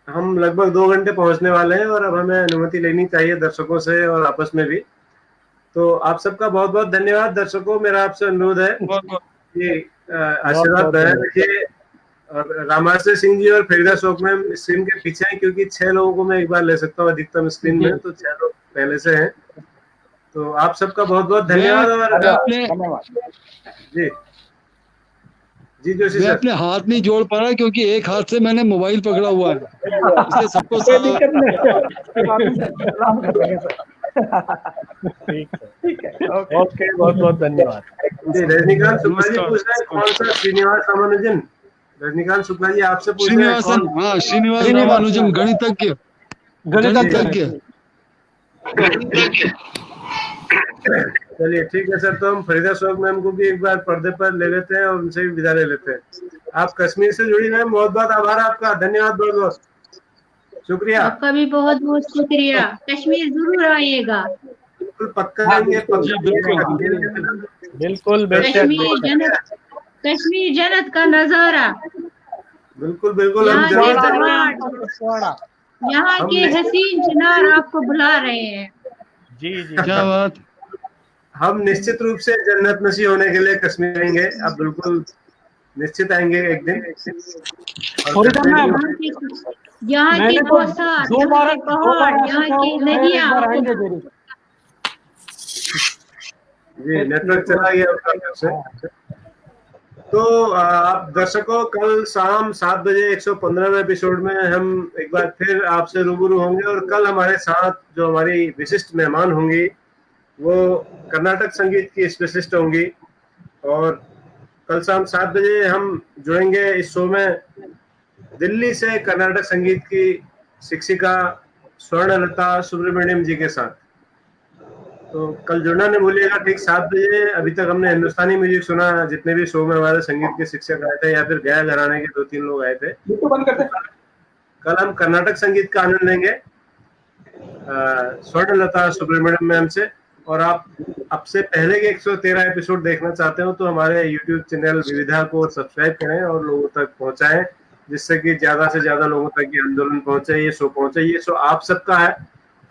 हम लगभग 2 घंटे पहुंचने वाले हैं और अब हमें अनुमति लेनी चाहिए दर्शकों से और आपस में भी। तो आप सबका बहुत बहुत धन्यवाद। दर्शकों, मेरा आपसे अनुरोध है कि आशीर्वाद बनाए रखिए। और रामाश्रय सिंह जी और फरीदा शौक में स्क्रीन के पीछे हैं, क्योंकि 6 लोगों को मैं एक बार ले सकता हूँ अधिकतम स्क्रीन में, तो 6 लोग पहले से हैं। तो आप सबका बहुत बहुत धन्यवाद। और जी जी जोशी मैं सर, अपने हाथ नहीं जोड़ पा रहा क्योंकि एक हाथ से मैंने मोबाइल पकड़ा हुआ है, इसलिए सबको ठीक है, ओके, बहुत बहुत धन्यवाद। रजनीकांत शुक्ला जी पूछ रहे हैं कौन सा श्रीनिवास रामानुजन। रजनीकांत शुक्ला जी आपसे पूछ रहे हैं श्रीनिवासन, हाँ श्रीनिवास रामानुजम, गणितज्ञ। चलिए ठीक है सर, तो हम फरीदा शौक मैम को भी एक बार पर्दे पर ले लेते हैं और उनसे भी विदा ले लेते हैं। आप कश्मीर से जुड़ी मैम, बहुत बहुत आभार आपका, धन्यवाद, बहुत बहुत शुक्रिया। आपका भी बहुत बहुत शुक्रिया। कश्मीर जरूर आइएगा। बिल्कुल पक्का आएंगे, बिल्कुल। कश्मीर जन्नत का नजारा। बिल्कुल बिल्कुल। यहाँ के हसीन चिनार आपको बुला रहे हैं। जी जी, क्या बात। हम निश्चित रूप से जन्नत नसीब होने के लिए कश्मीर आएंगे, अब बिल्कुल निश्चित आएंगे एक दिन। यहाँ की बरसात, यहाँ के पहाड़, यहाँ की नदियाँ। जी, नेटवर्क चला गया। तो आप दर्शकों, कल शाम 7 बजे 115वें एपिसोड में हम एक बार फिर आपसे रूबरू होंगे। और कल हमारे साथ जो हमारी विशिष्ट मेहमान होंगी वो कर्नाटक संगीत की स्पेशलिस्ट होंगी। और कल शाम 7 बजे हम जुड़ेंगे इस शो में दिल्ली से कर्नाटक संगीत की शिक्षिका स्वर्णलता सुब्रमण्यम जी के साथ। तो कल जुड़ना नहीं भूलिएगा, ठीक 7 बजे। अभी तक हमने हिंदुस्तानी म्यूजिक सुना, जितने भी शो में हमारे संगीत के शिक्षक आए थे या फिर गया घराने के 2-3 लोग आए थे। कल हम कर्नाटक संगीत का आनंद लेंगे स्वर्णलता सुब्रमण्यम मैम से। और आप अब से पहले के 113 एपिसोड देखना चाहते हो तो हमारे YouTube चैनल विविधा को सब्सक्राइब करें और लोगों तक पहुंचाएं, जिससे कि ज्यादा से ज्यादा लोगों तक ये आंदोलन पहुंचे, ये शो पहुंचे। ये शो आप सबका है,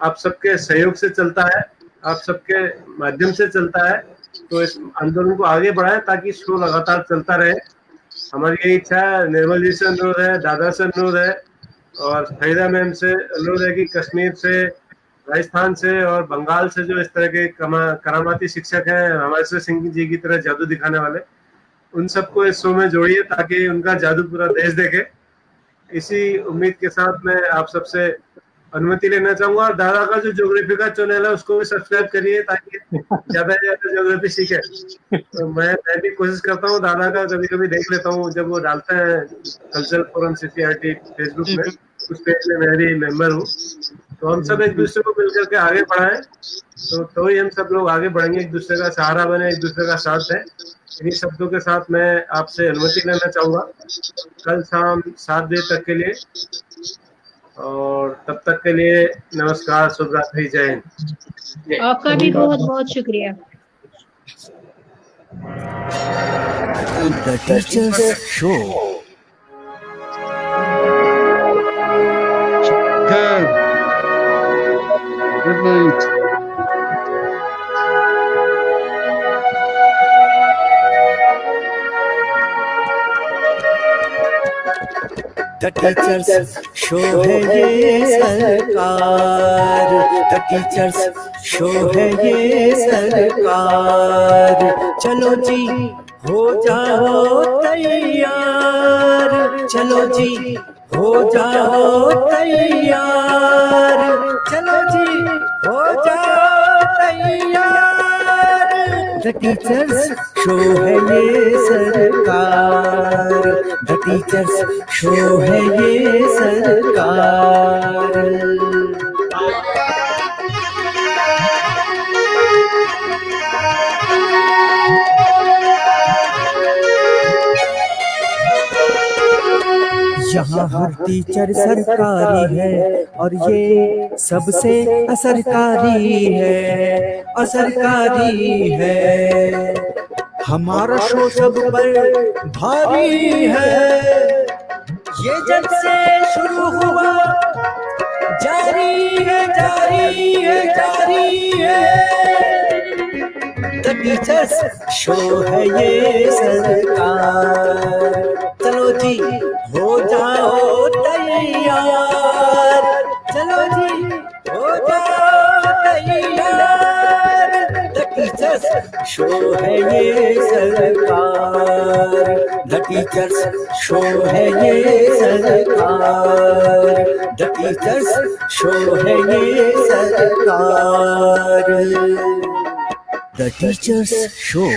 आप सबके सहयोग से चलता है, आप सबके माध्यम से चलता है। तो इस आंदोलन को आगे बढ़ाएं ताकि शो लगातार चलता रहे। हमारी यही इच्छा है। निर्मल जी से अनुरोध है, दादा से अनुरोध है और फरीदा मैम से अनुरोध है कि कश्मीर से, राजस्थान से और बंगाल से जो इस तरह के करामाती शिक्षक हैं, रामाश्रय सिंह जी की तरह जादू दिखाने वाले, उन सबको इस शो में जोड़िए ताकि उनका जादू पूरा देश देखे। इसी उम्मीद के साथ मैं आप सबसे अनुमति लेना चाहूंगा। और दादा का जो ज्योग्राफी का चैनल है उसको भी सब्सक्राइब करिए ताकि ज्यादा से ज्यादा ज्योग्राफी सीखे। तो मैं भी कोशिश करता हूँ, दादा का कभी कभी देख लेता हूँ जब वो डालते हैं कल्चरल फोरम CCRT फेसबुक में, उस पेज में मैं भी मेंबर हूँ। तो हम सब एक दूसरे को मिलकर के आगे बढ़ाएं, तो ही हम सब लोग आगे बढ़ेंगे, एक दूसरे का सहारा बने, एक दूसरे का साथ दें। इन्हीं शब्दों के साथ मैं आपसे अनुमति लेना चाहूंगा कल शाम 7 बजे तक के लिए। और तब तक के लिए नमस्कार, शुभ रात्रि, जय हिंद। आपका भी बहुत बहुत शुक्रिया। The Teachers Show. Good night. The Teachers Show है ये सरकार, The Teachers Show है ये सरकार। चलो जी हो जाओ तैयार, चलो जी हो जाओ तैयार, चलो जी हो जाओ तैयार। The Teachers Show है ये सरकार, The Teachers Show है ये सरकार। यहाँ हर टीचर सरकारी है और ये सबसे असरकारी है, असरकारी है। हमारा शो सब पर भारी है, ये जब से शुरू हुआ जारी है, जारी है, जारी है। The Teachers Show है ये सरकार। चलो जी हो जाओ तैयार, चलो जी हो जाओ तैयार। The Teachers Show है ये सरकार, The Teachers Show है ये सरकार, The Teachers Show है ये सरकार। The Teachers Show.